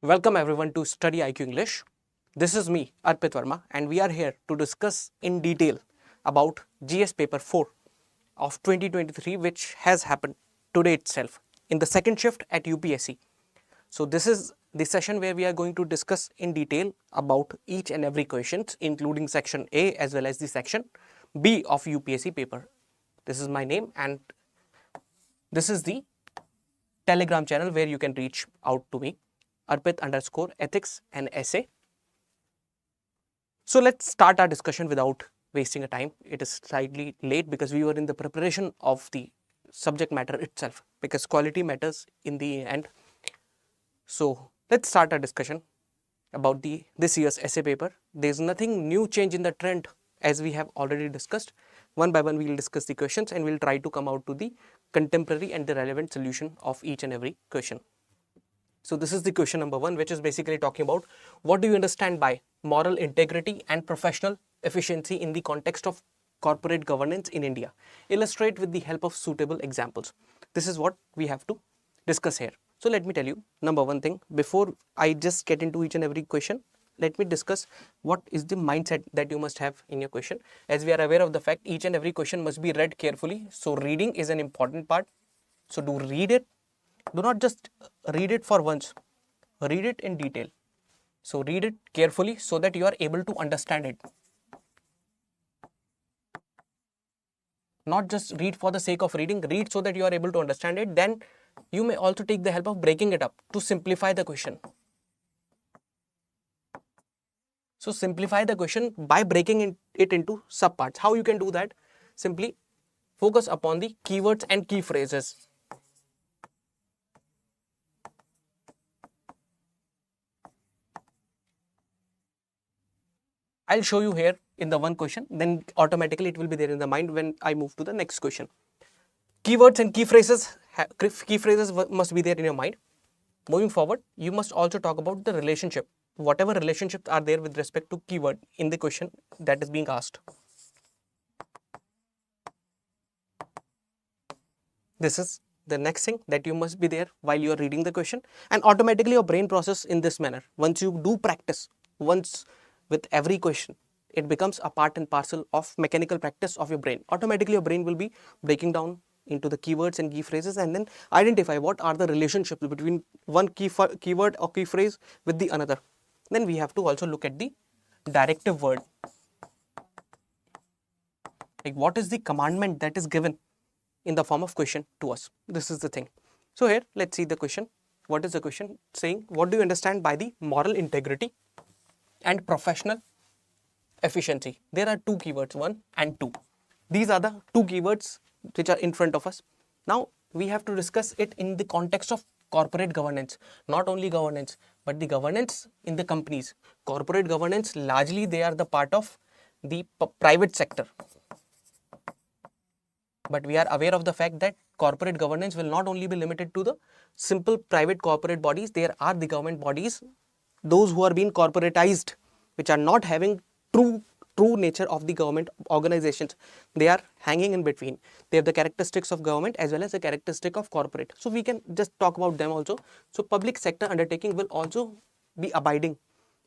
Welcome everyone to StudyIQ English. This is me, Arpit Verma, and we are here to discuss in detail about GS paper 4 of 2023, which has happened today itself in the second shift at UPSC. So this is the session where we are going to discuss in detail about each and every questions, including section A as well as the section B of UPSC paper. This is my name and this is the Telegram channel where you can reach out to me, Arpit_ethics and essay. So let's start our discussion without wasting a time. It is slightly late because we were in the preparation of the subject matter itself, because quality matters in the end. So let's start our discussion about this year's essay paper. There's nothing new change in the trend, as we have already discussed. One by one we will discuss the questions and we'll try to come out to the contemporary and the relevant solution of each and every question. So this is the question number 1, which is basically talking about what do you understand by moral integrity and professional efficiency in the context of corporate governance in India. Illustrate with the help of suitable examples. This is what we have to discuss here. So let me tell you, number 1 thing, before I just get into each and every question, let me discuss what is the mindset that you must have in your question. As we are aware of the fact, each and every question must be read carefully. So reading is an important part. So do read it. Do not just read it for once. Read it in detail. So read it carefully so that you are able to understand it. Not just read for the sake of reading. Read so that you are able to understand it. Then you may also take the help of breaking it up to simplify the question. So simplify the question by breaking it into subparts. How you can do that? Simply focus upon the keywords and key phrases. I'll show you here in the one question, then automatically it will be there in the mind when I move to the next question. Keywords and key phrases must be there in your mind. Moving forward, you must also talk about the relationship. Whatever relationships are there with respect to keyword in the question that is being asked. This is the next thing that you must be there while you are reading the question, and automatically your brain process in this manner. Once you do practice, once with every question, it becomes a part and parcel of mechanical practice of your brain. Automatically your brain will be breaking down into the keywords and key phrases and then identify what are the relationships between one keyword or key phrase with the another. Then we have to also look at the directive word. Like what is the commandment that is given in the form of question to us? This is the thing. So here, let's see the question. What is the question saying? What do you understand by the moral integrity and professional efficiency? There are two keywords, 1 and 2. These are the two keywords which are in front of us. Now we have to discuss it in the context of corporate governance. Not only governance, but the governance in the companies. Corporate governance, largely they are the part of the private sector. But we are aware of the fact that corporate governance will not only be limited to the simple private corporate bodies. There are the government bodies, those who are being corporatized, which are not having true nature of the government organizations. They are hanging in between. They have the characteristics of government as well as the characteristic of corporate. So we can just talk about them also. So public sector undertaking will also be abiding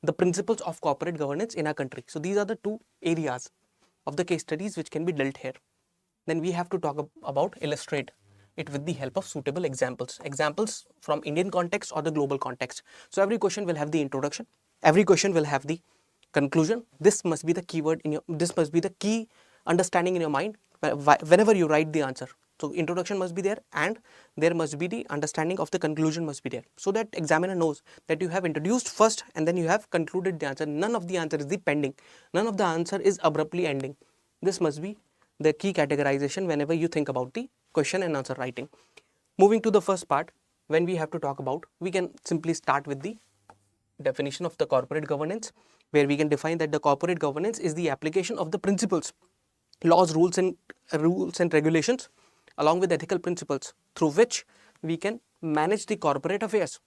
the principles of corporate governance in our country. So these are the two areas of the case studies which can be dealt here. Then we have to talk about illustrate it with the help of suitable examples. Examples from Indian context or the global context. So every question will have the introduction. Every question will have the conclusion. This must be the keyword this must be the key understanding in your mind whenever you write the answer. So introduction must be there and there must be the understanding of the conclusion must be there. So that examiner knows that you have introduced first and then you have concluded the answer. None of the answer is the pending. None of the answer is abruptly ending. This must be the key categorization whenever you think about the question and answer writing. Moving to the first part, when we have to talk about, we can simply start with the definition of the corporate governance, where we can define that the corporate governance is the application of the principles, laws, rules and regulations along with ethical principles through which we can manage the corporate affairs.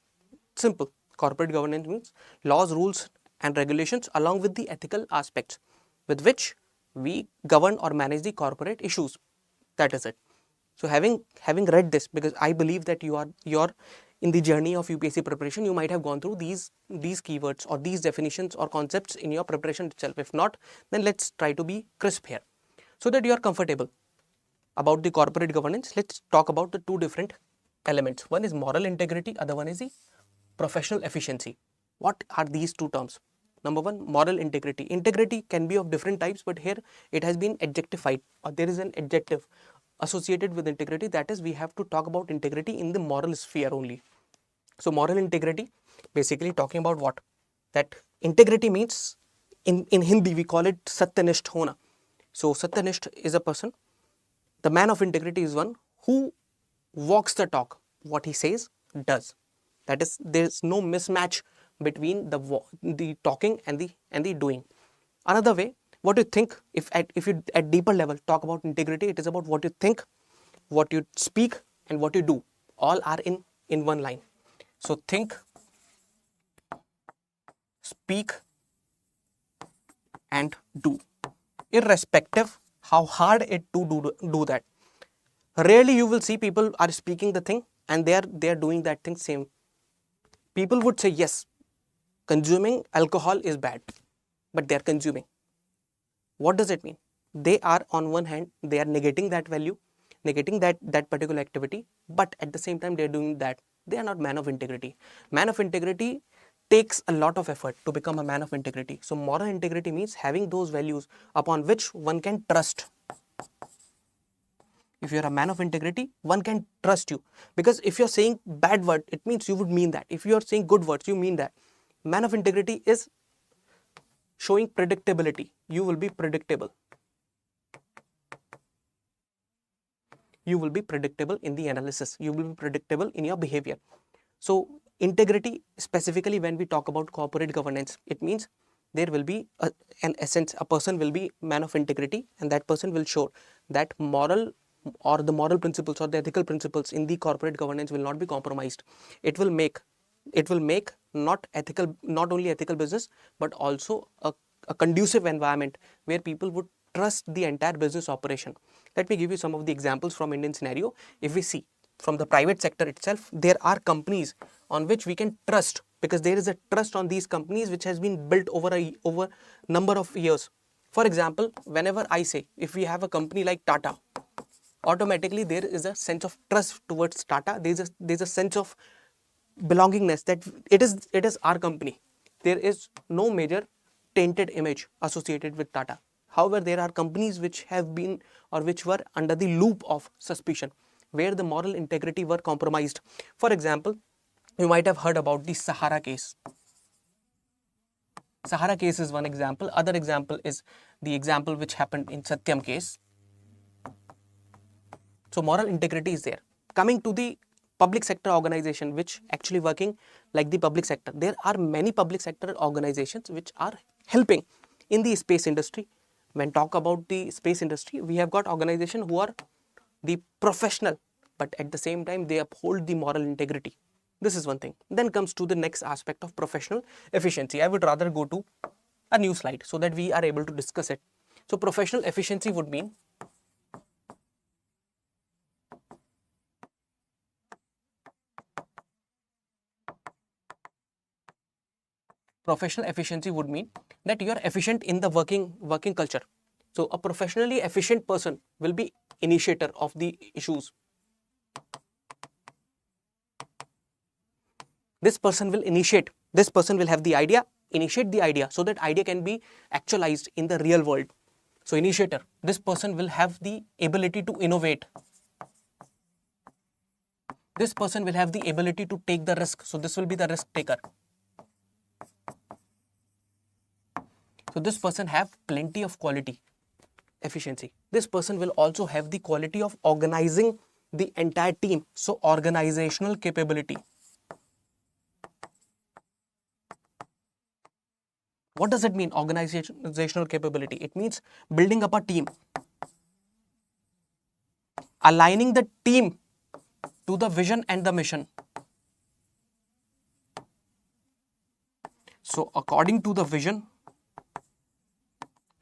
Simple. Corporate governance means laws, rules and regulations along with the ethical aspects with which we govern or manage the corporate issues. That is it. So having read this, because I believe that your in the journey of UPSC preparation, you might have gone through these keywords or these definitions or concepts in your preparation itself. If not, then let's try to be crisp here so that you are comfortable about the corporate governance. Let's talk about the two different elements. One is moral integrity, other one is the professional efficiency. What are these two terms? Number one, moral integrity. Integrity can be of different types, but here it has been adjectified, or there is an adjective associated with integrity. That is, we have to talk about integrity in the moral sphere only. So moral integrity, basically talking about what? That integrity means, in Hindi we call it satyanisht hona. So satyanisht is a person. The man of integrity is one who walks the talk. What he says, does. That is, there is no mismatch between the talking and the doing. Another way, what you think, if you at deeper level talk about integrity, it is about what you think, what you speak, and what you do. All are in one line. So think, speak, and do, irrespective how hard it to do that. Rarely you will see people are speaking the thing and they are doing that thing same. People would say, yes, consuming alcohol is bad, but they are consuming. What does it mean? They are, on one hand, they are negating that value, negating that particular activity, but at the same time they are doing that. They are not man of integrity. Man of integrity takes a lot of effort to become a man of integrity. So moral integrity means having those values upon which one can trust. If you're a man of integrity, one can trust you, because if you're saying bad word, it means you would mean that. If you're saying good words, you mean that. Man of integrity is showing predictability. You will be predictable. You will be predictable in the analysis. You will be predictable in your behavior. So integrity, specifically when we talk about corporate governance, it means there will be an essence, a person will be man of integrity, and that person will show that moral or the moral principles or the ethical principles in the corporate governance will not be compromised. It will make not only ethical business, but also a conducive environment where people would trust the entire business operation. Let me give you some of the examples from Indian scenario. If we see from the private sector itself, there are companies on which we can trust, because there is a trust on these companies which has been built over number of years. For example, whenever I say, if we have a company like Tata, automatically there is a sense of trust towards Tata. There's a sense of belongingness that it is our company. There is no major tainted image associated with Tata. However, there are companies which have been or which were under the loop of suspicion, where the moral integrity were compromised. For example, you might have heard about the Sahara case. Sahara case is one example. Other example is the example which happened in Satyam case. So moral integrity is there. Coming to the public sector organization which actually working like the public sector, there are many public sector organizations which are helping in the space industry. When talk about the space industry, we have got organizations who are the professional, but at the same time they uphold the moral integrity. This is one thing. Then comes to the next aspect of professional efficiency. I would rather go to a new slide so that we are able to discuss it. So professional efficiency would mean that you are efficient in the working culture. So a professionally efficient person will be initiator of the issues. This person will initiate. This person will have the idea, initiate the idea so that idea can be actualized in the real world. So initiator, this person will have the ability to innovate. This person will have the ability to take the risk. So this will be the risk taker. So this person have plenty of quality, efficiency. This person will also have the quality of organizing the entire team. So organizational capability. What does it mean, organizational capability? It means building up a team, aligning the team to the vision and the mission. So according to the vision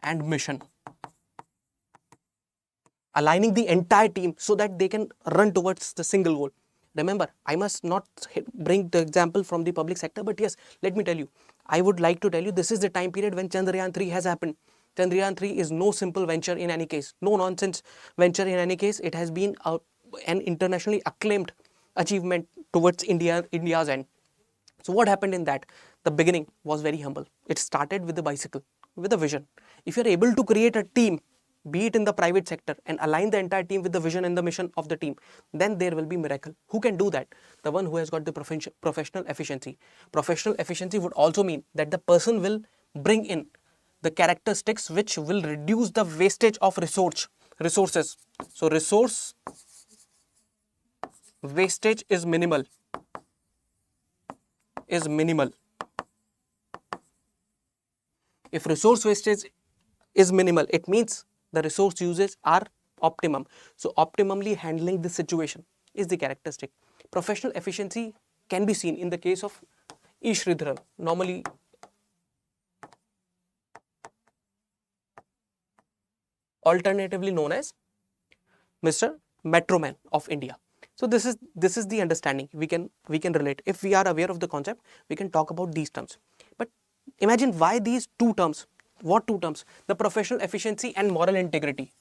and mission, aligning the entire team so that they can run towards the single goal. Remember, I must not bring the example from the public sector, but yes, let me tell you, I would like to tell you this is the time period when Chandrayaan 3 has happened. Chandrayaan 3 is no simple venture in any case, no nonsense venture in any case. It has been an internationally acclaimed achievement towards India's end. So what happened in that? The beginning was very humble. It started with the bicycle, with a vision. If you're able to create a team, be it in the private sector, and align the entire team with the vision and the mission of the team, then there will be miracle. Who can do that? The one who has got the professional efficiency. Professional efficiency would also mean that the person will bring in the characteristics which will reduce the wastage of resources. So resource wastage is minimal. If resource wastage is minimal, it means the resource uses are optimum. So optimally handling the situation is the characteristic. Professional efficiency can be seen in the case of E. Sridharan, normally alternatively known as Mr. Metroman of India. So this is the understanding we can relate. If we are aware of the concept, we can talk about these terms. But imagine why these two terms. What two terms? The professional efficiency and moral integrity.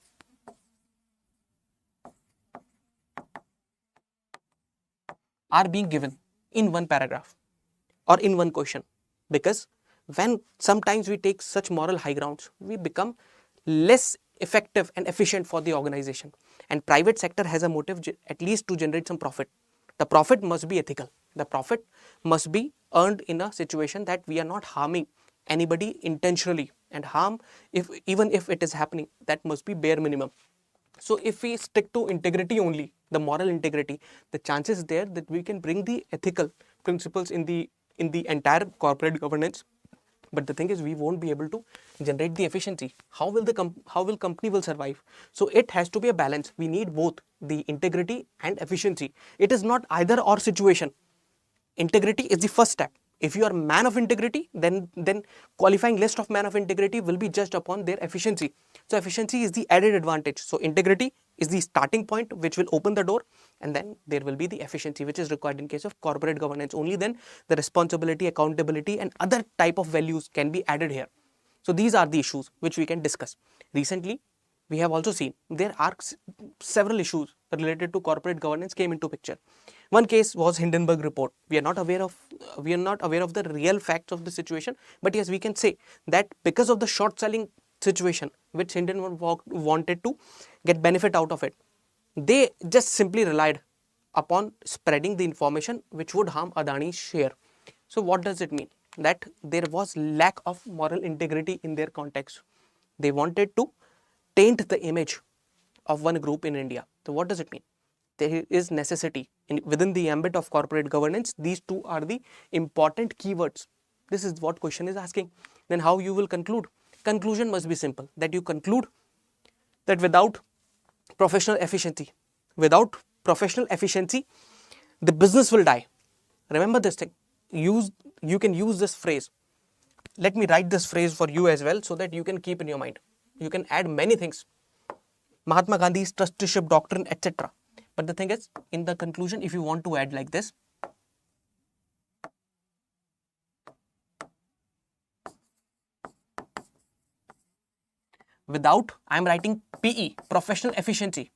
Are being given in one paragraph or in one question, because when sometimes we take such moral high grounds, we become less effective and efficient for the organization. And private sector has a motive at least to generate some profit. The profit must be ethical. The profit must be earned in a situation that we are not harming anybody intentionally, and harm, if even if it is happening, that must be bare minimum. So if we stick to integrity only, the moral integrity, the chances there that we can bring the ethical principles in the entire corporate governance. But the thing is, we won't be able to generate the efficiency. How will company will survive? So it has to be a balance. We need both the integrity and efficiency. It is not either or situation. Integrity is the first step. If you are man of integrity, then qualifying list of man of integrity will be judged upon their efficiency. So efficiency is the added advantage. So integrity is the starting point which will open the door, and then there will be the efficiency which is required in case of corporate governance. Only then the responsibility, accountability and other type of values can be added here. So these are the issues which we can discuss. Recently, we have also seen there are several issues related to corporate governance came into picture. One case was Hindenburg report. We are not aware of the real facts of the situation, but yes, we can say that because of the short selling situation which Hindenburg wanted to get benefit out of it, they just simply relied upon spreading the information which would harm Adani's share. So what does it mean? That there was lack of moral integrity in their context. They wanted to taint the image of one group in India. So what does it mean? There is necessity within the ambit of corporate governance. These two are the important keywords. This is what question is asking. Then how you will conclude? Conclusion must be simple. That you conclude that without professional efficiency, the business will die. Remember this thing. You can use this phrase. Let me write this phrase for you as well so that you can keep in your mind. You can add many things. Mahatma Gandhi's trusteeship doctrine, etc. But the thing is, in the conclusion, if you want to add like this, without, I am writing PE, professional efficiency,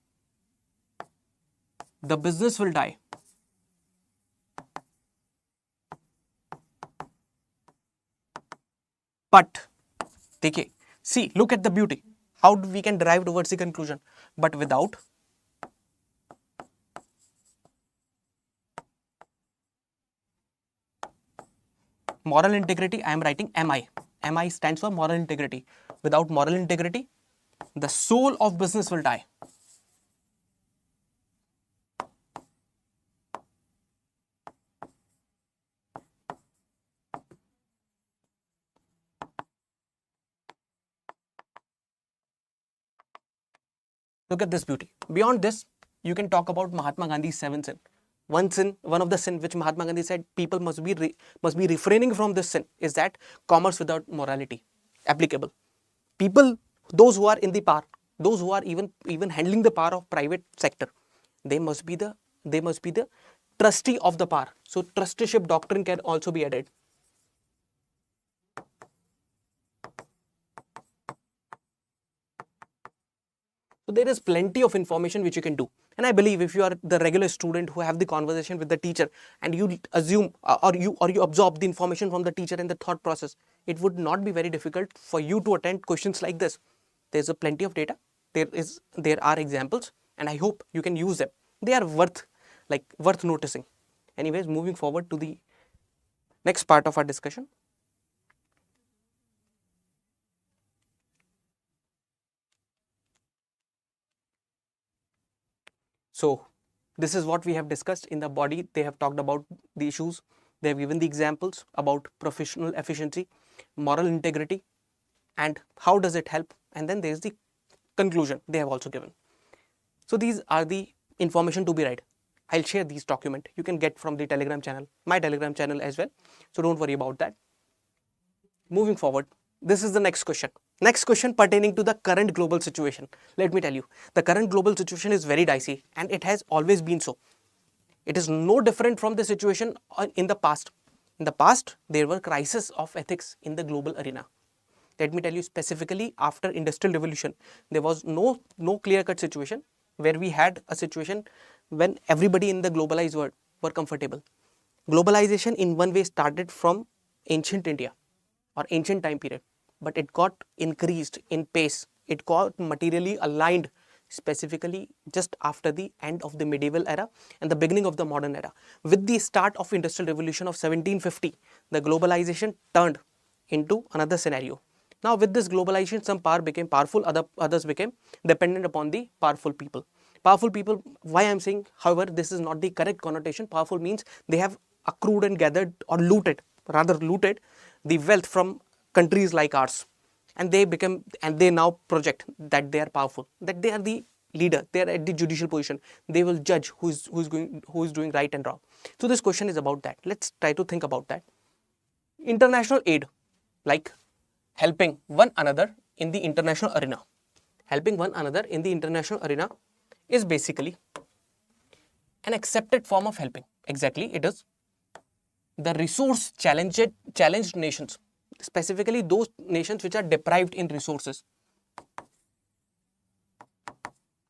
the business will die. But, see, look at the beauty. How we can derive towards the conclusion? But without moral integrity, I am writing MI. MI stands for moral integrity. Without moral integrity, the soul of business will die. Look at this beauty. Beyond this, you can talk about Mahatma Gandhi's 7 sin. One of the sin which Mahatma Gandhi said people must be refraining from this sin is that commerce without morality applicable. People, those who are in the power, those who are even handling the power of private sector, they must be the trustee of the power. So trusteeship doctrine can also be added. So there is plenty of information which you can do. And I believe if you are the regular student who have the conversation with the teacher and you assume or you absorb the information from the teacher in the thought process, it would not be very difficult for you to attempt questions like this. There's a plenty of data. There are examples, and I hope you can use them. They are worth noticing. Anyways, moving forward to the next part of our discussion. So this is what we have discussed in the body. They have talked about the issues. They have given the examples about professional efficiency, moral integrity, and how does it help. And then there is the conclusion they have also given. So these are the information to be read. I'll share these document. You can get from the Telegram channel, my Telegram channel as well. So don't worry about that. Moving forward, this is the next question. Next question pertaining to the current global situation. Let me tell you, the current global situation is very dicey and it has always been so. It is no different from the situation in the past. In the past, there were crises of ethics in the global arena. Let me tell you specifically after Industrial Revolution, there was no clear-cut situation where we had a situation when everybody in the globalized world were comfortable. Globalization in one way started from ancient India or ancient time period, but it got increased in pace. It got materially aligned specifically just after the end of the medieval era and the beginning of the modern era. With the start of Industrial Revolution of 1750, the globalization turned into another scenario. Now with this globalization, some power became powerful, others became dependent upon the powerful people. Powerful people, why I am saying, however, this is not the correct connotation. Powerful means they have accrued and gathered or looted the wealth from countries like ours, and they now project that they are powerful, that they are the leader, they are at the judicial position, they will judge who is doing right and wrong. So this question is about that. Let's try to think about that. International aid, like helping one another in the international arena. Helping one another in the international arena is basically an accepted form of helping. Exactly, it is the resource challenged nations, specifically those nations which are deprived in resources.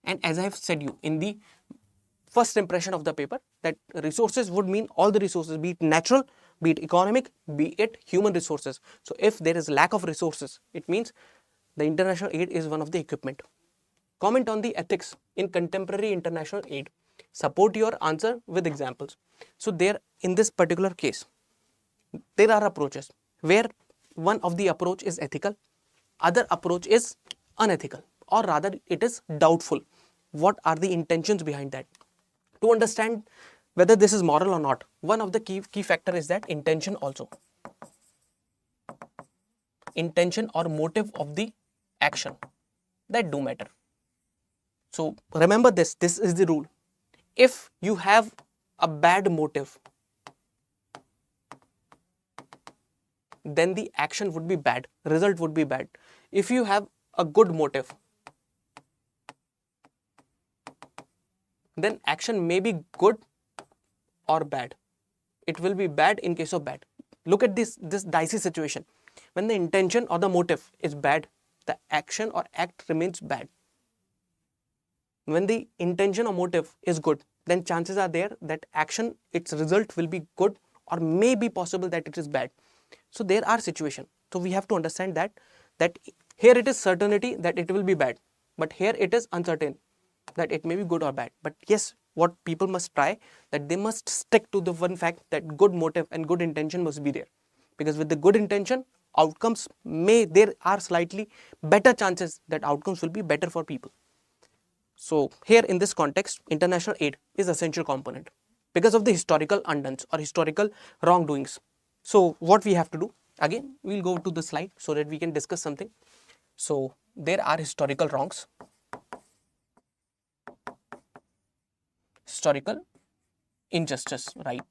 And as I have said you in the first impression of the paper, that resources would mean all the resources, be it natural, be it economic, be it human resources. So if there is lack of resources, it means the international aid is one of the equipment. Comment on the ethics in contemporary international aid. Support your answer with examples. So there, in this particular case, there are approaches where one of the approach is ethical, other approach is unethical, or rather it is doubtful. What are the intentions behind that? To understand whether this is moral or not, one of the key factor is that intention also. Intention or motive of the action, that do matter. So remember this is the rule. If you have a bad motive, then the action would be bad, result would be bad. If you have a good motive, then action may be good or bad. It will be bad in case of bad. Look at this dicey situation. When the intention or the motive is bad, the action or act remains bad. When the intention or motive is good, then chances are there that action, its result will be good, or may be possible that it is bad. So there are situations. So we have to understand that here it is certainty that it will be bad, but here it is uncertain that it may be good or bad. But yes, what people must try, that they must stick to the one fact that good motive and good intention must be there, because with the good intention, outcomes there are slightly better chances that outcomes will be better for people. So here in this context, international aid is essential component because of the historical undones or historical wrongdoings. So what we have to do, again, we'll go to the slide so that we can discuss something. So there are historical wrongs, historical injustice, right?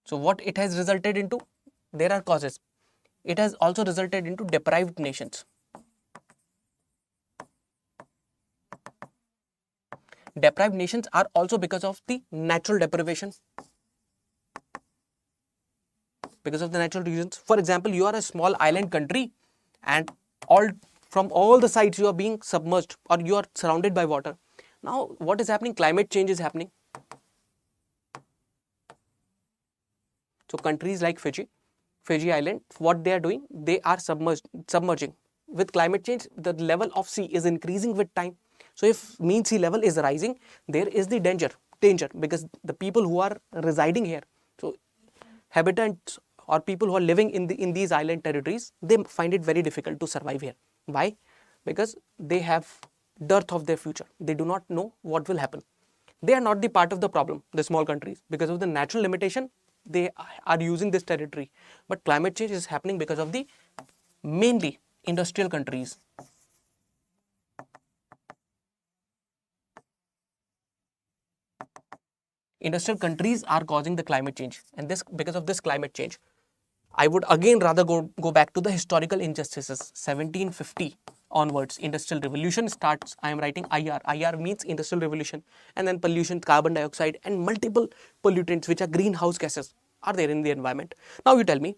So what it has resulted into, there are causes. It has also resulted into deprived nations. deprived nations are also because of the natural deprivation, because of the natural reasons. For example, you are a small island country and from all the sides you are being submerged or you are surrounded by water. Now what is happening? Climate change is happening. So countries like Fiji Island, what they are doing, they are submerging. With climate change, the level of sea is increasing with time. So if mean sea level is rising, there is the danger because the people who are residing here, so habitants or people who are living in these island territories, they find it very difficult to survive here. Why? Because they have dearth of their future. They do not know what will happen. They are not the part of the problem, the small countries, because of the natural limitation. They are using this territory, but climate change is happening because of the mainly industrial countries. Industrial countries are causing the climate change, and this because of this climate change, I would again rather go back to the historical injustices. 1750 onwards, industrial revolution starts. I am writing IR. IR means industrial revolution, and then pollution, carbon dioxide, and multiple pollutants which are greenhouse gases are there in the environment. Now you tell me,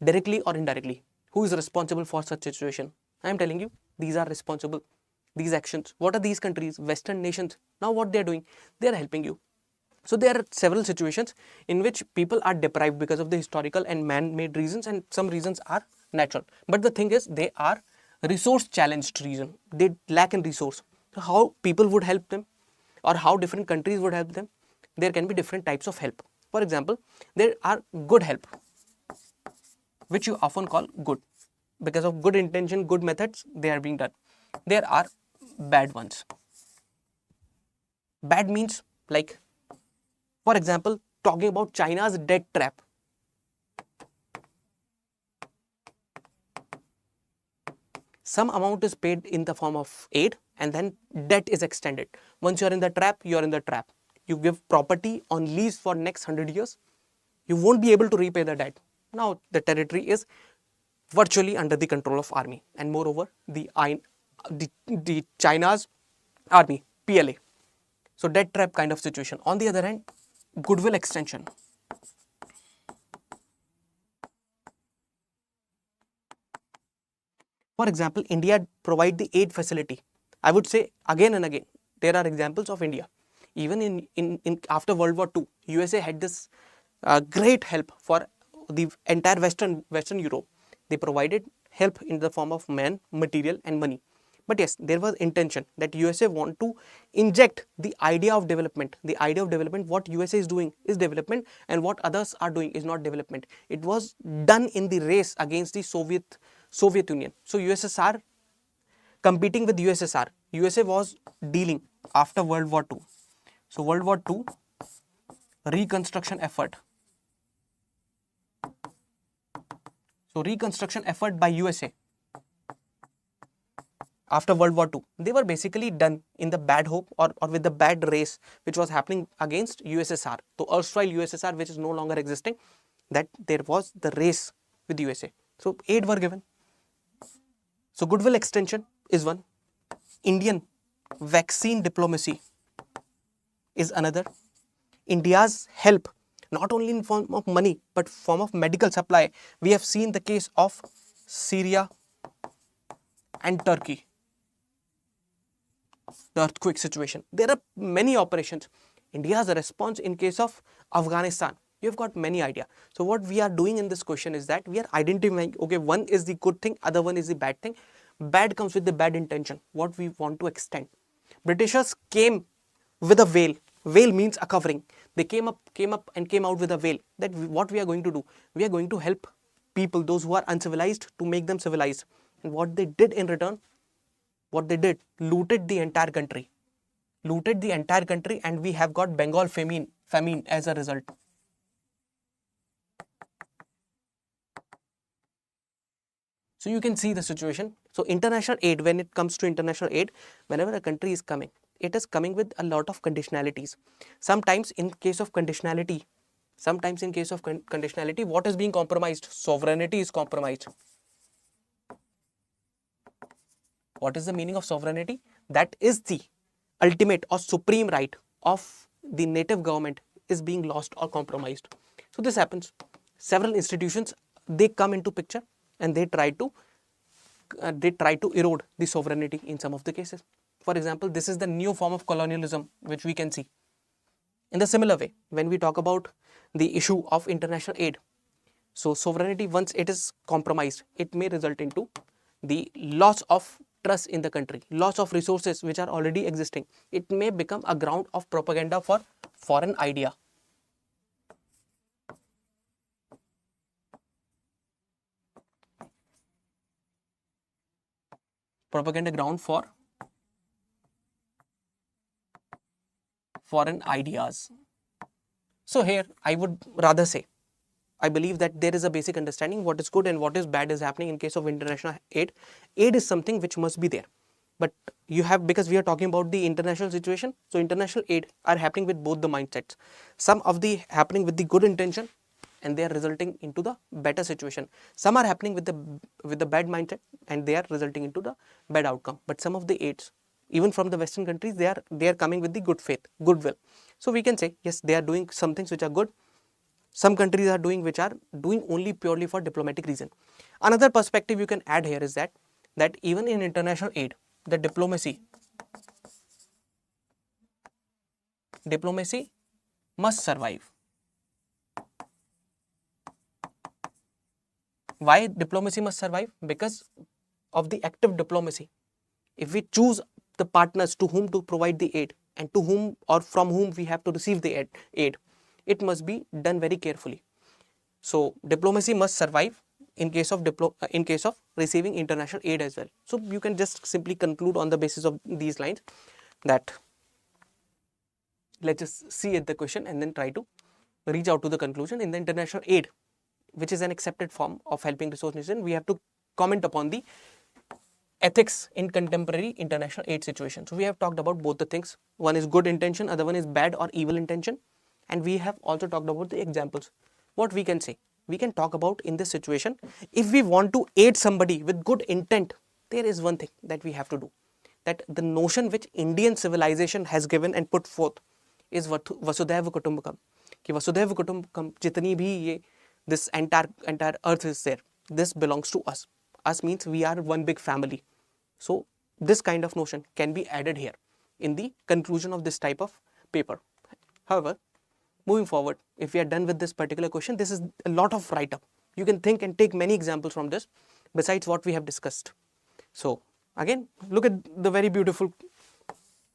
directly or indirectly, who is responsible for such situation? I am telling you, these are responsible. These actions. What are these countries? Western nations. Now what they are doing? They are helping you. So there are several situations in which people are deprived because of the historical and man-made reasons, and some reasons are natural. But the thing is, they are resource challenged reason. They lack in resource. So how people would help them, or how different countries would help them? There can be different types of help. For example, there are good help, which you often call good. Because of good intention, good methods, they are being done. There are bad ones. Bad means like, for example, talking about China's debt trap. Some amount is paid in the form of aid and then debt is extended. Once you are in the trap, you are in the trap. You give property on lease for next 100 years. You won't be able to repay the debt. Now the territory is virtually under the control of army, and moreover the China's army, PLA. So debt trap kind of situation. On the other hand, goodwill extension. For example, India provide the aid facility. I would say again and again, there are examples of India. Even in after World War II, USA had this great help for the entire Western Europe. They provided help in the form of man, material, and money. But yes, there was intention that USA want to inject the idea of development. The idea of development, what USA is doing is development, and what others are doing is not development. It was done in the race against the Soviet Union. So USSR competing with USSR. USA was dealing after World War II. So World War II reconstruction effort. So reconstruction effort by USA after World War II, they were basically done in the bad hope or with the bad race which was happening against USSR. So erstwhile USSR, which is no longer existing, that there was the race with USA. So aid were given. So goodwill extension is one. Indian vaccine diplomacy is another. India's help, not only in form of money, but form of medical supply. We have seen the case of Syria and Turkey, the earthquake situation. There are many operations. India's response in case of Afghanistan, you've got many idea. So what we are doing in this question is that we are identifying, okay, one is the good thing, other one is the bad thing. Bad comes with the bad intention, what we want to extend. Britishers came with a veil. Veil means a covering. They came out with a veil, that what we are going to do, we are going to help people, those who are uncivilized, to make them civilized. And what they did in return, looted the entire country. And we have got Bengal famine as a result. So you can see the situation. So international aid, when it comes to international aid, whenever a country is coming, it is coming with a lot of conditionalities. Sometimes in case of conditionality, what is being compromised? Sovereignty is compromised. What is the meaning of sovereignty? That is the ultimate or supreme right of the native government is being lost or compromised. So this happens. Several institutions, they come into picture and they try to erode the sovereignty in some of the cases. For example, this is the new form of colonialism which we can see. In the similar way, when we talk about the issue of international aid, so sovereignty, once it is compromised, it may result into the loss of trust in the country, loss of resources which are already existing. It may become a ground of propaganda for foreign idea. Propaganda ground for foreign ideas. So here I would rather say, I believe that there is a basic understanding what is good and what is bad is happening in case of international aid. Aid is something which must be there. But you have, because we are talking about the international situation, so international aid are happening with both the mindsets. Some of the happening with the good intention and they are resulting into the better situation. Some are happening with the bad mindset and they are resulting into the bad outcome. But some of the aids, even from the Western countries, they are coming with the good faith, goodwill. So we can say, yes, they are doing some things which are good. Some countries are doing which are doing only purely for diplomatic reason. Another perspective you can add here is that even in international aid, the diplomacy must survive. Why diplomacy must survive? Because of the active diplomacy. If we choose the partners to whom to provide the aid and to whom or from whom we have to receive the aid, it must be done very carefully. So diplomacy must survive in case of receiving international aid as well. So you can just simply conclude on the basis of these lines that, let's just see at the question and then try to reach out to the conclusion. In the international aid, which is an accepted form of helping resource nation, we have to comment upon the ethics in contemporary international aid situation. So we have talked about both the things. One is good intention, other one is bad or evil intention. And we have also talked about the examples. What we can say? We can talk about in this situation, if we want to aid somebody with good intent, there is one thing that we have to do. That the notion which Indian civilization has given and put forth is Vasudhaiva Kutumbakam. Ki Vasudhaiva Kutumbakam, jitni bhi ye, this entire earth is there, this belongs to us. Us means we are one big family. So this kind of notion can be added here in the conclusion of this type of paper. However, moving forward, if we are done with this particular question, this is a lot of write-up. You can think and take many examples from this besides what we have discussed. So again, look at the very beautiful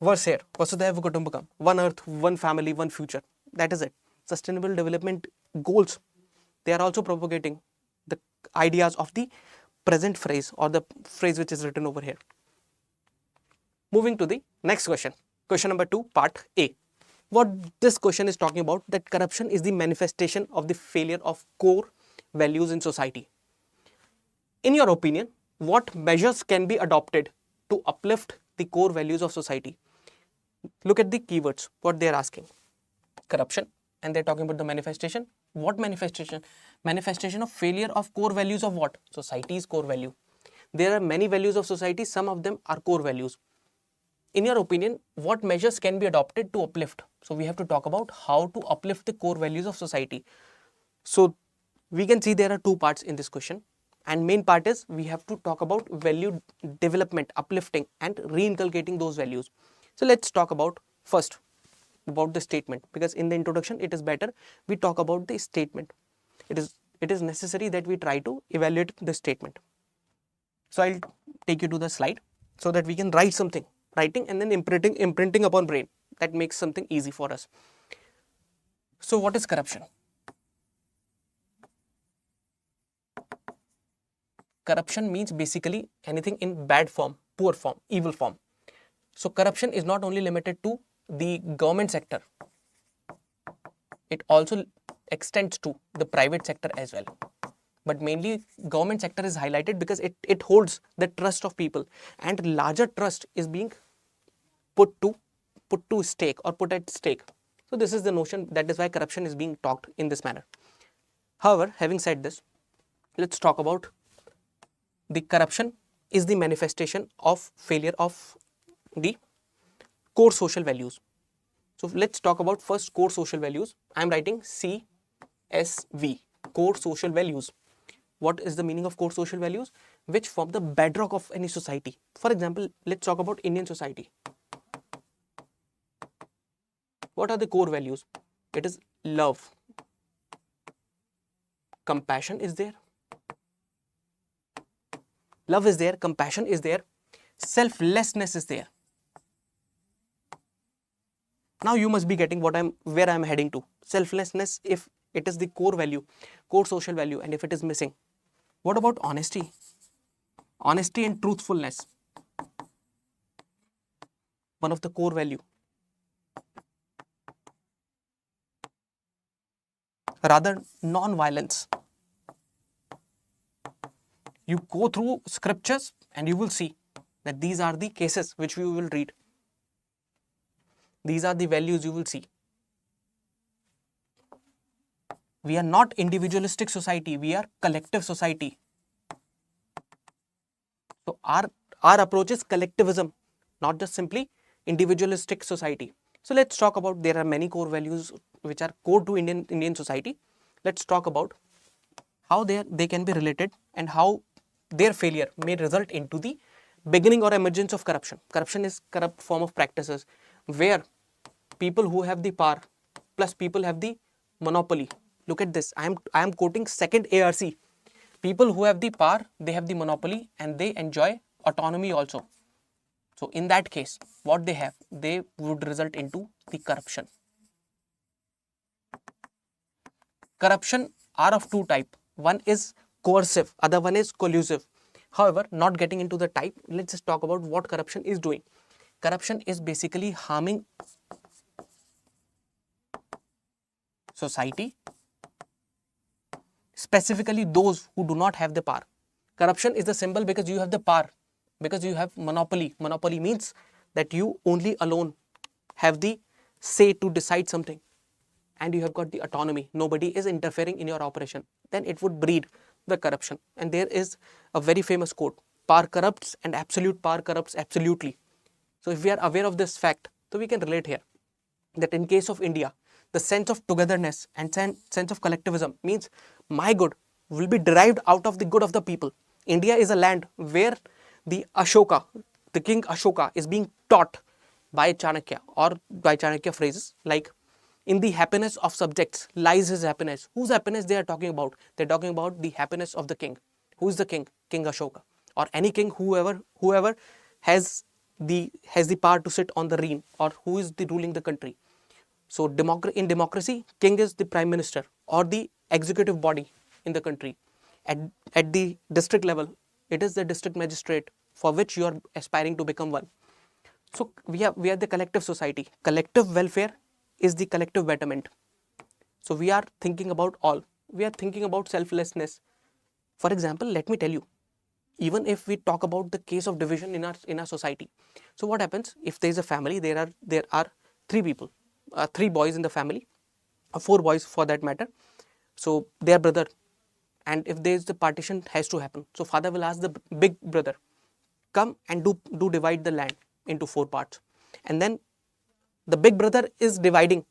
verse here. Vasudhaiva Kutumbakam. One earth, one family, one future. That is it. Sustainable development goals, they are also propagating the ideas of the present phrase or the phrase which is written over here. Moving to the next question. Question number 2, part A. What this question is talking about, that corruption is the manifestation of the failure of core values in society. In your opinion, what measures can be adopted to uplift the core values of society? Look at the keywords, what they are asking. Corruption, and they're talking about the manifestation. What manifestation? Manifestation of failure of core values of what? Society's core value. There are many values of society, some of them are core values. In your opinion, what measures can be adopted to uplift? So we have to talk about how to uplift the core values of society. So we can see there are two parts in this question, and main part is we have to talk about value development, uplifting and reinculcating those values. So let's talk about first about the statement, because in the introduction it is better we talk about the statement. It is necessary that we try to evaluate the statement. So I'll take you to the slide so that we can write something, writing and then imprinting upon brain. That makes something easy for us. So what is corruption? Corruption means basically anything in bad form, poor form, evil form. So corruption is not only limited to the government sector, it also extends to the private sector as well. But mainly government sector is highlighted because it holds the trust of people, and larger trust is being put to stake or put at stake. So this is the notion, that is why corruption is being talked in this manner. However, having said this, let's talk about the corruption is the manifestation of failure of the core social values. So let's talk about first core social values. I am writing CSV, core social values. What is the meaning of core social values? Which form the bedrock of any society. For example, let's talk about Indian society. What are the core values? It is love, compassion is there, love is there, compassion is there, selflessness is there. Now you must be getting where I'm heading to. Selflessness, if it is the core value, core social value, and if it is missing, what about honesty? Honesty and truthfulness, one of the core value. Rather, non-violence. You go through scriptures and you will see that these are the cases which we will read. These are the values you will see. We are not individualistic society, we are collective society. So our approach is collectivism, not just simply individualistic society. So let's talk about, there are many core values which are core to Indian society. Let's talk about how they can be related and how their failure may result into the beginning or emergence of corruption. Corruption is corrupt form of practices where people who have the power plus people have the monopoly. Look at this. I am quoting second ARC. People who have the power, they have the monopoly and they enjoy autonomy also. So in that case, what they have, they would result into the corruption. Corruption are of two type. One is coercive, other one is collusive. However, not getting into the type, let's just talk about what corruption is doing. Corruption is basically harming society, specifically those who do not have the power. Corruption is the symbol because you have the power, because you have monopoly. Monopoly means that you only alone have the say to decide something and you have got the autonomy. Nobody is interfering in your operation. Then it would breed the corruption. And there is a very famous quote, power corrupts and absolute power corrupts absolutely. So if we are aware of this fact, so we can relate here that in case of India, the sense of togetherness and sense of collectivism means my good will be derived out of the good of the people. India is a land where the Ashoka, the king Ashoka is being taught by Chanakya, or by Chanakya phrases like, in the happiness of subjects lies his happiness. Whose happiness they are talking about? They're talking about the happiness of the king. Who is the king? King Ashoka, or any king, whoever has the power to sit on the reign, or who is the ruling the country. So in democracy, king is the prime minister or the executive body in the country. At the district level, it is the district magistrate for which you are aspiring to become one. So we are the collective society. Collective welfare is the collective betterment. So we are thinking about all. We are thinking about selflessness. For example, let me tell you, even if we talk about the case of division in our society. So what happens if there is a family? There are three people, three boys in the family, four boys for that matter. So they are brother, and if there is the partition has to happen, so father will ask the big brother, come and do divide the land into four parts, and then the big brother is dividing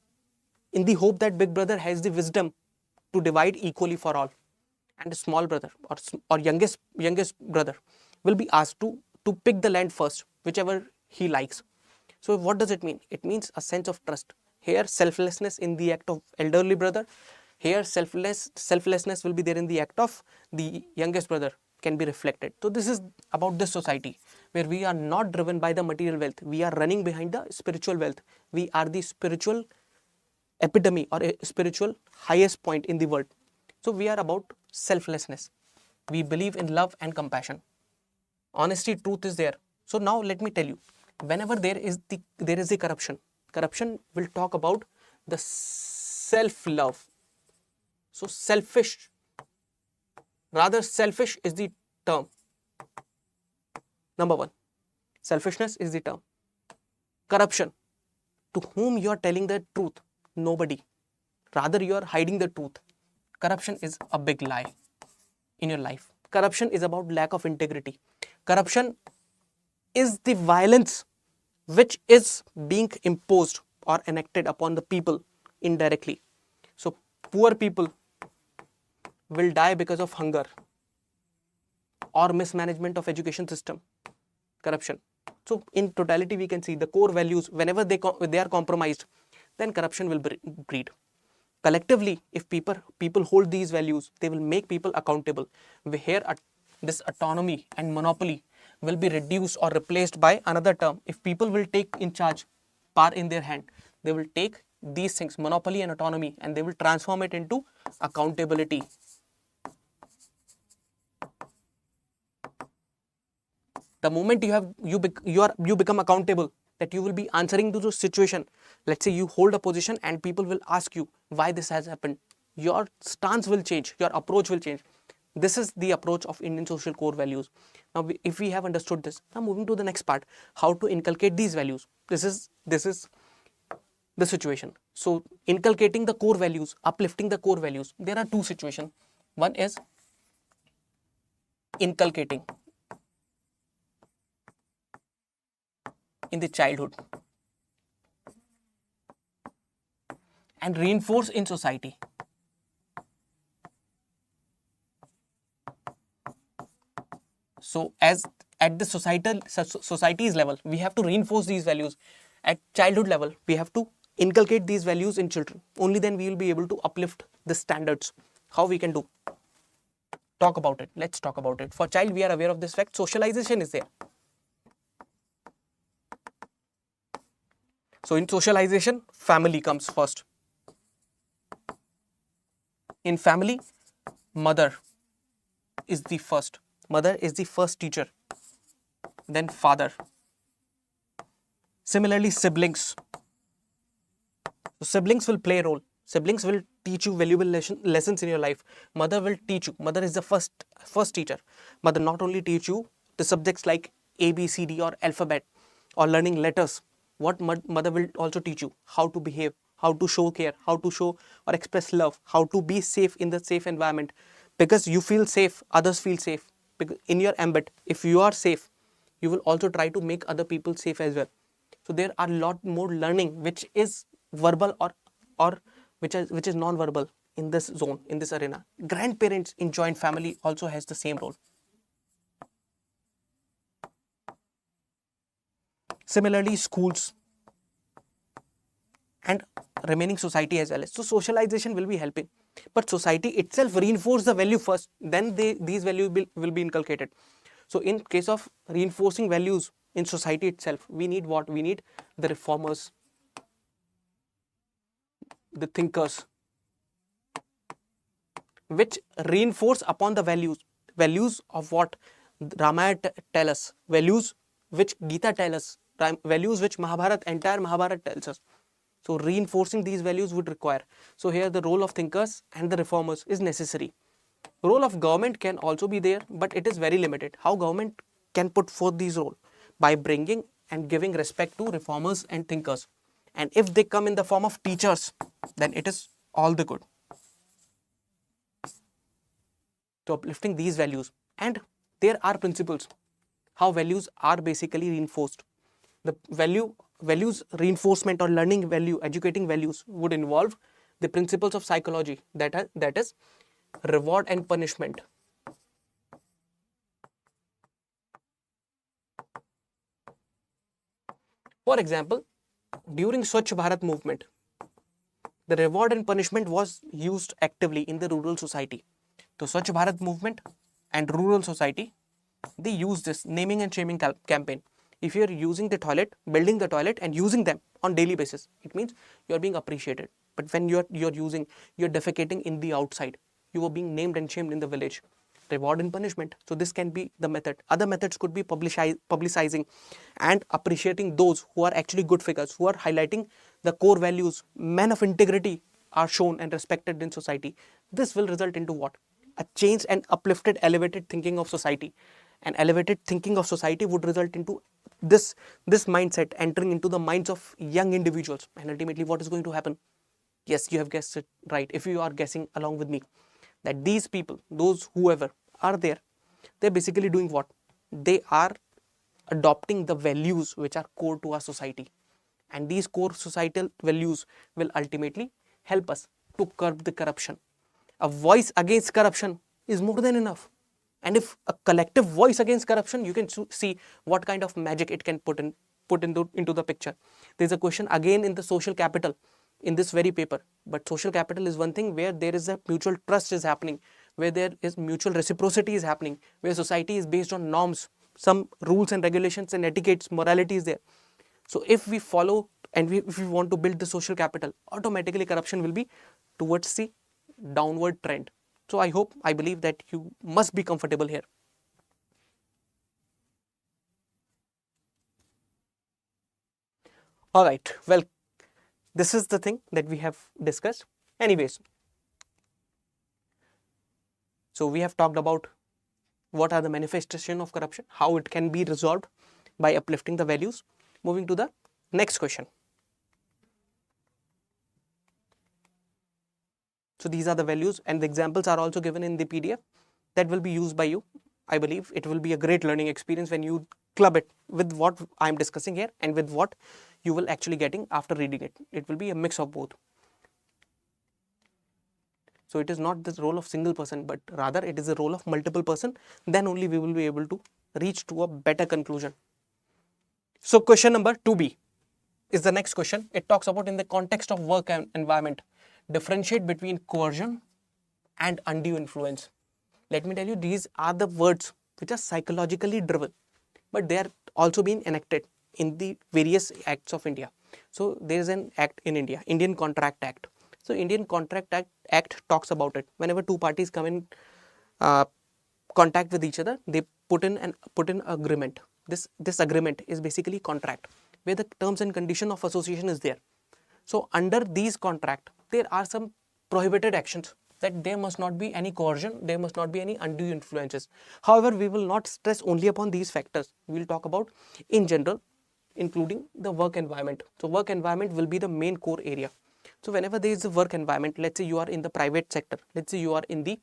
in the hope that big brother has the wisdom to divide equally for all, and the small brother or youngest brother will be asked to pick the land first, whichever he likes. So what does it mean? It means a sense of trust. Here selflessness in the act of elderly brother, here selflessness will be there in the act of the youngest brother can be reflected. So this is about this society where we are not driven by the material wealth, we are running behind the spiritual wealth. We are the spiritual epitome or a spiritual highest point in the world. So we are about selflessness. We believe in love and compassion. Honesty, truth is there. So now let me tell you, whenever there is the corruption will talk about the self-love. So selfish is the term. Number one, selfishness is the term. Corruption, to whom you are telling the truth? Nobody. Rather you are hiding the truth. Corruption is a big lie in your life. Corruption is about lack of integrity. Corruption is the violence which is being imposed or enacted upon the people indirectly. So poor people will die because of hunger or mismanagement of education system, corruption. So in totality, we can see the core values, whenever they are compromised, then corruption will breed. Collectively, if people hold these values, they will make people accountable. Here, this autonomy and monopoly will be reduced or replaced by another term. If people will take in charge, power in their hand, they will take these things, monopoly and autonomy, and they will transform it into accountability. The moment you become accountable, that you will be answering to the situation. Let's say you hold a position and people will ask you why this has happened. Your stance will change, your approach will change. This is the approach of Indian social core values. Now, if we have understood this, now moving to the next part, how to inculcate these values. This is the situation. So inculcating the core values, uplifting the core values, there are two situations. One is inculcating in the childhood and reinforce in society. So as at the society's level, we have to reinforce these values. At childhood level, we have to inculcate these values in children. Only then we will be able to uplift the standards. How we can do? Talk about it. Let's talk about it. For child, we are aware of this fact. Socialization is there. So in socialization, family comes first. In family, mother is the first. Mother is the first teacher. Then father. Similarly, siblings. So siblings will play a role. Siblings will teach you valuable lessons in your life. Mother will teach you. Mother is the first teacher. Mother not only teach you the subjects like A, B, C, D or alphabet or learning letters. What mother will also teach you? How to behave, how to show care, how to show or express love, how to be safe in the safe environment. Because you feel safe, others feel safe. Because in your ambit, if you are safe, you will also try to make other people safe as well. So there are a lot more learning which is verbal or which is non-verbal in this zone, in this arena. Grandparents in joint family also has the same role. Similarly, schools and remaining society as well. So socialization will be helping, but society itself reinforce the value first, then these values will be inculcated. So in case of reinforcing values in society itself, we need what? We need the reformers, the thinkers, which reinforce upon the values of what Ramayana tell us, values which Gita tell us, values which entire Mahabharata tells us. So reinforcing these values would require. So here the role of thinkers and the reformers is necessary. Role of government can also be there, but it is very limited. How government can put forth these role? By bringing and giving respect to reformers and thinkers. And if they come in the form of teachers, then it is all the good. So uplifting these values, and there are principles how values are basically reinforced. The values reinforcement or learning value, educating values would involve the principles of psychology, that is reward and punishment. For example, during Swachh Bharat movement, the reward and punishment was used actively in the rural society. So Swachh Bharat movement and rural society, they use this naming and shaming campaign. If you are using the toilet, building the toilet and using them on daily basis, it means you are being appreciated. But when you're defecating in the outside, you are being named and shamed in the village. Reward and punishment. So this can be the method. Other methods could be publicizing and appreciating those who are actually good figures, who are highlighting the core values. Men of integrity are shown and respected in society. This will result into what? A changed and uplifted, elevated thinking of society. And elevated thinking of society would result into this mindset entering into the minds of young individuals. And ultimately, what is going to happen? Yes, you have guessed it right. If you are guessing along with me, that these people, those whoever are there, they're basically doing what? They are adopting the values which are core to our society. And these core societal values will ultimately help us to curb the corruption. A voice against corruption is more than enough. And if a collective voice against corruption, you can see what kind of magic it can put into the picture. There's a question again in the social capital in this very paper. But social capital is one thing where there is a mutual trust is happening, where there is mutual reciprocity is happening, where society is based on norms, some rules and regulations and etiquettes, morality is there. So if we follow and if we want to build the social capital, automatically corruption will be towards the downward trend. So I believe that you must be comfortable here. All right, well, this is the thing that we have discussed. Anyways, so we have talked about what are the manifestations of corruption, how it can be resolved by uplifting the values. Moving to the next question. So these are the values and the examples are also given in the PDF that will be used by you. I believe it will be a great learning experience when you club it with what I am discussing here and with what you will actually getting after reading it. It will be a mix of both. So it is not the role of single person, but rather it is the role of multiple person. Then only we will be able to reach to a better conclusion. So question number 2B is the next question. It talks about in the context of work and environment, differentiate between coercion and undue influence. Let me tell you, these are the words which are psychologically driven, but they are also being enacted in the various acts of India. So there is an act in India, Indian Contract Act. So Indian Contract Act talks about it. Whenever two parties come in contact with each other, they put in agreement. This agreement is basically contract, where the terms and condition of association is there. So under these contract, there are some prohibited actions, that there must not be any coercion, there must not be any undue influences. However, we will not stress only upon these factors. We will talk about in general, including the work environment. So work environment will be the main core area. So whenever there is a work environment, let's say you are in the private sector, let's say you are in the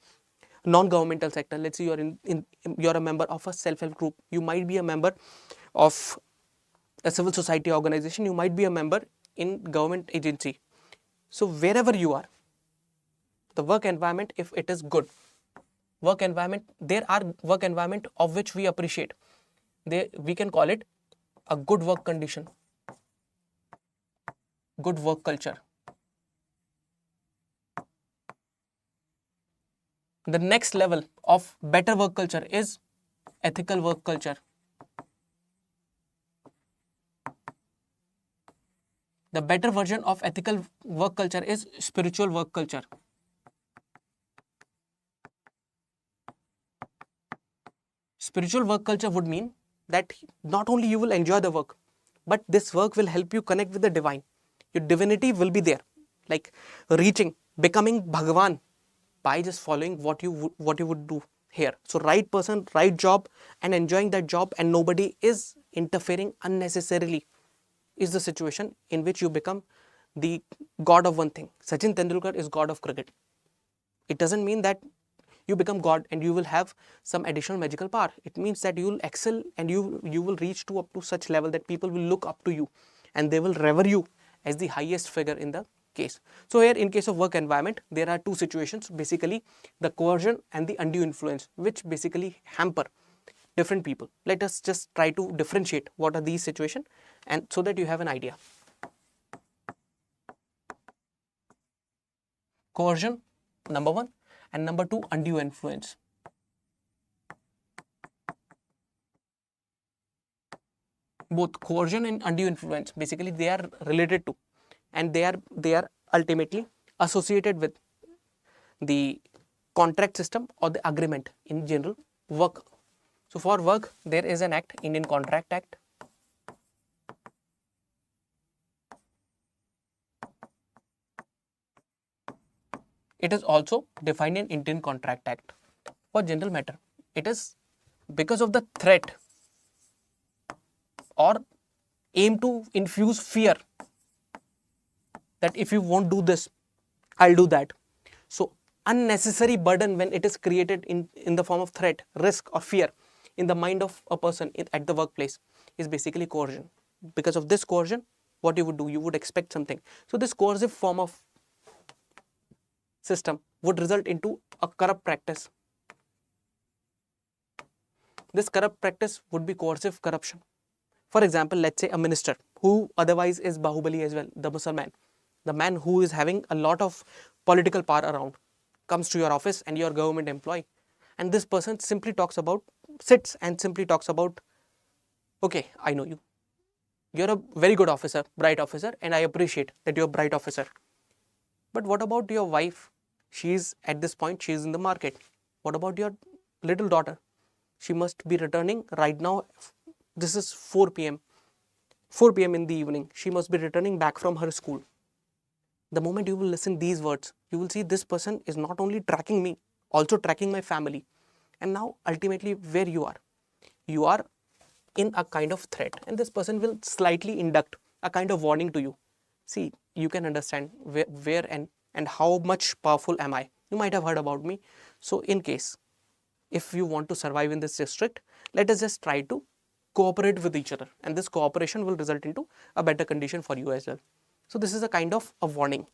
non-governmental sector, let's say you are you're a member of a self-help group, you might be a member of a civil society organization, you might be a member in government agency. So wherever you are, the work environment, if it is good, work environment, there are work environment of which we appreciate. We can call it a good work condition, good work culture. The next level of better work culture is ethical work culture. The better version of ethical work culture is spiritual work culture. Spiritual work culture would mean that not only you will enjoy the work, but this work will help you connect with the divine. Your divinity will be there, like reaching, becoming Bhagavan by just following what you would do here. So right person, right job, and enjoying that job, and nobody is interfering unnecessarily, is the situation in which you become the god of one thing. Sachin Tendulkar is god of cricket. It doesn't mean that you become god and you will have some additional magical power. It means that you will excel and you will reach to up to such level that people will look up to you and they will revere you as the highest figure in the case. So here in case of work environment, there are two situations, basically the coercion and the undue influence, which basically hamper different people. Let us just try to differentiate what are these situations, and so that you have an idea. Coercion, number one, and number two, undue influence. Both coercion and undue influence, basically they are related to, and they are ultimately associated with the contract system or the agreement in general work. So for work, there is an act, Indian Contract Act. It is also defined in Indian Contract Act. For general matter, it is because of the threat or aim to infuse fear that if you won't do this, I'll do that. So unnecessary burden when it is created in the form of threat, risk or fear in the mind of a person at the workplace. is basically coercion. Because of this coercion, what you would do, you would expect something. So this coercive form of system would result into a corrupt practice. This corrupt practice would be coercive corruption. For example, let's say a minister who otherwise is Bahubali as well, the Musalman, the man who is having a lot of political power around, comes to your office and you're a government employee, and this person simply sits and simply talks about, okay, I know you. You're a very good officer, bright officer, and I appreciate that you're a bright officer. But what about your wife? She's at this point, she's in the market. What about your little daughter? She must be returning right now. This is 4 p.m. 4 p.m. in the evening. She must be returning back from her school. The moment you will listen these words, you will see this person is not only tracking me, also tracking my family. And now ultimately where you are in a kind of threat, and this person will slightly induct a kind of warning to you. See, you can understand where and how much powerful am I. You might have heard about me. So in case, if you want to survive in this district, let us just try to cooperate with each other, and this cooperation will result into a better condition for you as well. So this is a kind of a warning,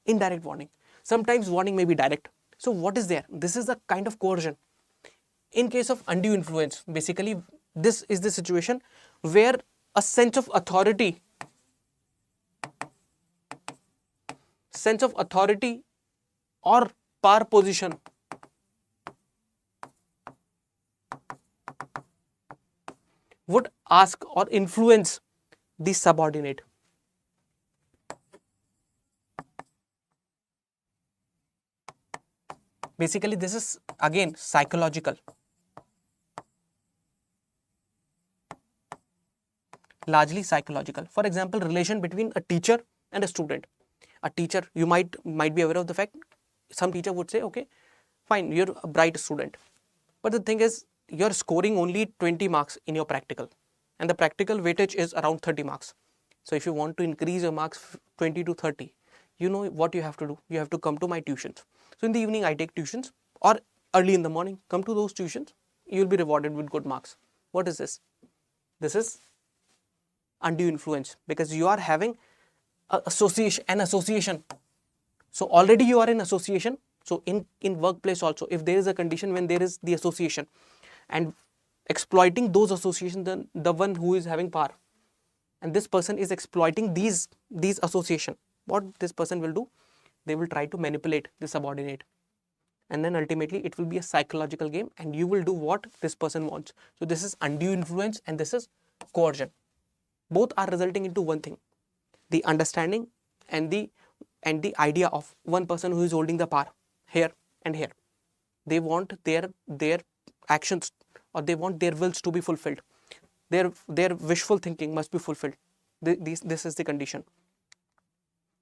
indirect warning. Sometimes warning may be direct. So what is there? This is a kind of coercion. In case of undue influence, basically this is the situation where a sense of authority or power position would ask or influence the subordinate. Basically, this is again psychological. Largely psychological. For example, relation between a teacher and a student. A teacher, you might be aware of the fact, some teacher would say, okay, fine, you're a bright student. But the thing is, you're scoring only 20 marks in your practical, and the practical weightage is around 30 marks. So if you want to increase your marks 20 to 30, you know what you have to do. You have to come to my tuitions. So in the evening, I take tuitions, or early in the morning, come to those tuitions. You will be rewarded with good marks. What is this? This is undue influence, because you are having an association. So already you are in association. So in workplace also, if there is a condition when there is the association, and exploiting those associations, the one who is having power, and this person is exploiting these association, what this person will do? They will try to manipulate the subordinate, and then ultimately it will be a psychological game, and you will do what this person wants. So this is undue influence and this is coercion. Both are resulting into one thing: the understanding and the idea of one person who is holding the power here and here. They want their actions, or they want their wills to be fulfilled. Their wishful thinking must be fulfilled. This is the condition.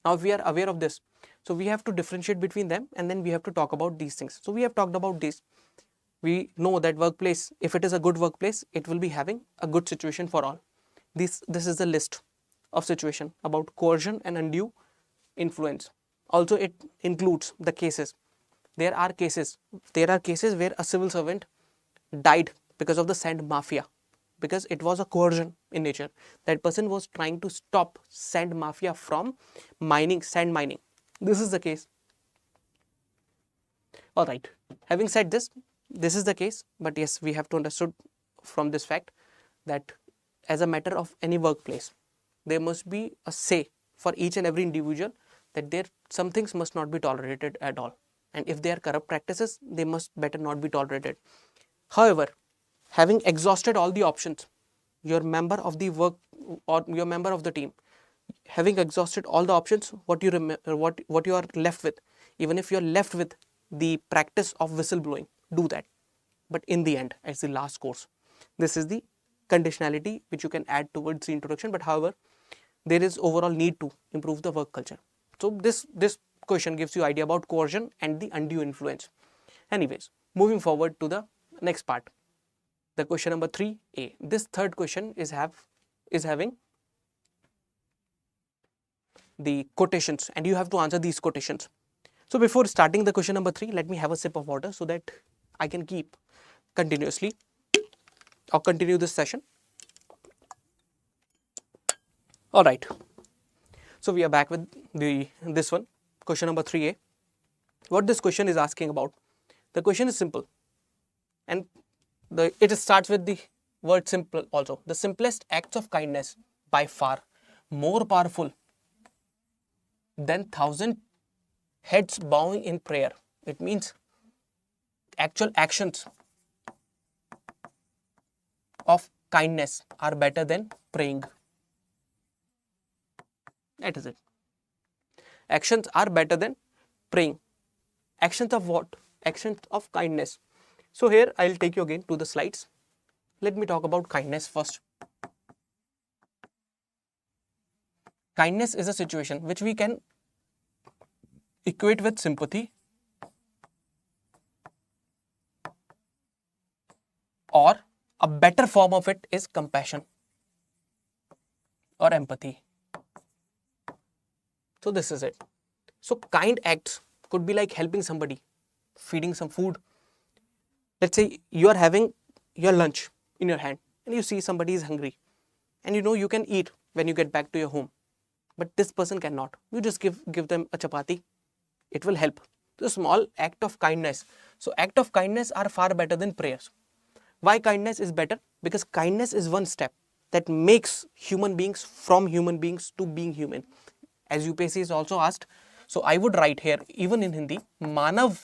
Now, if we are aware of this, so we have to differentiate between them, and then we have to talk about these things. So we have talked about this. We know that workplace, if it is a good workplace, it will be having a good situation for all. This is the list of situation about coercion and undue influence. Also, it includes the cases. There are cases where a civil servant died because of the sand mafia, because it was a coercion in nature. That person was trying to stop sand mafia from sand mining. This is the case. All right. Having said this, this is the case. But yes, we have to understand from this fact that as a matter of any workplace, there must be a say for each and every individual that some things must not be tolerated at all. And if they are corrupt practices, they must better not be tolerated. However, having exhausted all the options, your member of the work or your member of the team, having exhausted all the options, what you are left with, even if you are left with the practice of whistleblowing, do that. But in the end, as the last course, this is the conditionality which you can add towards the introduction. But however, there is overall need to improve the work culture. So this question gives you idea about coercion and the undue influence. Anyways, moving forward to the next part, the question number 3A. This third question is having the quotations, and you have to answer these quotations. So before starting the question number 3, let me have a sip of water so that I can keep continuously or continue this session. All right. So we are back with this one, question number 3A. What this question is asking about? The question is simple, and it starts with the word simple also. The simplest acts of kindness by far more powerful than 1,000 heads bowing in prayer. It means actual actions of kindness are better than praying. That is it. Actions are better than praying. Actions of what? Actions of kindness. So here I'll take you again to the slides. Let me talk about kindness first. Kindness is a situation which we can equate with sympathy or a better form of it is compassion or empathy. So this is it. So kind acts could be like helping somebody, feeding some food. Let's say you are having your lunch in your hand and you see somebody is hungry and you know you can eat when you get back to your home, but this person cannot. You just give them a chapati. It will help. So small act of kindness. So act of kindness are far better than prayers. Why kindness is better? Because kindness is one step that makes human beings from human beings to being human. As UPSC is also asked, so I would write here even in Hindi, मानव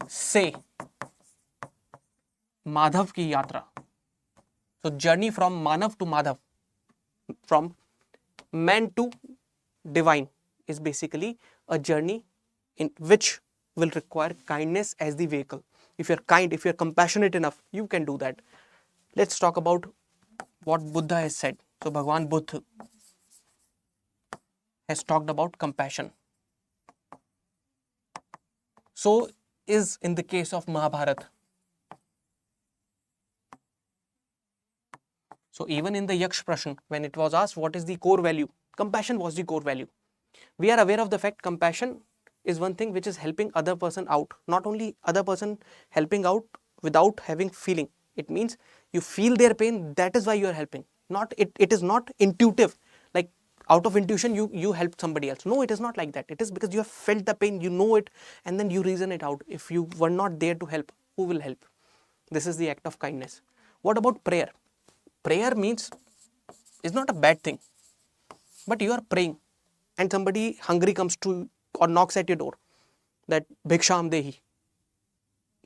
से माधव की यात्रा. So journey from Manav to Madhav, from man to divine, is basically a journey in which will require kindness as the vehicle. If you're kind, if you're compassionate enough, you can do that. Let's talk about what Buddha has said. So Bhagwan Buddha has talked about compassion. So is in the case of Mahabharata. So even in the Yaksh Prashn, when it was asked what is the core value, compassion was the core value. We are aware of the fact compassion is one thing which is helping other person out. Not only other person helping out without having feeling. It means you feel their pain, that is why you are helping. It is not intuitive, like out of intuition you help somebody else. No, it is not like that. It is because you have felt the pain, you know it, and then you reason it out. If you were not there to help, who will help? This is the act of kindness. What about prayer? Prayer means is not a bad thing, but you are praying and somebody hungry comes to or knocks at your door that bhiksham dehi,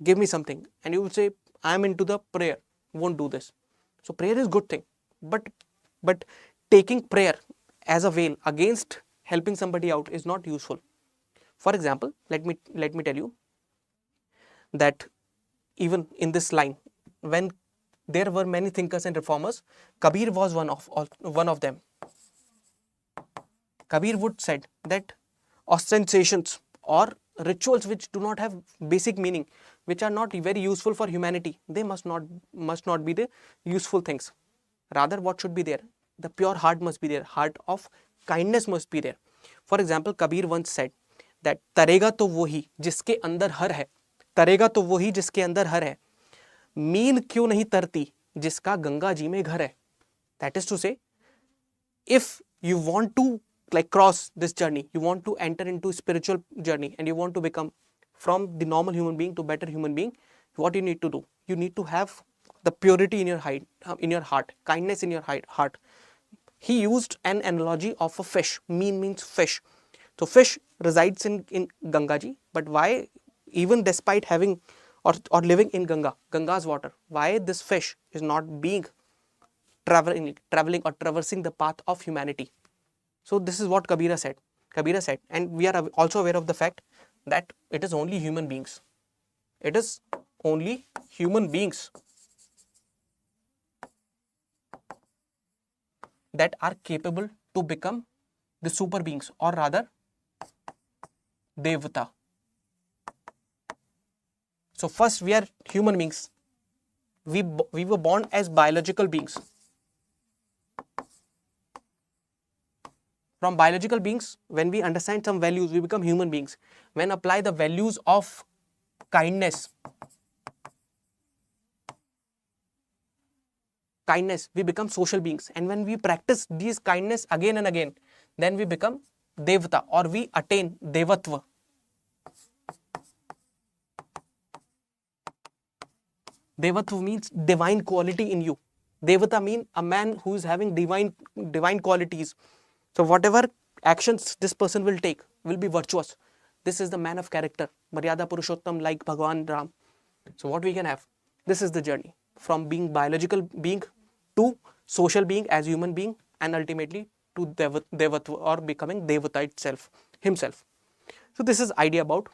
give me something, and you will say I am into the prayer, won't do this. So prayer is good thing, but taking prayer as a veil against helping somebody out is not useful. For example, let me tell you that even in this line, when there were many thinkers and reformers, Kabir was one of them. Kabir would said that ostentations or rituals which do not have basic meaning, which are not very useful for humanity, they must not be the useful things. Rather, what should be there? The pure heart must be there. Heart of kindness must be there. For example, Kabir once said that तरेगा तो वो ही जिसके अंदर हर है, तरेगा तो वो ही जिसके अंदर हर है, मीन क्यों नहीं तरती जिसका गंगा जी में घर है. That is to say, if you want to like cross this journey, you want to enter into spiritual journey and you want to become from the normal human being to better human being, what you need to do? You need to have the purity in your heart, kindness in your heart. He used an analogy of a fish. Meen means fish. So fish resides in Ganga ji, but why, even despite having or living in Ganga's water, why this fish is not being traveling or traversing the path of humanity? So this is what Kabira said, and we are also aware of the fact that it is only human beings. It is only human beings that are capable to become the super beings, or rather Devata. So first we are human beings. We were born as biological beings. From biological beings, when we understand some values, we become human beings. When apply the values of kindness, kindness, we become social beings. And when we practice these kindness again and again, then we become devata, or we attain devatva. Devatva means divine quality in you. Devata means a man who is having divine qualities. So whatever actions this person will take will be virtuous. This is the man of character, Maryada Purushottam, like Bhagwan Ram. So what we can have, this is the journey from being biological being to social being as human being, and ultimately to devatva, or becoming devata itself, himself. So this is idea about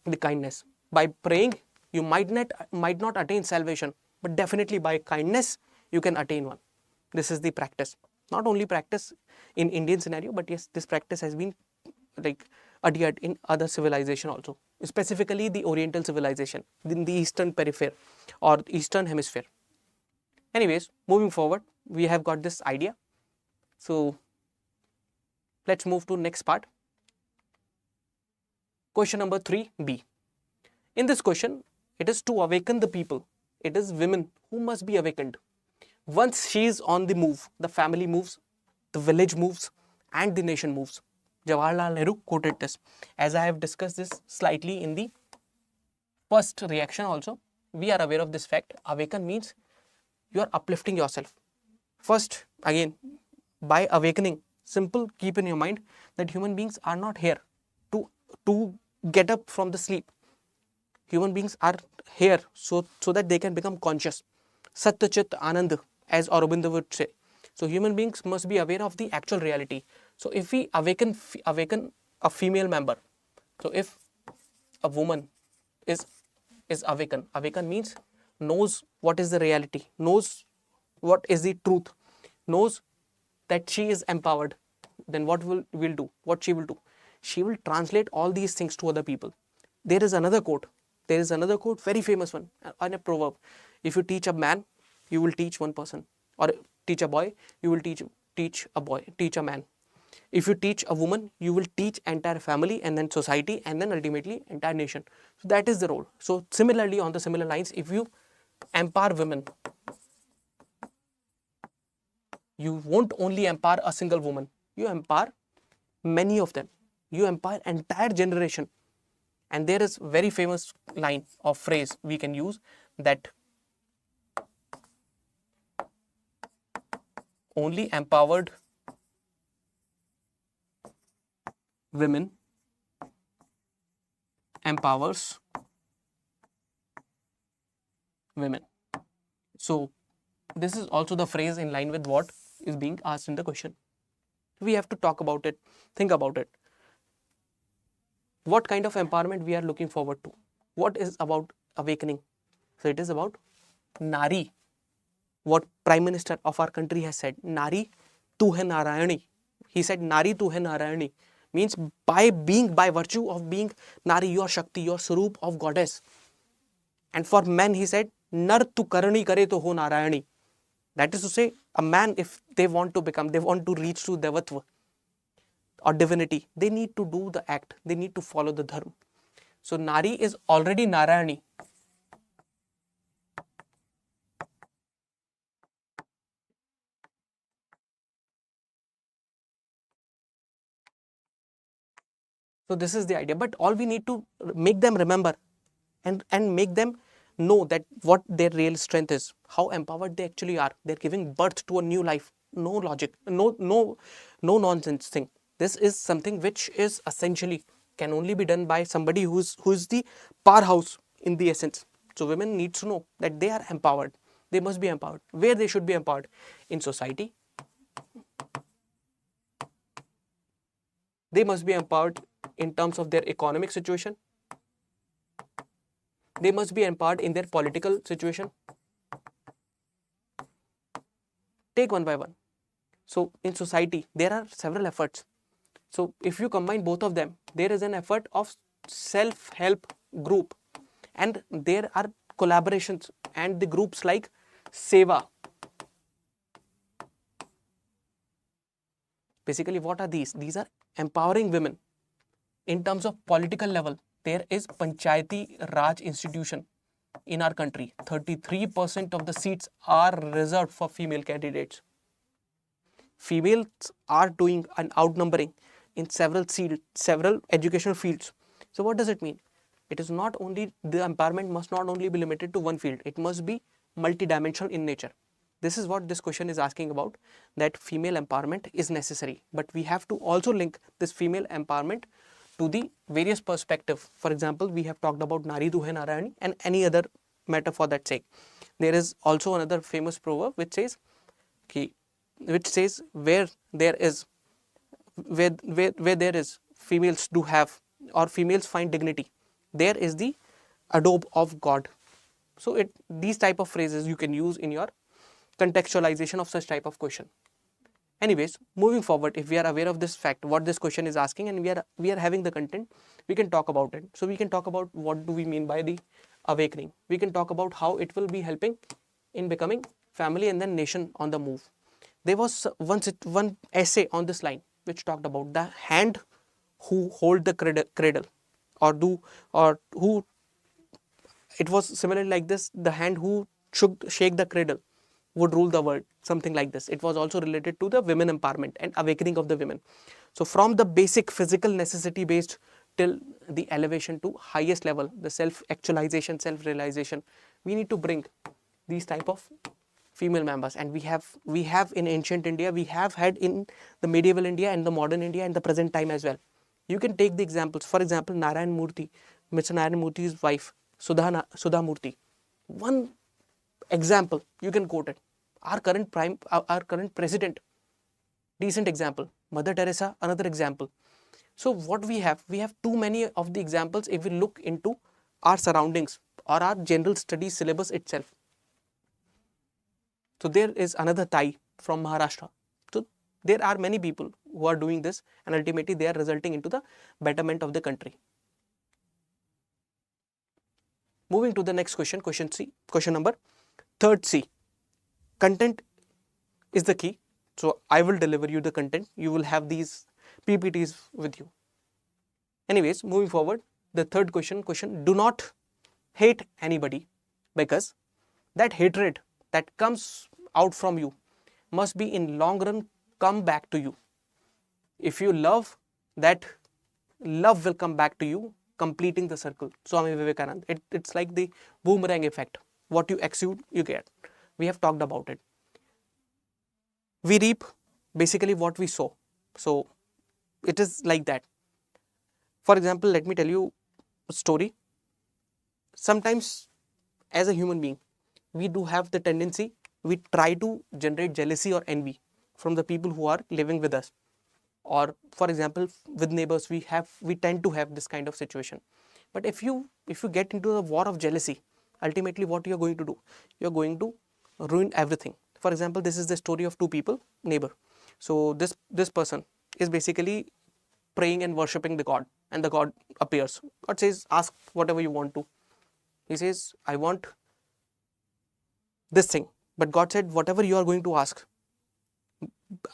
the kindness. By praying, you might not attain salvation, but definitely by kindness you can attain one. This is the practice. Not only practice in Indian scenario, but yes, this practice has been like adhered in other civilization also, specifically the Oriental civilization in the Eastern periphery or Eastern hemisphere. Anyways, moving forward, we have got this idea. So let's move to next part. Question number 3b. In this question, it is to awaken the people. It is women who must be awakened. Once she is on the move, the family moves, the village moves, and the nation moves. Jawaharlal Nehru quoted this. As I have discussed this slightly in the first reaction also, we are aware of this fact. Awaken means you are uplifting yourself. First, again, by awakening, simple, keep in your mind that human beings are not here to get up from the sleep. Human beings are here so that they can become conscious. Satya Chit Anand, as Aurobindo would say. So human beings must be aware of the actual reality. So if we awaken a female member, so if a woman is awaken means knows what is the reality, knows what is the truth, knows that she is empowered, then what she will do? She will translate all these things to other people. There is another quote, very famous one, and a proverb. If you teach a man, you will teach one person, or teach a boy, you will teach a man. If you teach a woman, you will teach entire family, and then society, and then ultimately entire nation. So that is the role. So similarly, on the similar lines, if you empower women, you won't only empower a single woman, you empower many of them, you empower entire generation. And there is very famous line or phrase we can use, that only empowered women empowers women. So this is also the phrase in line with what is being asked in the question. We have to talk about it, think about it. What kind of empowerment we are looking forward to? What is about awakening? So it is about Nari. What Prime Minister of our country has said, Nari tu hai Narayani. He said Nari tu hai Narayani, means by virtue of being Nari, your Shakti, your Sarup of goddess. And for men, he said Nar tu karani kare to ho Narayani. That is to say, a man, if they want to reach to Devatva or divinity, they need to do the act, they need to follow the dharma. So Nari is already Narayani. So this is the idea, but all we need to make them remember and make them know that what their real strength is, how empowered they actually are. They're giving birth to a new life. No logic, no nonsense thing. This is something which is essentially can only be done by somebody who's the powerhouse in the essence. So women need to know that they are empowered. They must be empowered. Where they should be empowered? In society. They must be empowered in terms of their economic situation. They must be empowered in their political situation. Take one by one. So in society, there are several efforts. So if you combine both of them, there is an effort of self-help group, and there are collaborations and the groups like Seva. Basically, what are these? These are empowering women. In terms of political level, there is Panchayati Raj institution. in our country, 33% of the seats are reserved for female candidates. Females are doing an outnumbering in several educational fields. So what does it mean? It is not only, the empowerment must not only be limited to one field, it must be multidimensional in nature. This is what this question is asking about, that female empowerment is necessary, but we have to also link this female empowerment to the various perspective. For example, we have talked about Nari Duhe Narayani and any other matter for that sake. There is also another famous proverb which says where there is females do have, or females find dignity, there is the adobe of God. So these type of phrases you can use in your contextualization of such type of question. Anyways, moving forward, if we are aware of this fact, what this question is asking, and we are having the content, we can talk about it. So we can talk about what do we mean by the awakening. We can talk about how it will be helping in becoming family and then nation on the move. There was once one essay on this line which talked about the hand who hold the cradle, or who, it was similarly like this, the hand who should shake the cradle would rule the world, something like this. It was also related to the women empowerment and awakening of the women. So from the basic physical necessity based till the elevation to highest level, the self-actualization, self-realization, we need to bring these type of female members. And we have in ancient India, we have had in the medieval India and the modern India and the present time as well. You can take the examples. For example, Narayan Murthy, Mr. Narayan Murthy's wife, Sudha Murthy. One example, you can quote it. Our current president, decent example. Mother Teresa, another example. So what we have too many of the examples if we look into our surroundings or our general studies syllabus itself. So there is another Thai from Maharashtra. So there are many people who are doing this, and ultimately they are resulting into the betterment of the country. Moving to the next question, question C, question number third C. Content is the key. So I will deliver you the content. You will have these PPTs with you. Anyways, moving forward, the third question, do not hate anybody, because that hatred that comes out from you must be in long run come back to you. If you love, that love will come back to you, completing the circle. Swami Vivekananda. It's like the boomerang effect. What you exude, you get. We have talked about it. We reap basically what we sow. So it is like that. For example, let me tell you a story. Sometimes as a human being, we do have the tendency, we try to generate jealousy or envy from the people who are living with us. Or for example, with neighbors, we tend to have this kind of situation. But if you get into the war of jealousy, ultimately what you're going to do, you're going to ruin everything. For example, this is the story of two people, neighbor. So this person is basically praying and worshipping the God, and the God appears. God says, ask whatever you want to. He says, I want this thing. But God said, whatever you are going to ask,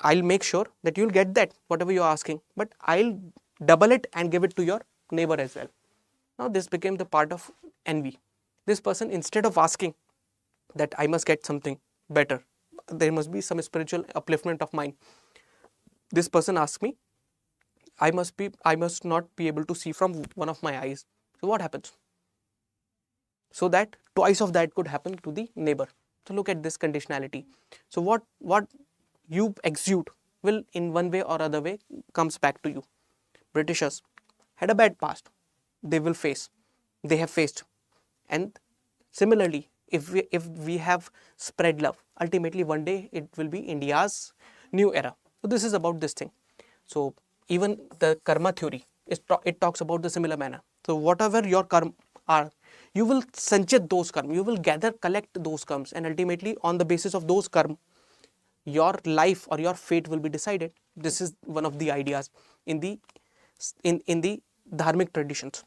I'll make sure that you'll get that, whatever you're asking, but I'll double it and give it to your neighbor as well. Now this became the part of envy. This person, instead of asking that I must get something better, there must be some spiritual upliftment of mine, this person asks me, I must not be able to see from one of my eyes. So what happens? So that twice of that could happen to the neighbor. So look at this conditionality. So what you exude will in one way or other way comes back to you. Britishers had a bad past. They have faced. And similarly, if we have spread love, ultimately one day it will be India's new era. So this is about this thing. So even the karma theory, it talks about the similar manner. So whatever your karma are, you will sanchit those karma, you will collect those karmas, and ultimately on the basis of those karma, your life or your fate will be decided. This is one of the ideas in the dharmic traditions.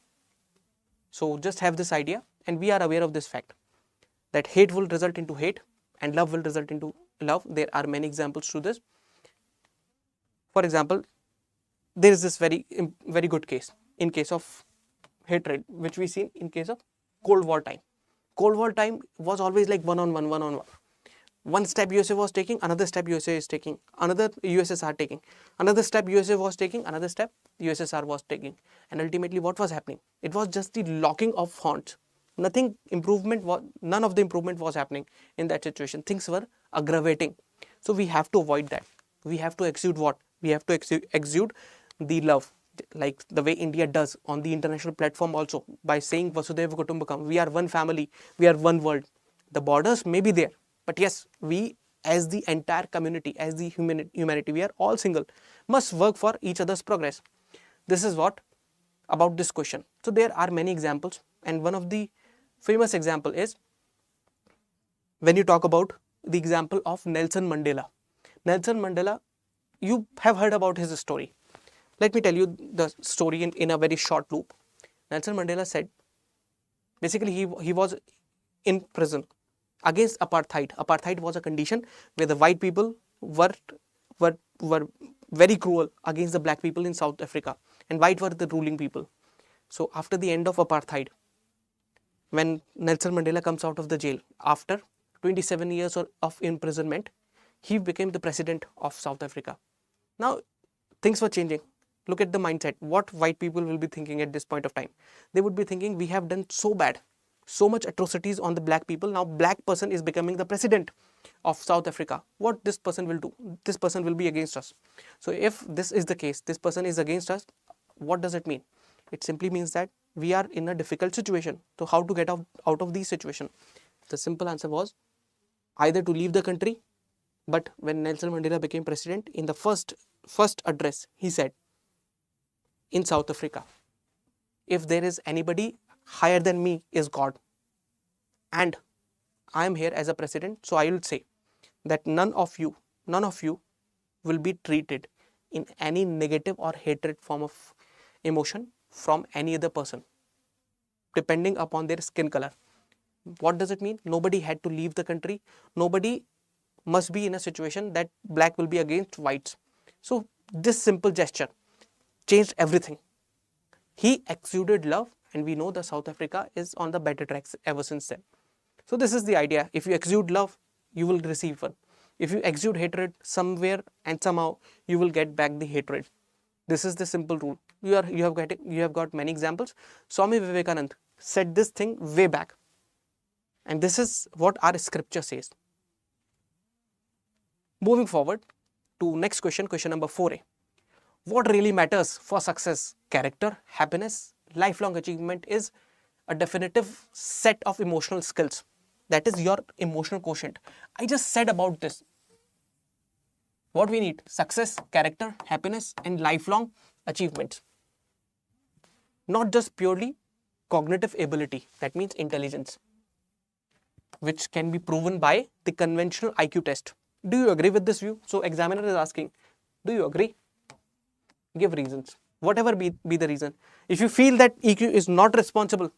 So just have this idea, and we are aware of this fact that hate will result into hate and love will result into love. There are many examples to this. For example, there is this very good case in case of hatred, which we see in case of Cold War time. Cold War time was always like one on one, one on one. One step USA was taking, another step USA is taking, another USSR taking, another step USA was taking, another step USSR was taking. And ultimately what was happening? It was just the locking of horns. None of the improvement was happening in that situation. Things were aggravating. So we have to avoid that. We have to exude what? We have to exude the love, like the way India does on the international platform also, by saying Vasudhaiva Kutumbakam, we are one family, we are one world. The borders may be there, but yes, we as the entire community, as the humanity, we are all single, must work for each other's progress. This is what about this question. So there are many examples, and one of the famous example is when you talk about the example of Nelson Mandela. Nelson Mandela, you have heard about his story. Let me tell you the story in a very short loop. Nelson Mandela said, basically he was in prison against apartheid. Apartheid was a condition where the white people were very cruel against the black people in South Africa, and white were the ruling people. So after the end of apartheid, when Nelson Mandela comes out of the jail after 27 years of imprisonment, he became the president of South Africa. Now things were changing. Look at the mindset. What white people will be thinking at this point of time? They would be thinking, we have done so bad, so much atrocities on the black people. Now black person is becoming the president of South Africa. What this person will do? This person will be against us. So if this is the case, this person is against us, what does it mean? It simply means that we are in a difficult situation. So how to get out of this situation? The simple answer was either to leave the country. But when Nelson Mandela became president, in the first address, he said, in South Africa, if there is anybody higher than me is God, and I am here as a president, so I will say that none of you will be treated in any negative or hatred form of emotion from any other person, depending upon their skin color. What does it mean? Nobody had to leave the country. Nobody must be in a situation that black will be against whites. So this simple gesture changed everything. He exuded love, and we know that South Africa is on the better tracks ever since then. So this is the idea. If you exude love, you will receive one. If you exude hatred, somewhere and somehow you will get back the hatred. This is the simple rule. You have got many examples. Swami Vivekananda said this thing way back, and this is what our scripture says. Moving forward to next question, question number 4a. What really matters for success? Character, happiness, lifelong achievement is a definitive set of emotional skills. That is your emotional quotient. I just said about this. What we need? Success, character, happiness, and lifelong achievements. Not just purely cognitive ability, that means intelligence, which can be proven by the conventional IQ test. Do you agree with this view? So examiner is asking, do you agree? Give reasons. Whatever be the reason. If you feel that EQ is not responsible,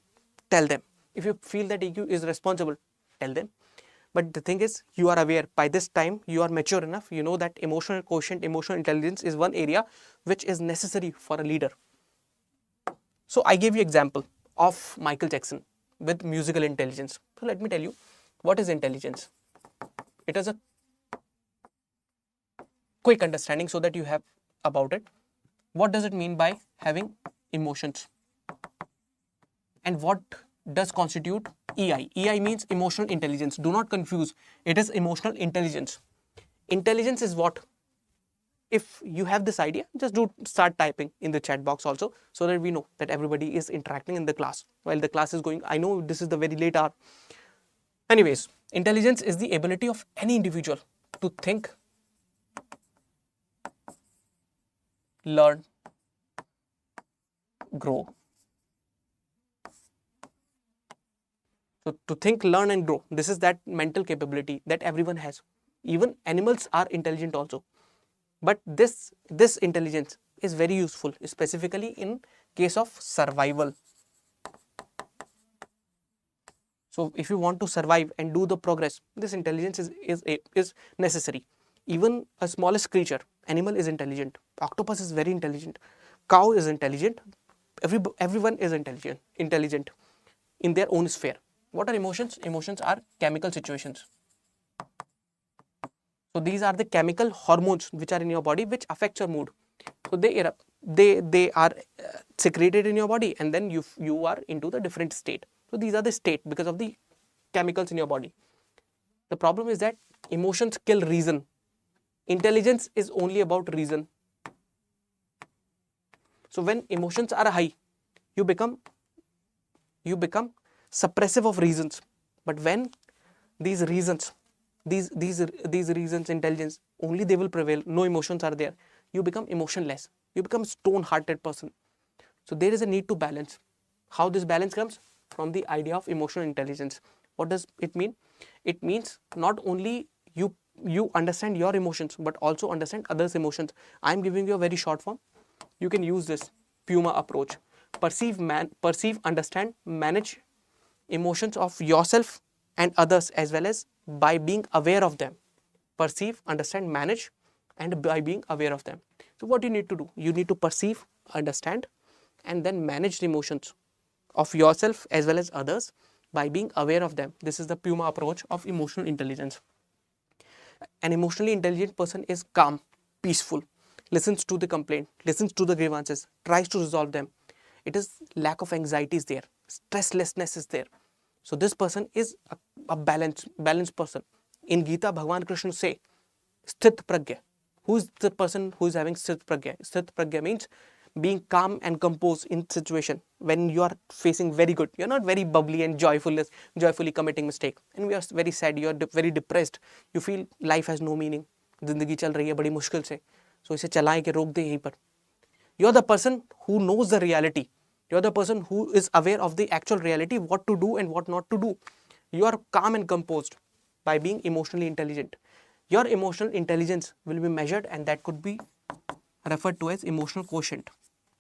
tell them. If you feel that EQ is responsible, tell them. But the thing is, you are aware, by this time you are mature enough, you know that emotional quotient, emotional intelligence is one area which is necessary for a leader. So I gave you example of Michael Jackson with musical intelligence. So let me tell you, what is intelligence? It is a quick understanding so that you have about it. What does it mean by having emotions? And what does constitute EI? EI means emotional intelligence. Do not confuse. It is emotional intelligence. Intelligence is what? If you have this idea, just start typing in the chat box also, so that we know that everybody is interacting in the class while the class is going. I know this is the very late hour. Anyways, intelligence is the ability of any individual to think, learn, grow. So to think, learn and grow, this is that mental capability that everyone has. Even animals are intelligent also. But this intelligence is very useful, specifically in case of survival. So if you want to survive and do the progress, this intelligence is necessary. Even a smallest creature, animal is intelligent. Octopus is very intelligent. Cow is intelligent. Everyone is intelligent in their own sphere. What are emotions? Emotions are chemical situations. So these are the chemical hormones which are in your body which affect your mood. So they are secreted in your body, and then you are into the different state. So these are the state because of the chemicals in your body. The problem is that emotions kill reason. Intelligence is only about reason. So when emotions are high, you become suppressive of reasons. But when these reasons, these reasons, intelligence, only they will prevail, no emotions are there, you become emotionless, you become stone-hearted person. So there is a need to balance. How this balance comes? From the idea of emotional intelligence. What does it mean? It means not only you understand your emotions, but also understand others' emotions. I am giving you a very short form. You can use this Puma approach. Perceive, understand, manage emotions of yourself and others, as well as by being aware of them. Perceive, understand, manage, and by being aware of them. So what you need to do? You need to perceive, understand, and then manage the emotions of yourself as well as others by being aware of them. This is the Puma approach of emotional intelligence. An emotionally intelligent person is calm, peaceful, listens to the complaint, listens to the grievances, tries to resolve them. It is lack of anxiety is there, stresslessness is there. So this person is a balanced person. In Gita, Bhagwan Krishna say, Sthit Pragya. Who is the person who is having Sthit Pragya? Sthit Pragya means being calm and composed in situation when you are facing very good. You're not very bubbly and joyfully committing mistake. And we are very sad, you're very depressed. You feel life has no meaning. जिंदगी चल रही है बड़ी मुश्किल से. So इसे चलाएं के रोक दे यहीं पर. You're the person who knows the reality. You're the person who is aware of the actual reality, what to do and what not to do. You are calm and composed by being emotionally intelligent. Your emotional intelligence will be measured, and that could be referred to as emotional quotient.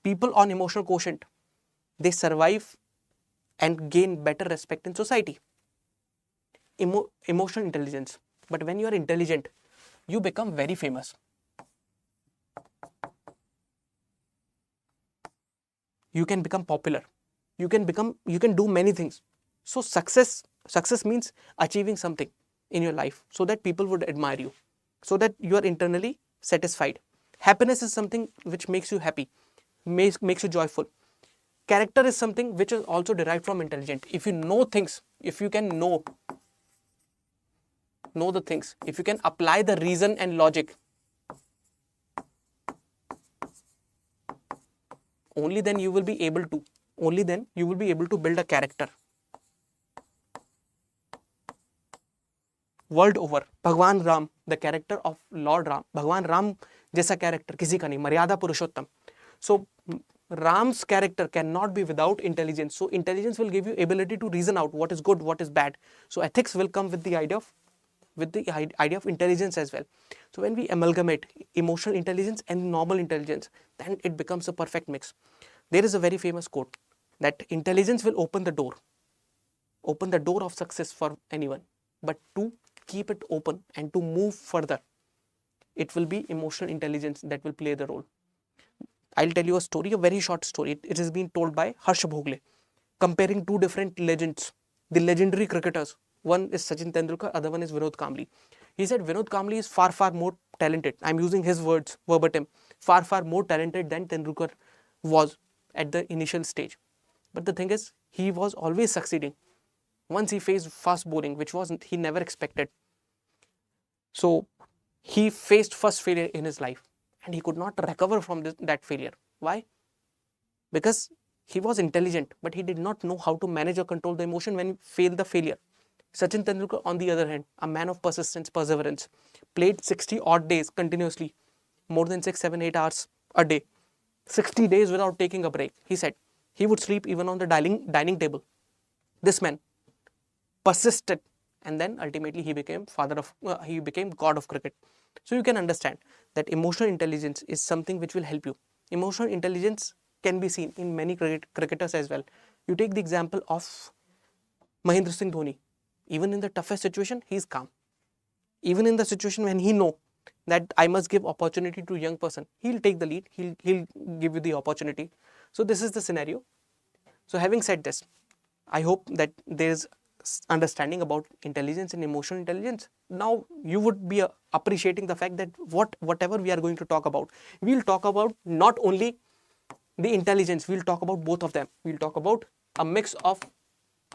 People on emotional quotient, they survive and gain better respect in society. Emotional intelligence. But when you are intelligent, you become very famous. You can become popular. You can do many things. So success means achieving something in your life so that people would admire you, so that you are internally satisfied. Happiness is something which makes you happy, makes you joyful. Character is something which is also derived from intelligent. If you know things, if you can know the things, if you can apply the reason and logic, only then you will be able to build a character. World over, Bhagwan Ram, the character of Lord Ram, Bhagwan Ram जैसा character किसी का नहीं, मर्यादा पुरुषोत्तम. So Ram's character cannot be without intelligence. So intelligence will give you ability to reason out what is good, what is bad. So ethics will come with the idea of intelligence as well. So when we amalgamate emotional intelligence and normal intelligence, then it becomes a perfect mix. There is a very famous quote that intelligence will open the door of success for anyone, but to keep it open and to move further, it will be emotional intelligence that will play the role. I'll tell you a story, a very short story. It has been told by Harsh Bhogle, comparing two different legends, the legendary cricketers. One is Sachin Tendulkar, other one is Vinod Kambli. He said Vinod Kambli is far, far more talented. I'm using his words verbatim. Far, far more talented than Tendulkar was at the initial stage. But the thing is, he was always succeeding. Once he faced fast bowling, which he never expected. So he faced first failure in his life, and he could not recover from that failure. Why? Because he was intelligent, but he did not know how to manage or control the emotion when he failed the failure. Sachin Tendulkar, on the other hand, a man of persistence, perseverance, played 60 odd days continuously, more than 6, 7, 8 hours a day, 60 days without taking a break. He said he would sleep even on the dining table. This man persisted, and then ultimately he became god of cricket. So you can understand that emotional intelligence is something which will help you. Emotional intelligence can be seen in many cricketers as well. You take the example of Mahendra Singh Dhoni. Even in the toughest situation, he is calm. Even in the situation when he know that I must give opportunity to a young person, he'll take the lead, he'll give you the opportunity. So this is the scenario. So having said this, I hope that there is understanding about intelligence and emotional intelligence, now you would be appreciating the fact that whatever we are going to talk about, we'll talk about not only the intelligence, we'll talk about both of them. We'll talk about a mix of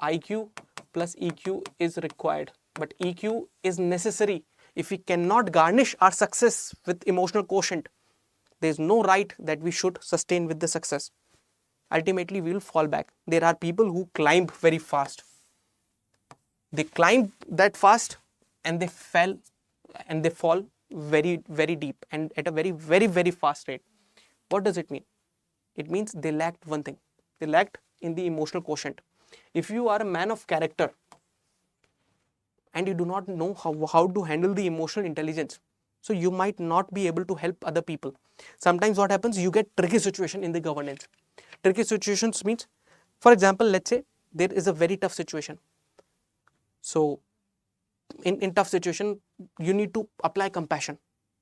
IQ plus EQ is required, but EQ is necessary. If we cannot garnish our success with emotional quotient, there is no right that we should sustain with the success. Ultimately, we will fall back. There are people who climb very fast. They climb that fast and they fell and they fall very, very deep and at a very, very, very fast rate. What does it mean? It means they lacked one thing. They lacked in the emotional quotient. If you are a man of character and you do not know how to handle the emotional intelligence, so you might not be able to help other people. Sometimes what happens, you get tricky situation in the governance. Tricky situations means, for example, let's say there is a very tough situation. So in tough situation, you need to apply compassion.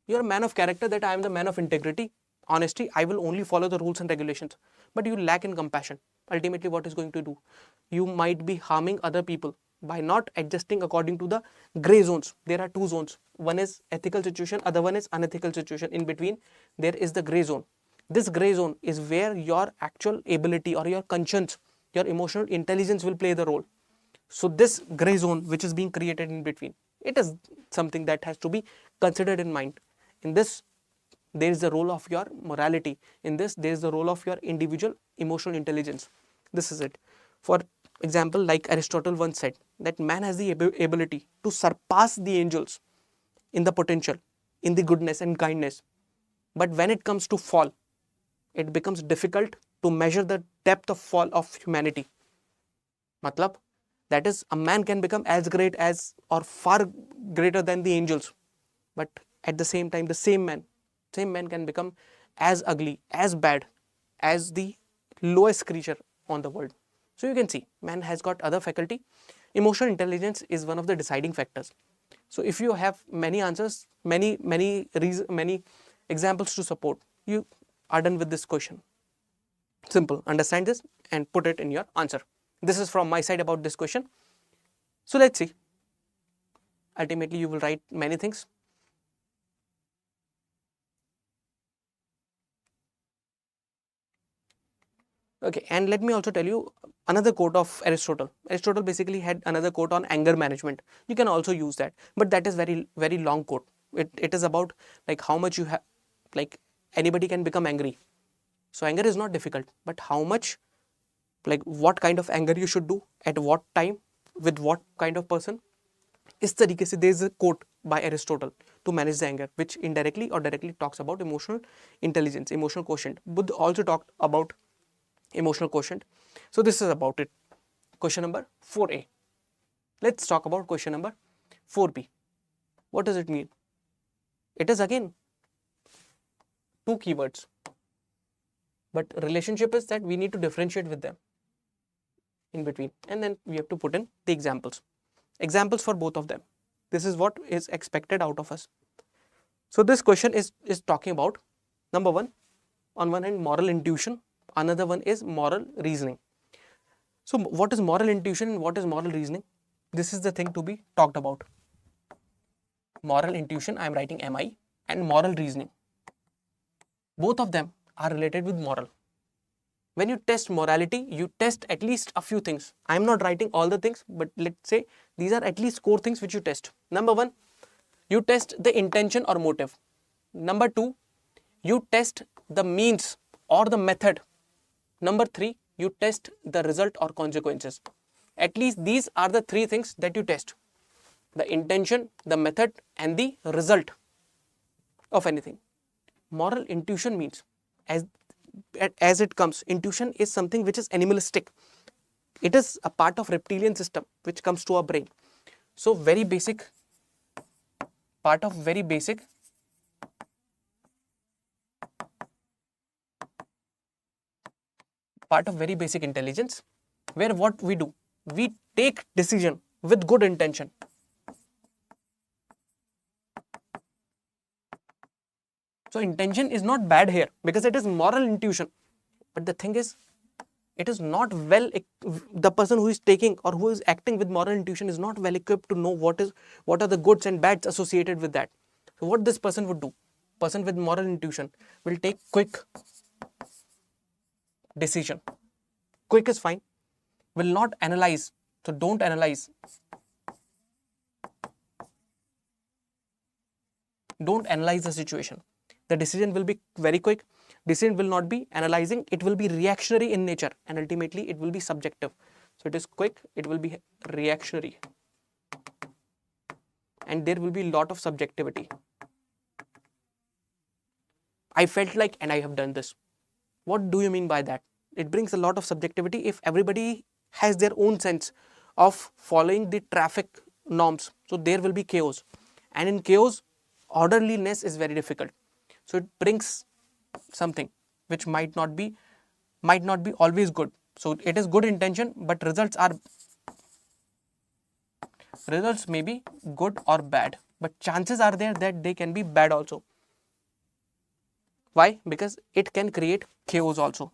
You're a man of character that I am the man of integrity, honesty, I will only follow the rules and regulations. But you lack in compassion. Ultimately, what is going to do? You might be harming other people by not adjusting according to the gray zones. There are two zones. One is ethical situation, other one is unethical situation. In between, there is the gray zone. This gray zone is where your actual ability or your conscience, your emotional intelligence will play the role. So this gray zone which is being created in between, it is something that has to be considered in mind. In this, there is the role of your morality. In this, there is the role of your individual emotional intelligence. This is it. For example, like Aristotle once said, that man has the ability to surpass the angels in the potential, in the goodness and kindness. But when it comes to fall, it becomes difficult to measure the depth of fall of humanity. Matlab, that is, a man can become as great as or far greater than the angels. But at the same time, the same man can become as ugly, as bad as the lowest creature on the world. So you can see, man has got other faculty. Emotional intelligence is one of the deciding factors. So if you have many answers, many examples to support, you are done with this question. Simple. Understand this and put it in your answer. This is from my side about this question. So let's see. Ultimately, you will write many things. Okay, and let me also tell you another quote of Aristotle. Aristotle basically had another quote on anger management. You can also use that, but that is very, very long quote. It is about like how much you have, like anybody can become angry. So anger is not difficult, but how much, like what kind of anger you should do, at what time, with what kind of person. इस तरीके से there is a quote by Aristotle to manage the anger, which indirectly or directly talks about emotional intelligence, emotional quotient. Buddha also talked about emotional quotient. So this is about it. Question number 4A. Let's talk about question number 4B. What does it mean? It is again two keywords, but relationship is that we need to differentiate with them in between, and then we have to put in the examples for both of them. This is what is expected out of us. So this question is talking about, number one, on one hand moral intuition, another one is moral reasoning. So what is moral intuition and what is moral reasoning? This is the thing to be talked about. Moral intuition, I am writing MI, and moral reasoning. Both of them are related with moral. When you test morality, you test at least a few things. I am not writing all the things, but let's say these are at least core things which you test. Number one, you test the intention or motive. Number two, you test the means or the method. Number three, you test the result or consequences. At least these are the three things that you test: the intention, the method, and the result of anything. Moral intuition means, as it comes, intuition is something which is animalistic. It is a part of reptilian system which comes to our brain. So very basic, part of very basic intelligence, where what we do, we take decision with good intention. So intention is not bad here because it is moral intuition. But the thing is, it is not the person who is taking or who is acting with moral intuition is not well equipped to know what are the goods and bads associated with that. So what this person would do, person with moral intuition will take quick decision. Quick is fine, will not analyze. So don't analyze. Don't analyze the situation. The decision will be very quick. Decision will not be analyzing. It will be reactionary in nature, and ultimately it will be subjective. So it is quick, it will be reactionary, and there will be a lot of subjectivity. I felt like and I have done this. What do you mean by that? It brings a lot of subjectivity if everybody has their own sense of following the traffic norms. So there will be chaos, and in chaos, orderliness is very difficult. So it brings something which might not be always good. So it is good intention, but results may be good or bad, but chances are there that they can be bad also. Why? Because it can create chaos also.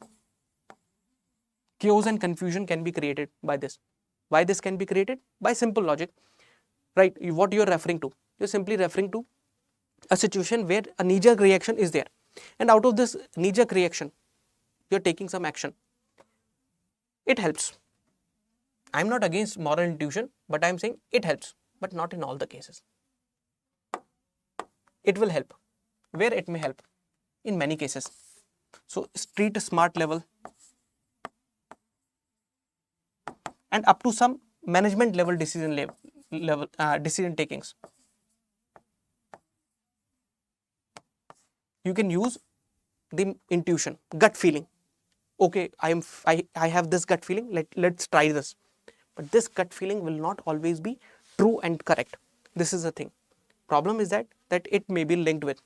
Chaos and confusion can be created by this. Why this can be created? By simple logic, right? What you are referring to, you're simply referring to a situation where a knee-jerk reaction is there, and out of this knee-jerk reaction you're taking some action. It helps. I'm not against moral intuition, but I'm saying it helps, but not in all the cases. It will help where it may help in many cases. So street smart level and up to some management level decision takings, you can use the intuition, gut feeling. Okay, I have this gut feeling, let's try this. But this gut feeling will not always be true and correct. This is the thing. Problem is that it may be linked with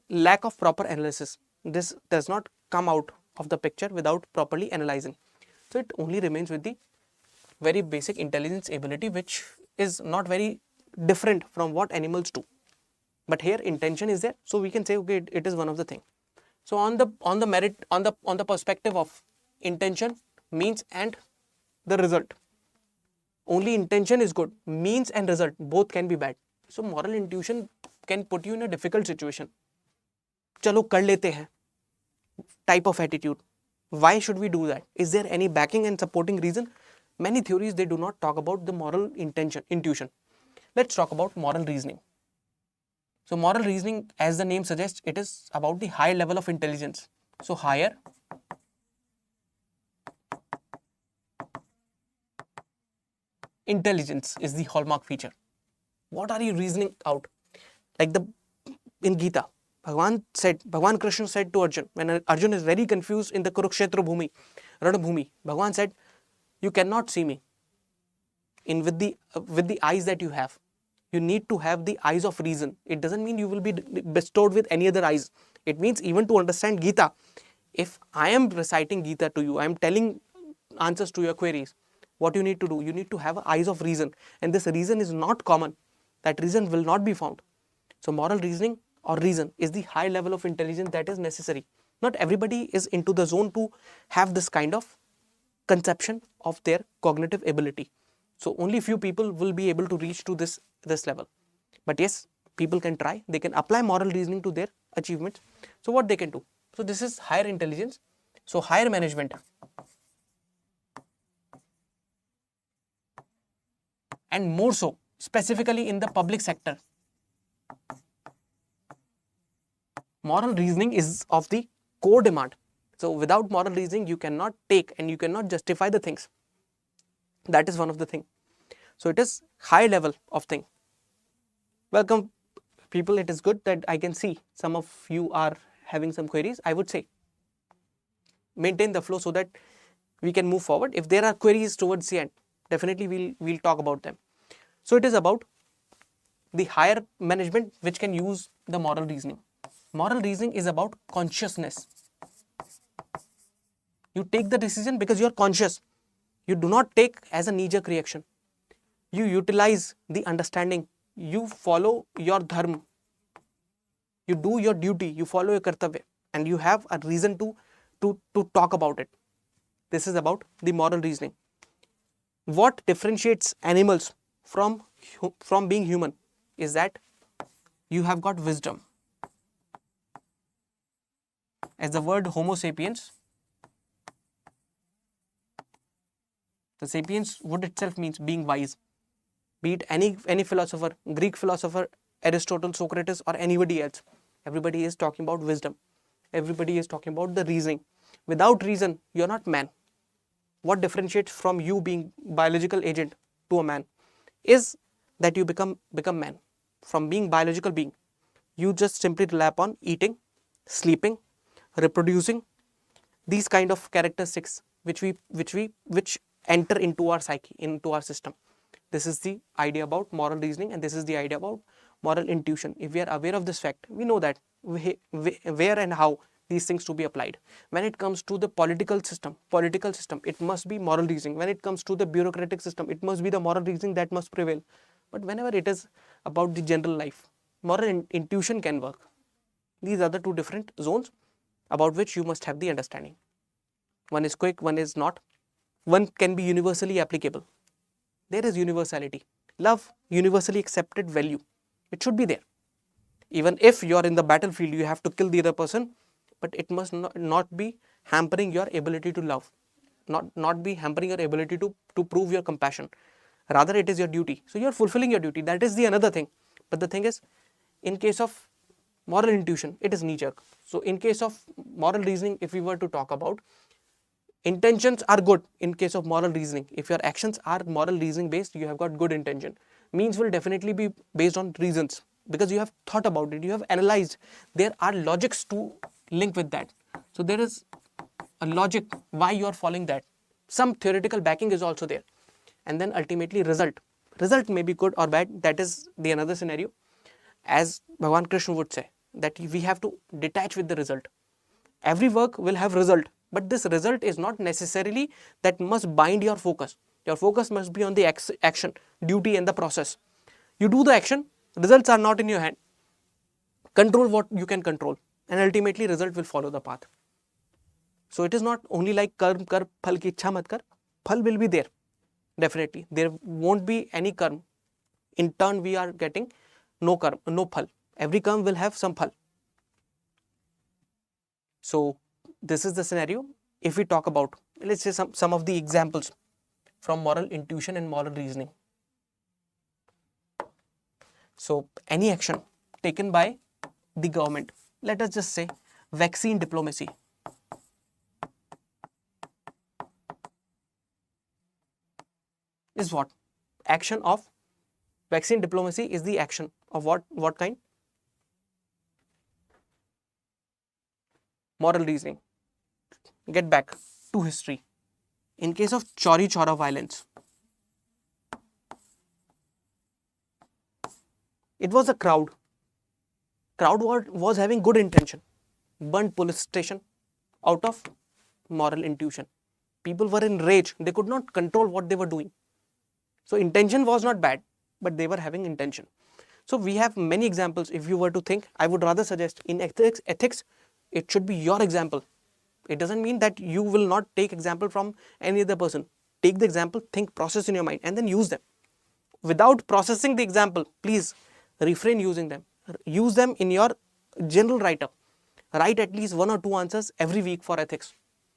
lack of proper analysis. This does not come out of the picture without properly analyzing. So it only remains with the very basic intelligence ability, which is not very different from what animals do. But here intention is there, so we can say okay, it is one of the thing. So on the perspective of intention, means and the result, only intention is good, means and result both can be bad. So moral intuition can put you in a difficult situation. Chalo kar lete hain type of attitude. Why should we do that? Is there any backing and supporting reason? Many theories, they do not talk about the moral intuition. Let's talk about moral reasoning. So moral reasoning, as the name suggests, it is about the high level of intelligence. So higher intelligence is the hallmark feature. What are you reasoning out? Like in Gita, Bhagwan Krishna said to Arjun, when Arjun is very confused in the Kurukshetra Bhumi, Ranabhumi, Bhagwan said, you cannot see me with the eyes that you have. You need to have the eyes of reason. It doesn't mean you will be bestowed with any other eyes. It means even to understand Gita, if I am reciting Gita to you, I am telling answers to your queries, what you need to do, you need to have eyes of reason, and this reason is not common. That reason will not be found. So moral reasoning or reason is the high level of intelligence that is necessary. Not everybody is into the zone to have this kind of conception of their cognitive ability. So only few people will be able to reach to this level. But yes, people can try. They can apply moral reasoning to their achievements. So what they can do? So this is higher intelligence. So higher management. And more so, specifically in the public sector, moral reasoning is of the core demand. So without moral reasoning, you cannot take and you cannot justify the things. That is one of the things. So it is high level of thing. Welcome people, it is good that I can see some of you are having some queries. I would say maintain the flow so that we can move forward. If there are queries towards the end, definitely we'll talk about them. So it is about the higher management which can use the moral reasoning. Moral reasoning is about consciousness. You take the decision because you are conscious. You do not take as a knee-jerk reaction. You utilize the understanding. You follow your dharma. You do your duty. You follow your kartavya. And you have a reason to to talk about it. This is about the moral reasoning. What differentiates animals from being human is that you have got wisdom. As the word Homo sapiens, the sapiens word itself means being wise. Be it any philosopher, Greek philosopher, Aristotle, Socrates, or anybody else, everybody is talking about wisdom. Everybody is talking about the reasoning. Without reason, you're not man. What differentiates from you being biological agent to a man is that you become man. From being biological being, you just simply rely upon eating, sleeping, reproducing, these kind of characteristics which enter into our psyche, into our system. This is the idea about moral reasoning, and this is the idea about moral intuition. If we are aware of this fact, we know that where and how these things to be applied. When it comes to the political system, it must be moral reasoning. When it comes to the bureaucratic system, it must be the moral reasoning that must prevail. But whenever it is about the general life, moral intuition can work. These are the two different zones about which you must have the understanding. One is quick, one is not. One can be universally applicable. There is universality. Love, universally accepted value. It should be there. Even if you are in the battlefield, you have to kill the other person, but it must not be hampering your ability to love, not be hampering your ability to prove your compassion. Rather, it is your duty. So you are fulfilling your duty. That is the another thing. But the thing is, in case of moral intuition, it is knee-jerk. So in case of moral reasoning, if we were to talk about, intentions are good in case of moral reasoning. If your actions are moral reasoning based, you have got good intention. Means will definitely be based on reasons, because you have thought about it, you have analyzed. There are logics to link with that. So there is a logic why you are following that. Some theoretical backing is also there. And then ultimately result may be good or bad. That is the another scenario. As Bhagwan Krishna would say, that we have to detach with the result. Every work will have result, but this result is not necessarily that must bind your focus. Your focus must be on the action, duty, and the process. You do the action, results are not in your hand. Control what you can control, and ultimately result will follow the path. So it is not only like karm kar, phal ki ichha mat kar. Phal will be there, definitely. There won't be any karm. In turn, we are getting no karm, no phal. Every karm will have some phal. So this is the scenario. If we talk about, let's say some of the examples from moral intuition and moral reasoning. So any action taken by the government, let us just say vaccine diplomacy. Is what? Action of vaccine diplomacy is the action of what kind? Moral reasoning. Get back to history. In case of Chauri Chaura violence, it was a crowd. Crowd was having good intention. Burnt police station out of moral intuition. People were in rage. They could not control what they were doing. So intention was not bad, but they were having intention. So we have many examples. If you were to think, I would rather suggest in ethics, it should be your example. It doesn't mean that you will not take example from any other person. Take the example, think, process in your mind, and then use them. Without processing the example, please refrain using them. Use them in your general write-up. Write at least 1 or 2 answers every week for ethics,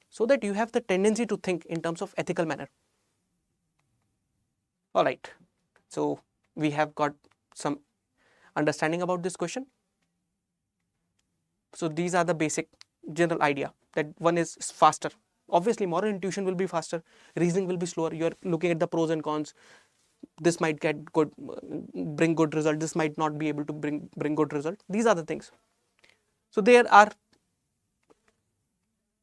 so that you have the tendency to think in terms of ethical manner. Alright, so we have got some understanding about this question. So these are the basic general idea, that one is faster. Obviously moral intuition will be faster, reasoning will be slower. You are looking at the pros and cons. This might get good, bring good result, this might not be able to bring good result. These are the things. So there are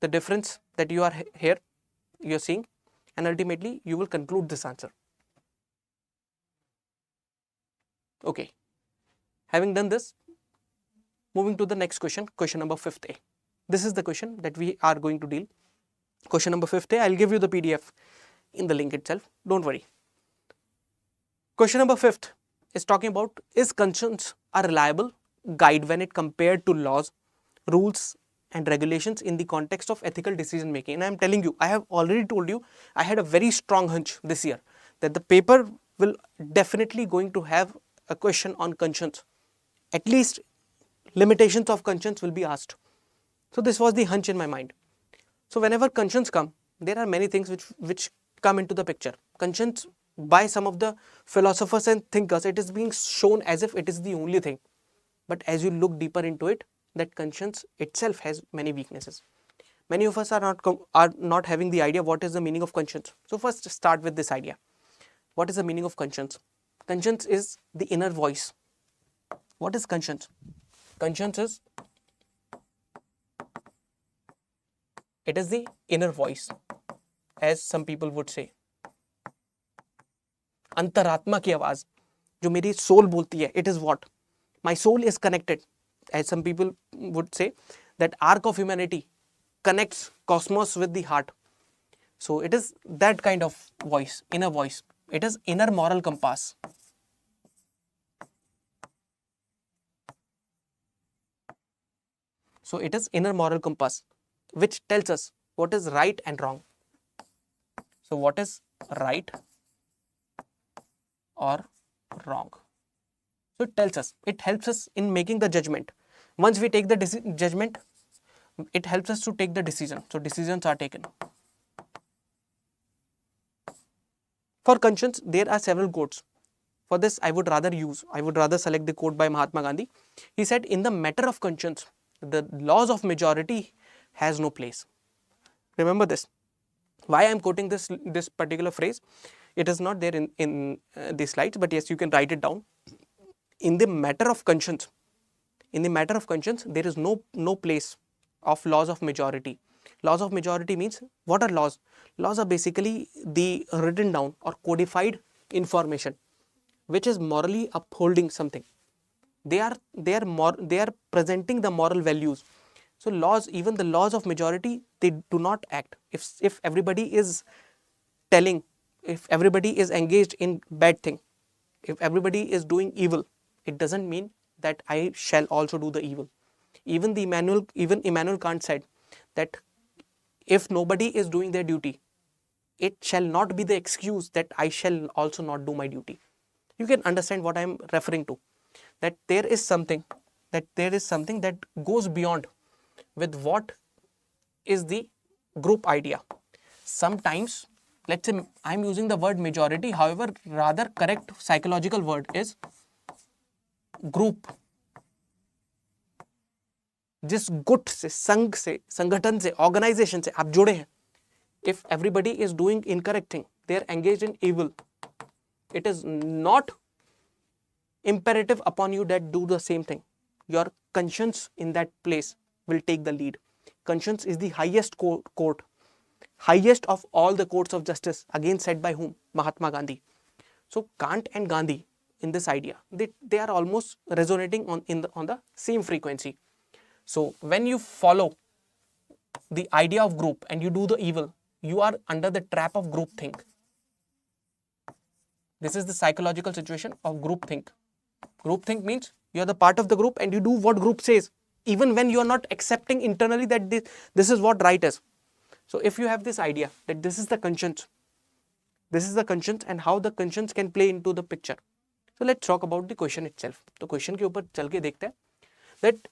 the difference that you are here, you are seeing, and ultimately you will conclude this answer. Okay, having done this, moving to the next question, question number 5th A. This is the question that we are going to deal. Question number 5th A, I'll give you the PDF in the link itself, don't worry. Question number 5th is talking about, is conscience a reliable guide when it compared to laws, rules, and regulations in the context of ethical decision making. And I am telling you, I have already told you, I had a very strong hunch this year that the paper will definitely going to have a question on conscience. At least limitations of conscience will be asked. So this was the hunch in my mind. So whenever conscience come, there are many things which come into the picture. Conscience, by some of the philosophers and thinkers, it is being shown as if it is the only thing. But as you look deeper into it, that conscience itself has many weaknesses. Many of us are not having the idea what is the meaning of conscience. So first start with this idea. What is the meaning of conscience? Conscience is the inner voice. What is conscience? Conscience is, it is the inner voice, as some people would say. अंतरात्मा की आवाज जो मेरी soul बोलती है, it is what? My soul is connected, as some people would say, that arc of humanity connects cosmos with the heart. So it is that kind of voice, inner voice. It is inner moral compass. So it is inner moral compass which tells us what is right and wrong. So what is right or wrong? So it tells us, it helps us in making the judgment. Once we take the judgment, it helps us to take the decision. So decisions are taken. For conscience, there are several quotes. For this, I would rather select the quote by Mahatma Gandhi. He said, in the matter of conscience, the laws of majority has no place. Remember this. Why I am quoting this particular phrase? It is not there in the slides, but yes, you can write it down. In the matter of conscience, there is no place of laws of majority. Laws of majority means, what are laws? Laws are basically the written down or codified information which is morally upholding something. They are presenting the moral values. So laws, even the laws of majority, they do not act. If everybody is telling, if everybody is engaged in bad thing, if everybody is doing evil, it doesn't mean that I shall also do the evil. Even Immanuel Kant said that if nobody is doing their duty, it shall not be the excuse that I shall also not do my duty. You can understand what I am referring to. That there is something that goes beyond with what is the group idea. Sometimes, let's say I am using the word majority, however, rather correct psychological word is group. जिस गुट से, संघ से, संगठन से, organisation से आप जुड़े हैं, if everybody is doing incorrect thing, they are engaged in evil, it is not imperative upon you that do the same thing. Your conscience in that place will take the lead. Conscience is the highest court, highest of all the courts of justice, again said by whom? Mahatma Gandhi. So Kant and Gandhi in this idea, they are almost resonating on the same frequency. So when you follow the idea of group and you do the evil, you are under the trap of groupthink. This is the psychological situation of groupthink. Groupthink means you are the part of the group and you do what group says, even when you are not accepting internally that this is what right is. So if you have this idea that this is the conscience and how the conscience can play into the picture. So let's talk about the question itself. तो question के ऊपर चल के देखते हैं that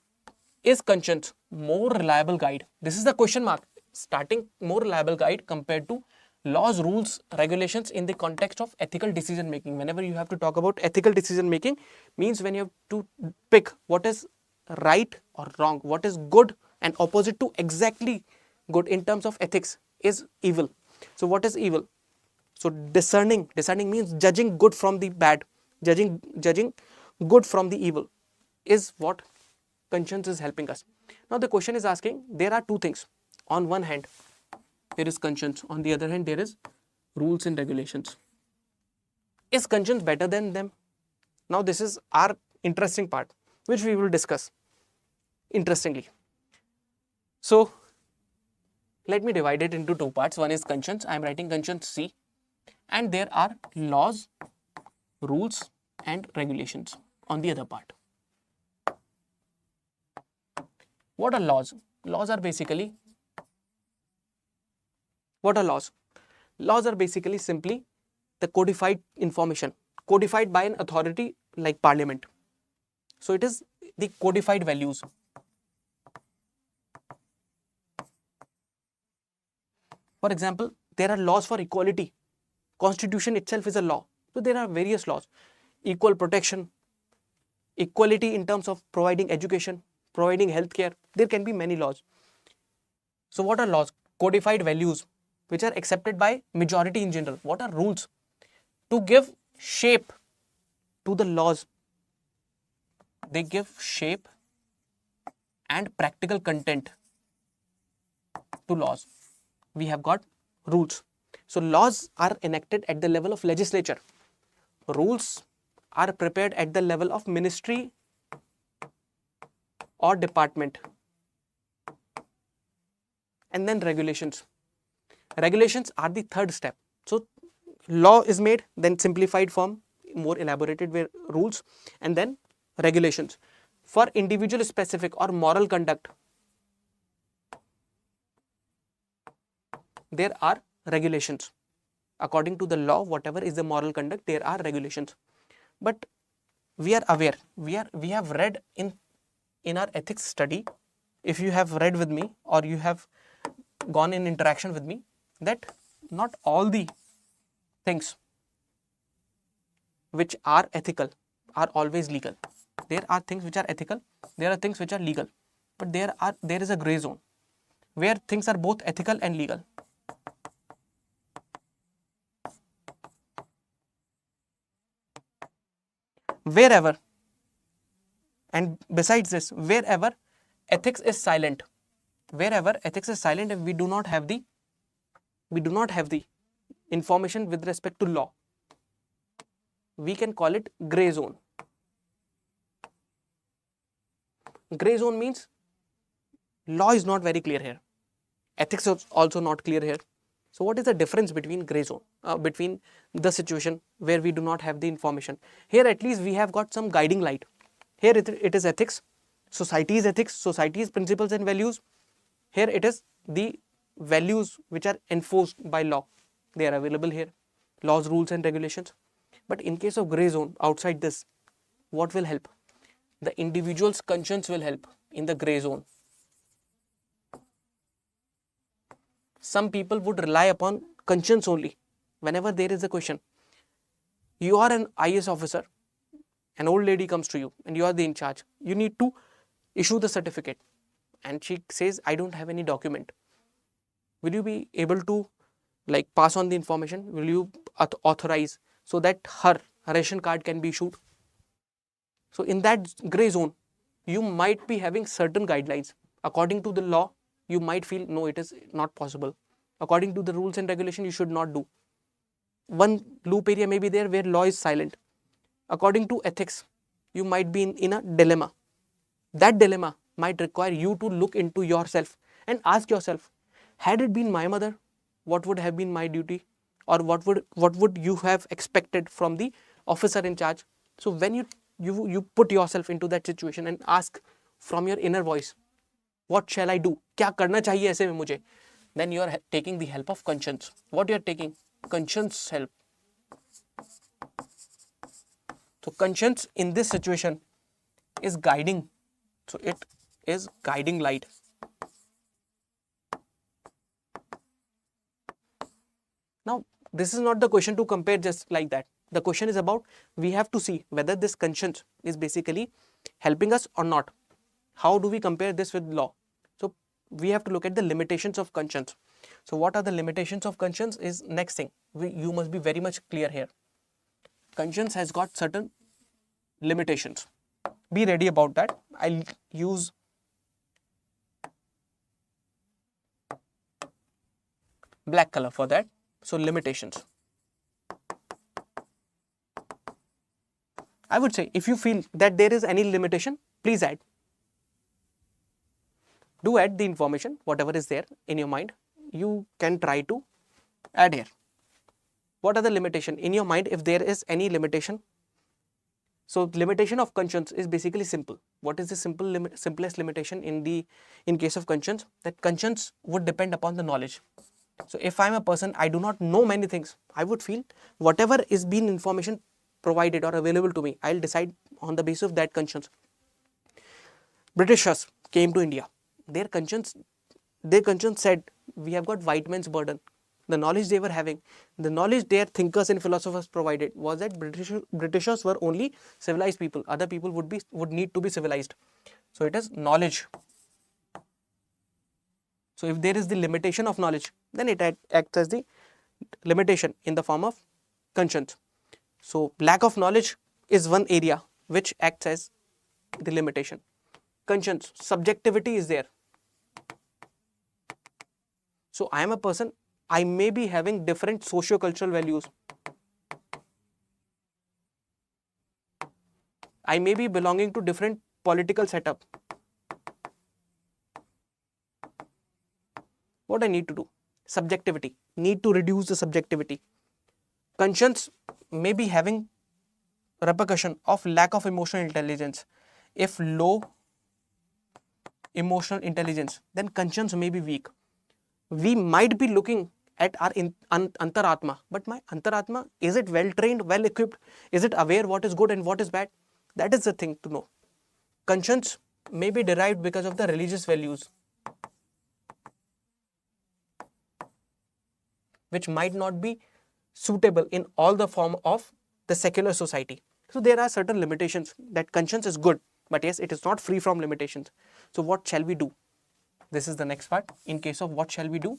is conscience more reliable guide? This is the question mark. Starting more reliable guide compared to laws, rules, regulations in the context of ethical decision making. Whenever you have to talk about ethical decision making, means when you have to pick what is right or wrong, what is good and opposite to exactly good in terms of ethics is evil. So what is evil? So discerning means judging good from the bad, judging good from the evil is what conscience is helping us. Now the question is asking, there are two things. On one hand, there is conscience. On the other hand, there is rules and regulations. Is conscience better than them? Now this is our interesting part, which we will discuss interestingly. So let me divide it into two parts. One is conscience. I am writing conscience C. And there are laws, rules and regulations on the other part. What are laws? Laws are basically, what are laws? Laws are basically simply the codified information, codified by an authority like parliament. So it is the codified values. For example, there are laws for equality. Constitution itself is a law. So there are various laws. Equal protection, equality in terms of providing education, providing healthcare. There can be many laws. So what are laws? Codified values which are accepted by majority in general. What are rules? To give shape to the laws. They give shape and practical content to laws. We have got rules. So laws are enacted at the level of legislature. Rules are prepared at the level of ministry or department. And then regulations. Regulations are the third step. So law is made, then simplified form, more elaborated way, rules, and then regulations. For individual specific or moral conduct, there are regulations. According to the law, whatever is the moral conduct, there are regulations. But we are aware, we have read in our ethics study, if you have read with me or you have gone in interaction with me, that not all the things which are ethical are always legal. There are things which are ethical, there are things which are legal, but there is a gray zone where things are both ethical and legal. Wherever, and besides this, wherever ethics is silent, if we do not have the information with respect to law, we can call it gray zone. Gray zone means law is not very clear here, ethics is also not clear here. So what is the difference between gray zone, between the situation where we do not have the information? Here at least we have got some guiding light. Here it is ethics, society's ethics, society's principles and values. Here it is the values which are enforced by law. They are available here, laws, rules and regulations. But in case of gray zone, outside this, what will help? The individual's conscience will help in the gray zone. Some people would rely upon conscience only whenever there is a question. You are an IAS officer, an old lady comes to you and you are the in charge. You need to issue the certificate and she says, I don't have any document. Will you be able to pass on the information? Will you authorize so that her ration card can be issued? So in that gray zone, you might be having certain guidelines. According to the law, you might feel, no, it is not possible. According to the rules and regulation, you should not do. One loop area may be there where law is silent. According to ethics, you might be in a dilemma. That dilemma might require you to look into yourself and ask yourself, had it been my mother, what would have been my duty? Or what would you have expected from the officer in charge? So when you put yourself into that situation and ask from your inner voice, what shall I do? क्या करना चाहिए ऐसे में मुझे? Then you are taking the help of conscience. What you are taking? Conscience help. So conscience in this situation is guiding. So it is guiding light. Now this is not the question to compare just like that. The question is about, we have to see whether this conscience is basically helping us or not. How do we compare this with law? So we have to look at the limitations of conscience. So what are the limitations of conscience is next thing. You must be very much clear here. Conscience has got certain limitations. Be ready about that. I'll use black color for that. So limitations. I would say if you feel that there is any limitation, please add. Do add the information, whatever is there in your mind. You can try to add here. What are the limitations in your mind? If there is any limitation, So limitation of conscience is basically simple. What is the simplest limitation in case of conscience? That conscience would depend upon the knowledge. So if I'm a person, I do not know many things, I would feel whatever is being information provided or available to me, I'll decide on the basis of that conscience. Britishers came to India. Their conscience said, we have got white man's burden. The knowledge they were having, the knowledge their thinkers and philosophers provided was that Britishers were only civilized people. Other people would need to be civilized. So it is knowledge. So if there is the limitation of knowledge, then it acts as the limitation in the form of conscience. So lack of knowledge is one area which acts as the limitation. Conscience, subjectivity is there. So I am a person, I may be having different socio-cultural values. I may be belonging to different political setup. What I need to do? Subjectivity. Need to reduce the subjectivity. Conscience may be having repercussion of lack of emotional intelligence. If low emotional intelligence, then conscience may be weak. We might be looking at our antaratma, but my antaratma, is it well trained, well equipped? Is it aware what is good and what is bad? That is the thing to know. Conscience may be derived because of the religious values, which might not be suitable in all the form of the secular society. So there are certain limitations. That conscience is good, but yes, it is not free from limitations. So what shall we do? This is the next part. In case of what shall we do?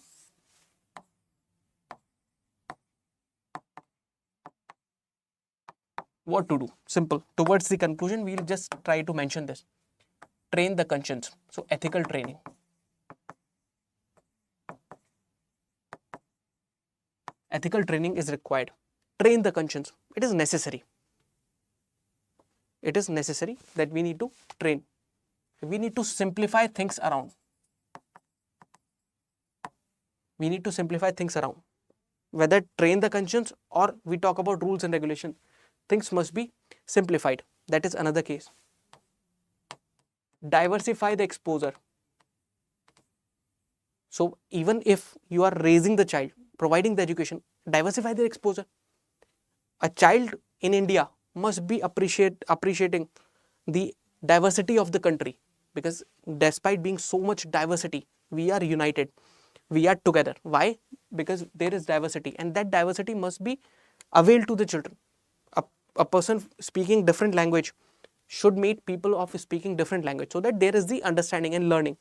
What to do? Simple. Towards the conclusion, we'll just try to mention this. Train the conscience. So ethical training. Ethical training is required. Train the conscience. It is necessary. It is necessary that we need to train. We need to simplify things around. We need to simplify things around. Whether train the conscience or we talk about rules and regulations, things must be simplified. That is another case. Diversify the exposure. So even if you are raising the child, providing the education, diversify the exposure. A child in India must be appreciating the diversity of the country, because despite being so much diversity, we are united. We are together. Why? Because there is diversity, and that diversity must be availed to the children. A person speaking different language should meet people of speaking different language, so that there is the understanding and learning.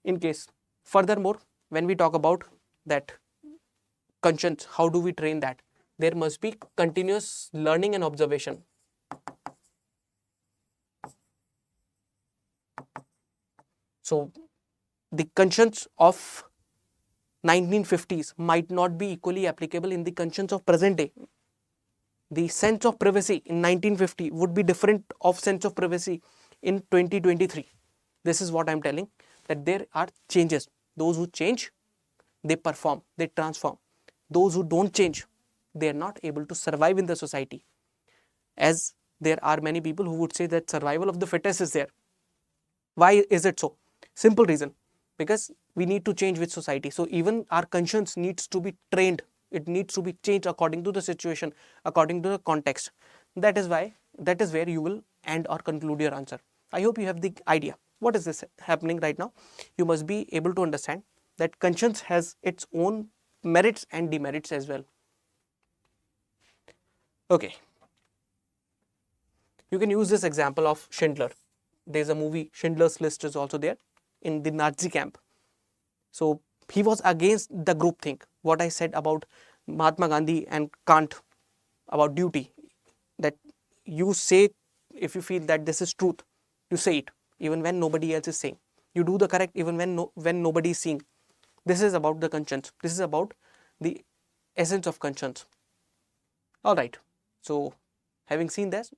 In case, furthermore, when we talk about that conscience, how do we train that? There must be continuous learning and observation. So the conscience of 1950s might not be equally applicable in the conscience of present day. The sense of privacy in 1950 would be different of sense of privacy in 2023. This is what I am telling, that there are changes. Those who change, they perform, they transform. Those who don't change, they are not able to survive in the society. As there are many people who would say that survival of the fittest is there. Why is it so? Simple reason. Because we need to change with society. So even our conscience needs to be trained. It needs to be changed according to the situation, according to the context. That is where you will end or conclude your answer. I hope you have the idea. What is this happening right now? You must be able to understand that conscience has its own merits and demerits as well. Okay. You can use this example of Schindler. There's a movie, Schindler's List is also there, in the Nazi camp. So he was against the groupthink. What I said about Mahatma Gandhi and Kant about duty, that you say, if you feel that this is truth, you say it even when nobody else is saying. You do the correct even when nobody is seeing. This is about the conscience. This is about the essence of conscience. All right. So having seen this,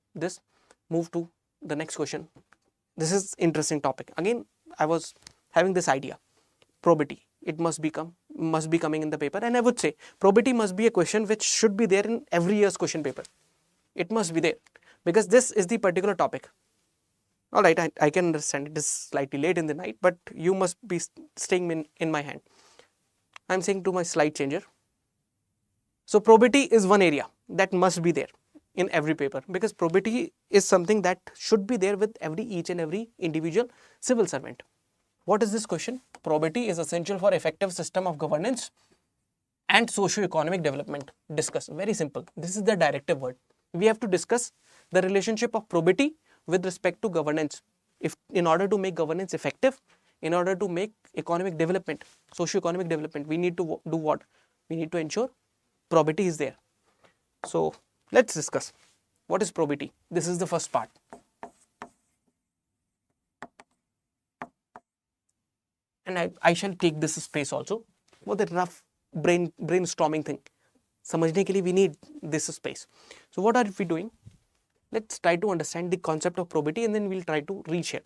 move to the next question. This is interesting topic. Again, I was having this idea. Probity. It must be coming in the paper, and I would say probity must be a question which should be there in every year's question paper. It must be there. because this is the particular topic. All right, I can understand it is slightly late in the night, but you must be staying in my hand. I'm saying to my slide changer. So probity is one area that must be there in every paper, because probity is something that should be there with each and every individual civil servant. What is this question? Probity is essential for effective system of governance and socio-economic development. Discuss. Very simple. This is the directive word. We have to discuss the relationship of probity with respect to governance. If in order to make governance effective, in order to make economic development, socio-economic development, we need to do what? We need to ensure probity is there. So let's discuss. What is probity? This is the first part. And I shall take this space also for the rough brainstorming thing. समझने के लिए we need this space. So what are we doing? Let's try to understand the concept of probity, and then we'll try to reshare.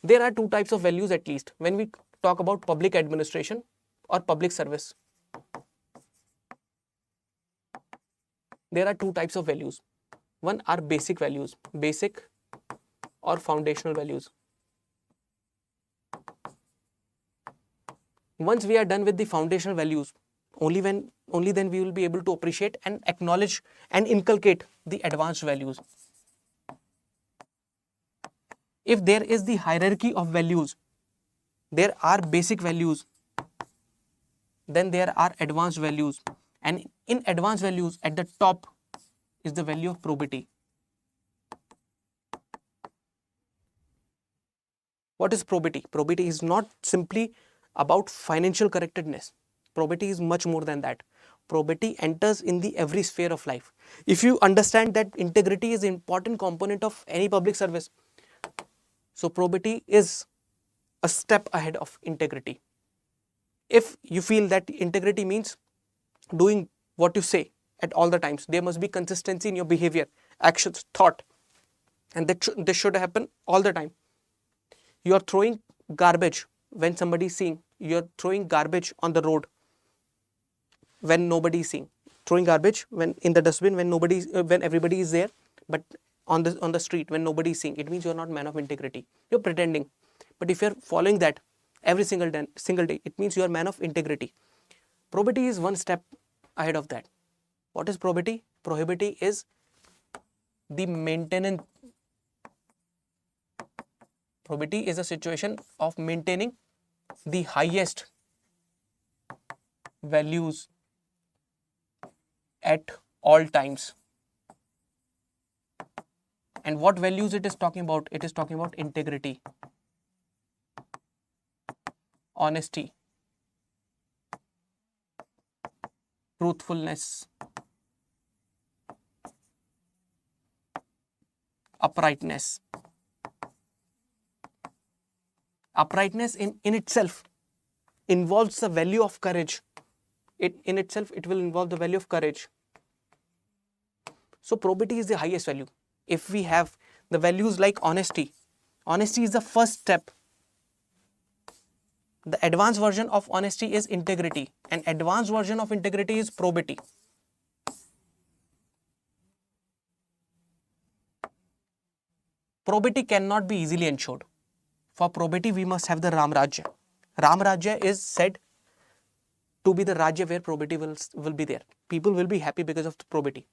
There are two types of values at least when we talk about public administration or public service. There are two types of values. One are basic values, basic or foundational values. Once we are done with the foundational values, only then we will be able to appreciate and acknowledge and inculcate the advanced values. If there is the hierarchy of values, there are basic values, then there are advanced values, and in advanced values at the top is the value of probity. What is probity? Probity is not simply about financial correctness. Probity is much more than that. Probity enters in the every sphere of life. If you understand that integrity is an important component of any public service, so probity is a step ahead of integrity. If you feel that integrity means doing what you say at all the times, there must be consistency in your behavior, actions, thought, and this should happen all the time. You are throwing garbage when somebody is seeing. You are throwing garbage on the road when nobody is seeing. Throwing garbage when in the dustbin when everybody is there, but on the street when nobody is seeing. It means you are not man of integrity. You are pretending. But if you are following that every single day, it means you are man of integrity. Probity is one step ahead of that. What is probity? Probity is the maintenance. Probity is a situation of maintaining the highest values at all times. And what values it is talking about? It is talking about integrity, honesty, truthfulness, uprightness. Uprightness in itself involves the value of courage. It will involve the value of courage. So probity is the highest value. If we have the values like honesty is the first step. The advanced version of honesty is integrity, and advanced version of integrity is probity. Probity cannot be easily ensured. For probity, we must have the Ram Rajya. Ram Rajya is said to be the Rajya where probity will be there. People will be happy because of the probity.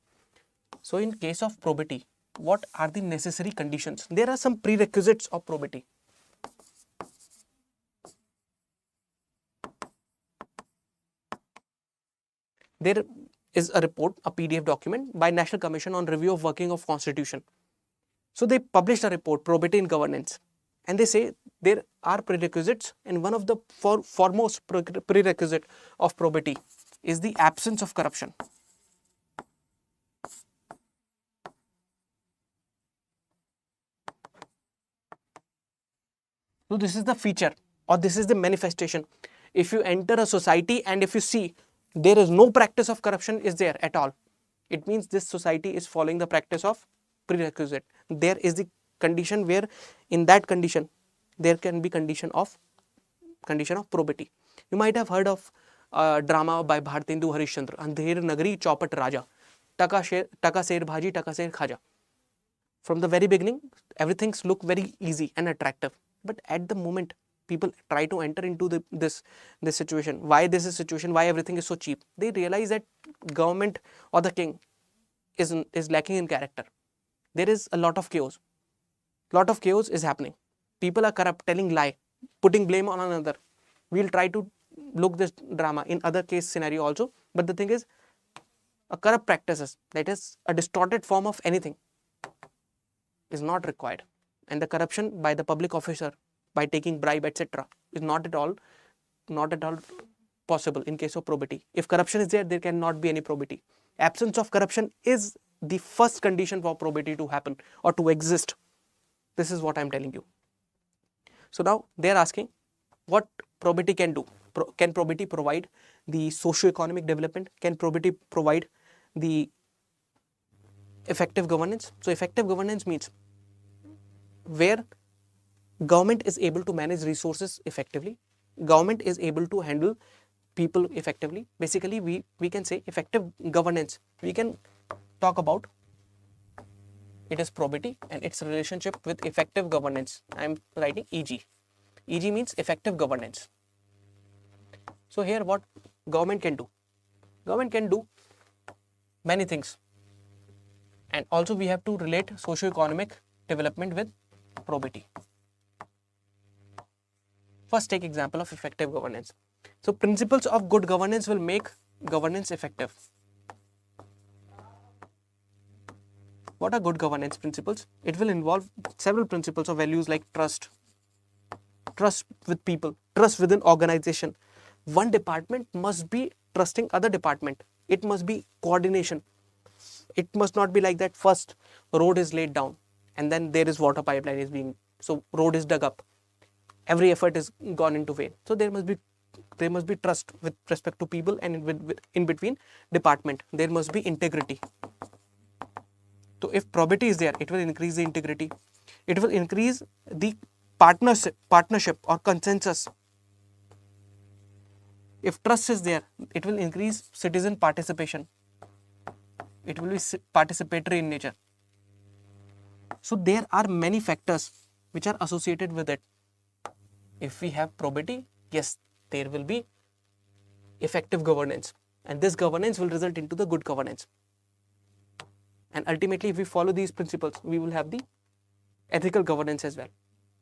So in case of probity, what are the necessary conditions? There are some prerequisites of probity. There is a report, a PDF document by National Commission on Review of Working of Constitution. So they published a report, Probity in Governance. And they say there are prerequisites, and one of the foremost prerequisite of probity is the absence of corruption. So this is the feature, or this is the manifestation. If you enter a society and if you see there is no practice of corruption is there at all, it means this society is following the practice of prerequisite. There is the condition where in that condition there can be condition of probity. You might have heard of drama by Bhartendu Harishchandra, Andher Nagari Chaupat Raja, Taka Ser Bhaji, Taka Ser Khaja. From the very beginning, everything look very easy and attractive. But at the moment people try to enter into this situation, why this is situation, why everything is so cheap, they realize that government or the king is lacking in character. There is a lot of chaos. Lot of chaos is happening. People are corrupt, telling lie, putting blame on another. We'll try to look this drama in other case scenario also. But the thing is, a corrupt practices, that is a distorted form of anything, is not required. And the corruption by the public officer, by taking bribe, etc., is not at all possible in case of probity. If corruption is there, there cannot be any probity. Absence of corruption is the first condition for probity to happen or to exist. This is what I am telling you. So now they are asking what probity can do. Can probity provide the socio-economic development? Can probity provide the effective governance? So effective governance means where government is able to manage resources effectively, government is able to handle people effectively. Basically, we can say effective governance. We can talk about it is probity and its relationship with effective governance. I am writing EG. EG means effective governance. So here what government can do? Government can do many things. And also we have to relate socio-economic development with probity. First take example of effective governance. So principles of good governance will make governance effective. What are good governance principles? It will involve several principles or values like trust with people, trust within organization. One department must be trusting other department. It must be coordination. It must not be like that first road is laid down and then there is water pipeline is being, so road is dug up. Every effort is gone into vain. So there must be trust with respect to people, and in between department there must be integrity. So if probity is there, it will increase the integrity. It will increase the partnership or consensus. If trust is there, it will increase citizen participation. It will be participatory in nature. So there are many factors which are associated with it. If we have probity, yes, there will be effective governance, and this governance will result into the good governance. And ultimately, if we follow these principles, we will have the ethical governance as well.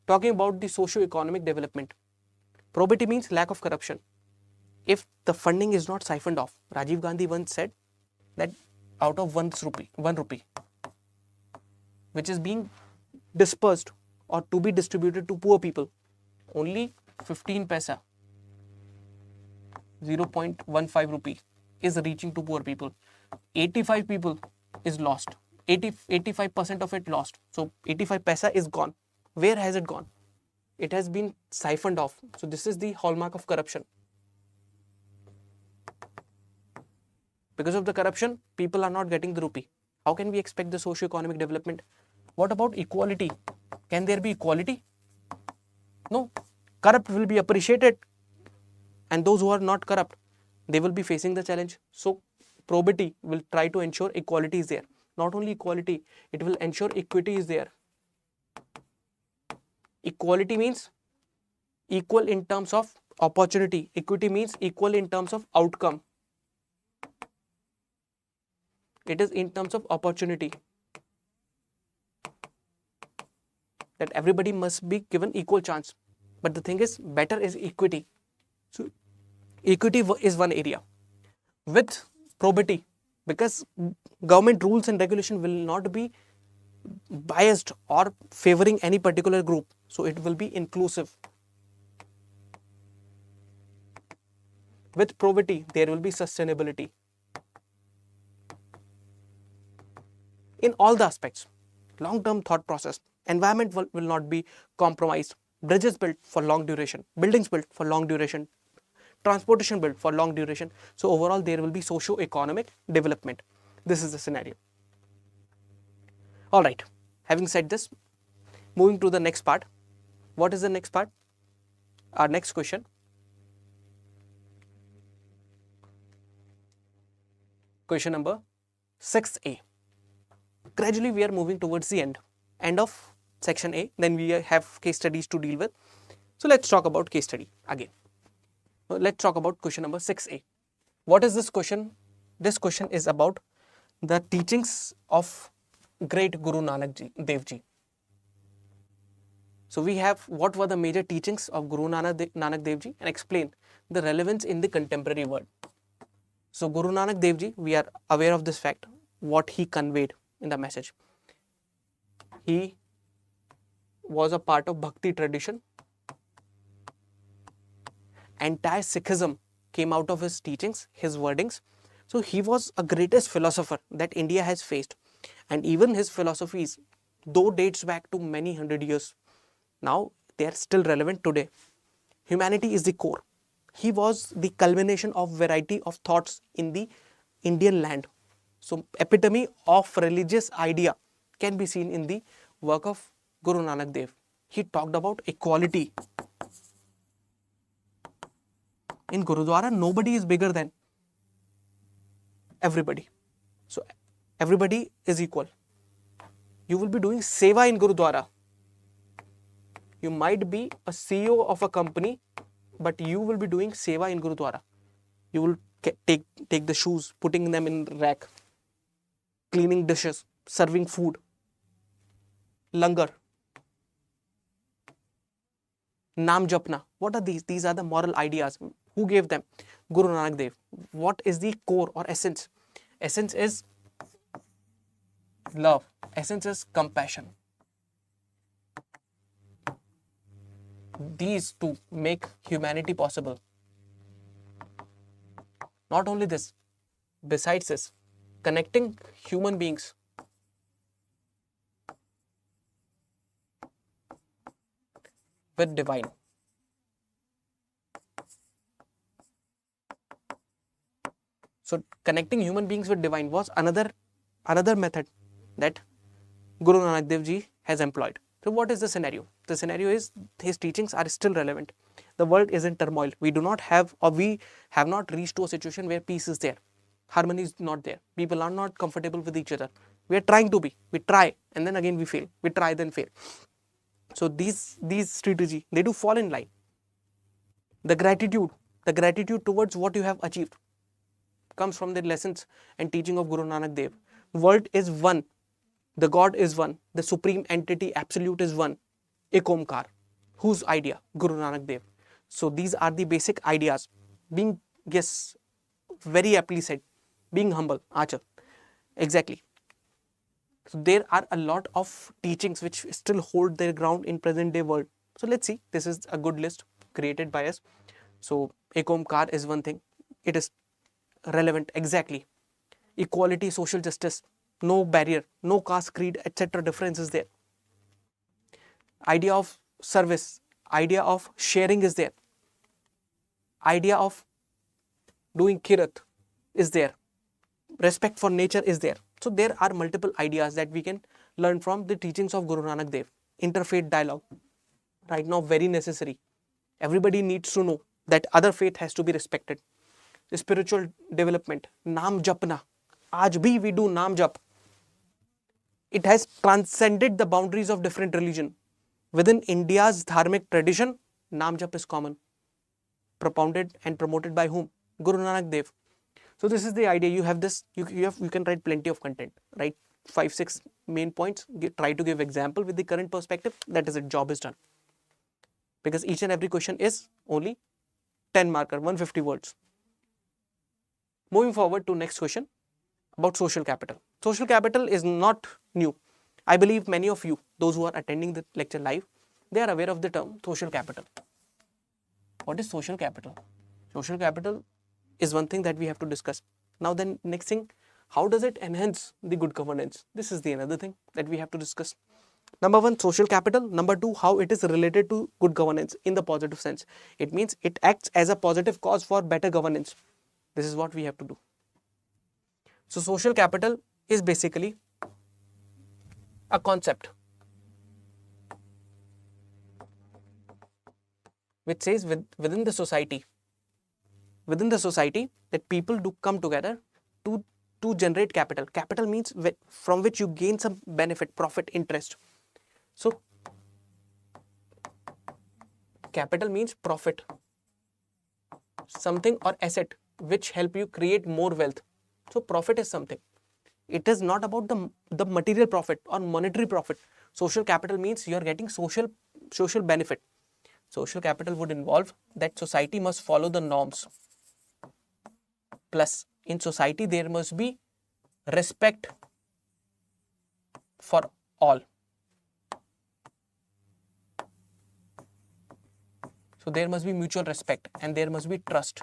Talking about the socio-economic development, probity means lack of corruption. If the funding is not siphoned off, Rajiv Gandhi once said that out of 1 rupee, which is being dispersed or to be distributed to poor people, only 15 paisa, 0.15 rupee is reaching to poor people. 85 people is lost. 85% of it lost. So 85 paisa is gone. Where has it gone? It has been siphoned off. So this is the hallmark of corruption. Because of the corruption, people are not getting the rupee. How can we expect the socio-economic development? What about equality? Can there be equality? No. Corrupt will be appreciated, and those who are not corrupt, they will be facing the challenge. So probity will try to ensure equality is there. Not only equality, it will ensure equity is there. Equality means equal in terms of opportunity. Equity means equal in terms of outcome. It is in terms of opportunity, that everybody must be given equal chance. But the thing is, better is equity. So equity is one area. With probity, because government rules and regulation will not be biased or favoring any particular group, so it will be inclusive. With probity, there will be sustainability in all the aspects. Long-term thought process. Environment will not be compromised. Bridges built for long duration. Buildings built for long duration. Transportation built for long duration. So overall, there will be socio-economic development. This is the scenario. All right. Having said this, moving to the next part. What is the next part? Our next question. Question number 6A. Gradually, we are moving towards the end. End of section A. Then we have case studies to deal with. So let's talk about case study again. Let's talk about question number 6A. What is this question? This question is about the teachings of great Guru Nanak Dev Ji. So we have what were the major teachings of Guru Nanak Dev Ji and explain the relevance in the contemporary world. So Guru Nanak Dev Ji, we are aware of this fact, what he conveyed in the message. He was a part of Bhakti tradition. Entire Sikhism came out of his teachings, his wordings. So he was a greatest philosopher that India has faced. And even his philosophies, though dates back to many hundred years, now they are still relevant today. Humanity is the core. He was the culmination of variety of thoughts in the Indian land. So epitome of religious idea can be seen in the work of Guru Nanak Dev. He talked about equality. In Gurudwara, nobody is bigger than everybody. So everybody is equal. You will be doing seva in Gurudwara. You might be a CEO of a company, but you will be doing seva in Gurudwara. You will take the shoes, putting them in rack, cleaning dishes, serving food, langar, Naam Japna. What are these? These are the moral ideas. Who gave them? Guru Nanak Dev. What is the core or essence? Essence is love. Essence is compassion. These two make humanity possible. Not only this, besides this, connecting human beings with divine. So connecting human beings with divine was another method that Guru Nanak Dev Ji has employed. So what is the scenario? The scenario is his teachings are still relevant. The world is in turmoil. We have not reached to a situation where peace is there. Harmony is not there. People are not comfortable with each other. We are trying to be. We try and then again we fail. We try then fail. So these strategy, they do fall in line. The gratitude towards what you have achieved comes from the lessons and teaching of Guru Nanak Dev. World is one. The God is one. The supreme entity absolute is one. Ek Omkar. Whose idea? Guru Nanak Dev. So these are the basic ideas. Being, yes, very aptly said. Being humble. Achal. Exactly. So there are a lot of teachings which still hold their ground in present day world. So let's see. This is a good list created by us. So Ek Omkar is one thing. It is relevant. Exactly. Equality, social justice. No barrier, no caste, creed, etc. difference is there. Idea of service, idea of sharing is there. Idea of doing kirat is there. Respect for nature is there. So there are multiple ideas that we can learn from the teachings of Guru Nanak Dev. Interfaith dialogue, right now very necessary. Everybody needs to know that other faith has to be respected. The spiritual development, Naam Japna. Aaj bhi we do Naam Jap. It has transcended the boundaries of different religion. Within India's dharmic tradition, Naam Jap is common. Propounded and promoted by whom? Guru Nanak Dev. So this is the idea. You have this. You can write plenty of content. Right? 5-6 main points. Try to give example with the current perspective. That is it. Job is done. Because each and every question is only 10 marker, 150 words. Moving forward to next question about social capital. Social capital is not new. I believe many of you, those who are attending the lecture live, they are aware of the term social capital. What is social capital? Social capital is one thing that we have to discuss. Now then, next thing, how does it enhance the good governance? This is the another thing that we have to discuss. Number one, social capital. Number two, how it is related to good governance in the positive sense. It means it acts as a positive cause for better governance. This is what we have to do. So social capital is basically a concept which says within the society that people do come together to generate capital. Capital means from which you gain some benefit, profit, interest. So capital means profit, something or asset which help you create more wealth. So profit is something. It is not about the material profit or monetary profit. Social capital means you are getting social benefit. Social capital would involve that society must follow the norms. Plus, in society there must be respect for all. So there must be mutual respect and there must be trust.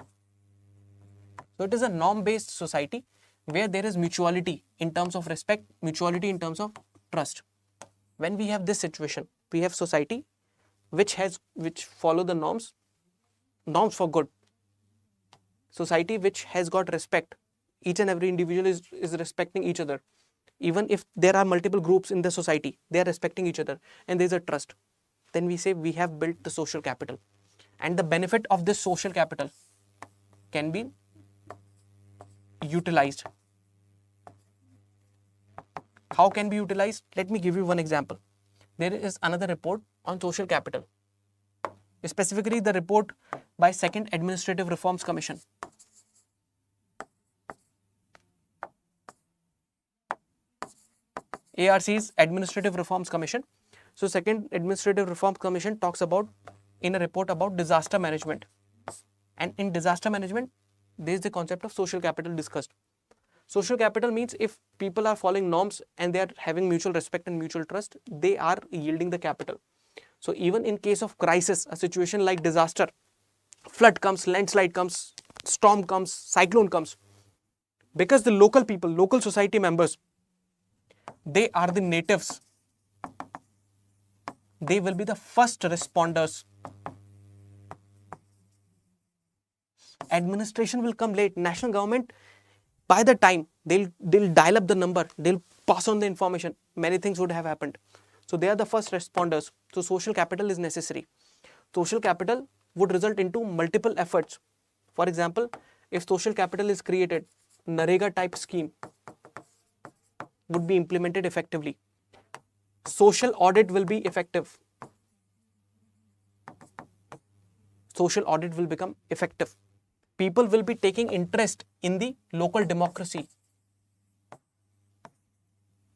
So it is a norm-based society where there is mutuality in terms of respect, mutuality in terms of trust. When we have this situation, we have society which follow the norms for good. Society which has got respect. Each and every individual is respecting each other. Even if there are multiple groups in the society, they are respecting each other and there is a trust. Then we say we have built the social capital. And the benefit of this social capital can be utilized. How can be utilized? Let me give you one example. There is another report on social capital, specifically the report by Second Administrative Reforms Commission. ARC's Administrative Reforms Commission. So Second Administrative Reforms Commission talks about in a report about disaster management. And in disaster management, there is the concept of social capital discussed. Social capital means if people are following norms and they are having mutual respect and mutual trust, they are yielding the capital. So even in case of crisis, a situation like disaster, flood comes, landslide comes, storm comes, cyclone comes, because the local people, local society members, they are the natives. They will be the first responders. Administration will come late. National government, by the time they'll dial up the number, they'll pass on the information, many things would have happened. So they are the first responders. So social capital is necessary. Social capital would result into multiple efforts. For example, if social capital is created, Narega type scheme would be implemented effectively. Social audit will be effective. Social audit will become effective. People will be taking interest in the local democracy.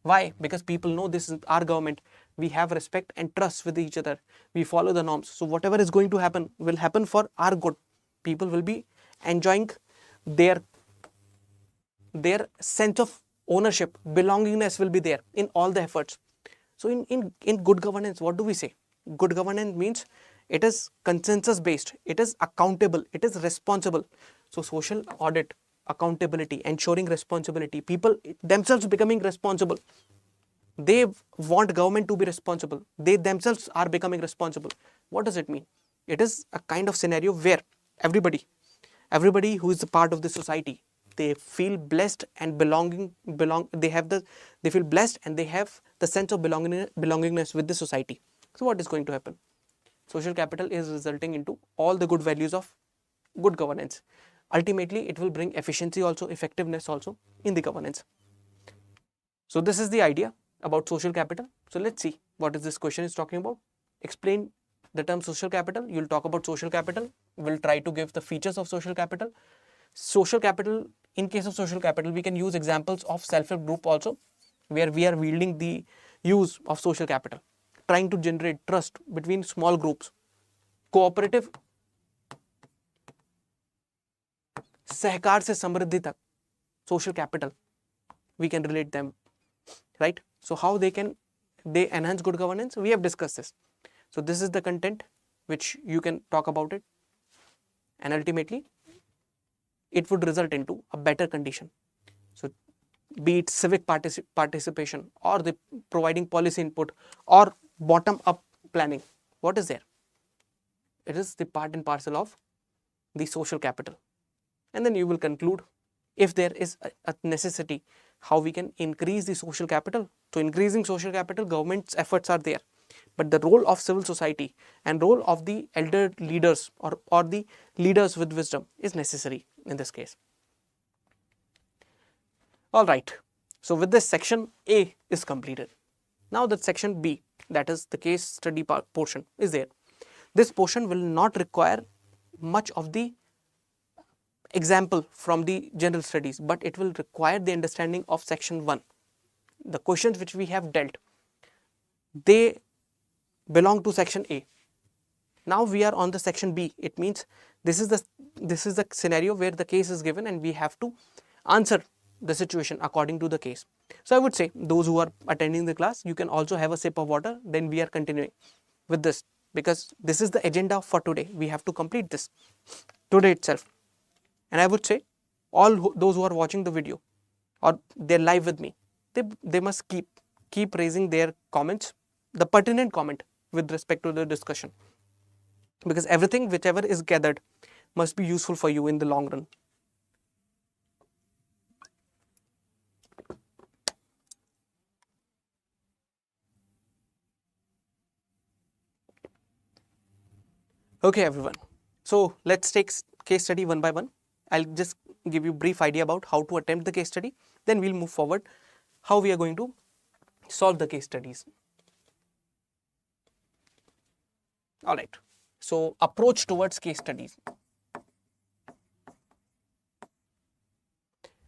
Why? Because people know this is our government. We have respect and trust with each other. We follow the norms. So whatever is going to happen will happen for our good. People will be enjoying their sense of ownership, belongingness will be there in all the efforts. So in good governance, what do we say? Good governance means it is consensus based, it is accountable, it is responsible. So social audit, accountability, ensuring responsibility, people themselves becoming responsible. They want government to be responsible. They themselves are becoming responsible. What does it mean? It is a kind of scenario where everybody who is a part of the society, they feel blessed and they feel blessed and they have the sense of belongingness with the society. So what is going to happen? Social capital is resulting into all the good values of good governance. Ultimately, it will bring efficiency also, effectiveness also in the governance. So this is the idea about social capital. So let's see what is this question is talking about. Explain the term social capital. You'll talk about social capital. We'll try to give the features of social capital. Social capital, in case of social capital, we can use examples of self-help group also, where we are wielding the use of social capital, trying to generate trust between small groups. Cooperative, सहकार से समृद्धि तक, social capital, we can relate them, right? So how they enhance good governance? We have discussed this. So this is the content which you can talk about it, and ultimately it would result into a better condition. So be it civic participation or the providing policy input or bottom up planning, what is there? It is the part and parcel of the social capital. And then you will conclude if there is a necessity, how we can increase the social capital. So increasing social capital, government's efforts are there, but the role of civil society and role of the elder leaders or the leaders with wisdom is necessary in this case. All right. So with this, section A is completed. Now the section B. that is the case study portion is there. This portion will not require much of the example from the general studies, but it will require the understanding of section 1. The questions which we have dealt, they belong to section A. Now we are on the section B. It means this is the scenario where the case is given and we have to answer the situation according to the case. So I would say those who are attending the class, you can also have a sip of water, then we are continuing with this, because this is the agenda for today. We have to complete this today itself. And I would say all those who are watching the video or they're live with me, they must keep raising their comments, the pertinent comment with respect to the discussion, because everything whichever is gathered must be useful for you in the long run. Okay everyone, so let's take case study one by one. I'll just give you a brief idea about how to attempt the case study, then we'll move forward how we are going to solve the case studies. Alright, so approach towards case studies.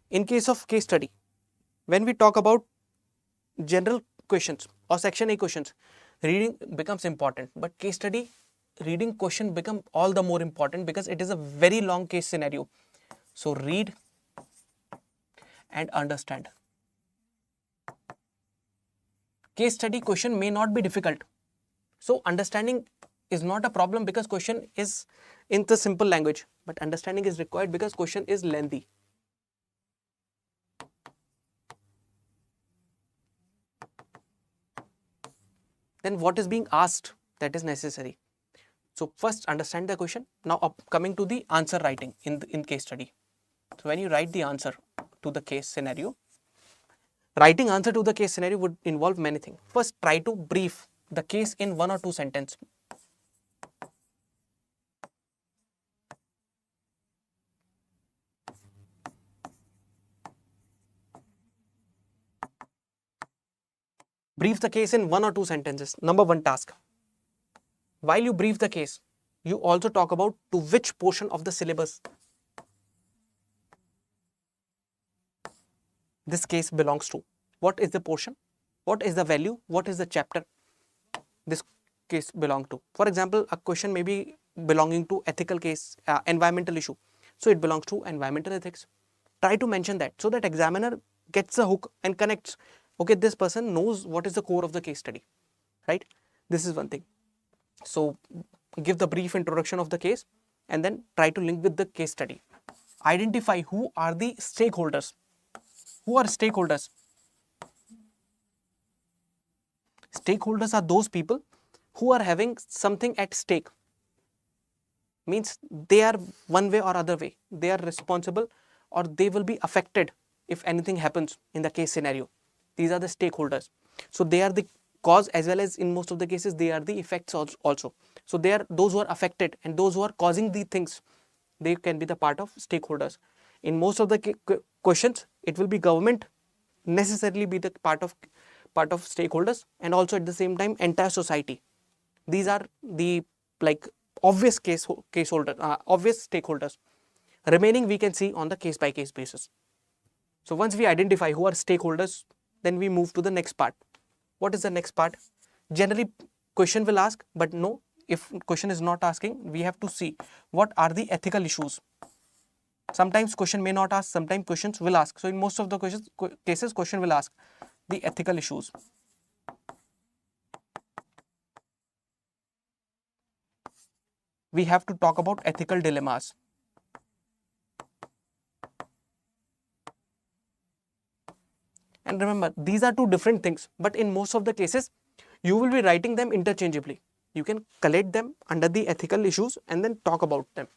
In case of case study, when we talk about general questions or section A questions, reading becomes important, but case study reading question become all the more important because it is a very long case scenario. So read and understand. Case study question may not be difficult. So understanding is not a problem because question is in the simple language, but understanding is required because question is lengthy. Then what is being asked, that is necessary. So first understand the question. Now coming to the answer writing in case study. So when you write the answer to the case scenario, writing answer to the case scenario would involve many things. First, try to brief the case in 1 or 2 sentences. Brief the case in 1 or 2 sentences. Number 1 task. While you brief the case, you also talk about to which portion of the syllabus this case belongs to. What is the portion? What is the value? What is the chapter this case belongs to? For example, a question may be belonging to ethical case, environmental issue. So it belongs to environmental ethics. Try to mention that so that examiner gets a hook and connects. Okay, this person knows what is the core of the case study, right? This is one thing. So give the brief introduction of the case and then try to link with the case study. Identify who are the stakeholders. Who are stakeholders? Stakeholders are those people who are having something at stake. Means they are one way or other way. They are responsible or they will be affected if anything happens in the case scenario. These are the stakeholders. So they are the cause as well as in most of the cases they are the effects also. So they are those who are affected and those who are causing the things. They can be the part of stakeholders. In most of the questions, it will be government necessarily be the part of stakeholders, and also at the same time entire society. These are the like obvious obvious stakeholders. Remaining we can see on the case by case basis. So once we identify who are stakeholders, then we move to the next part. What is the next part? Generally question will ask, but no, if question is not asking, we have to see what are the ethical issues. Sometimes question may not ask, sometimes questions will ask. So in most of the cases, question will ask the ethical issues. We have to talk about ethical dilemmas. And remember, these are two different things, but in most of the cases, you will be writing them interchangeably. You can collect them under the ethical issues and then talk about them.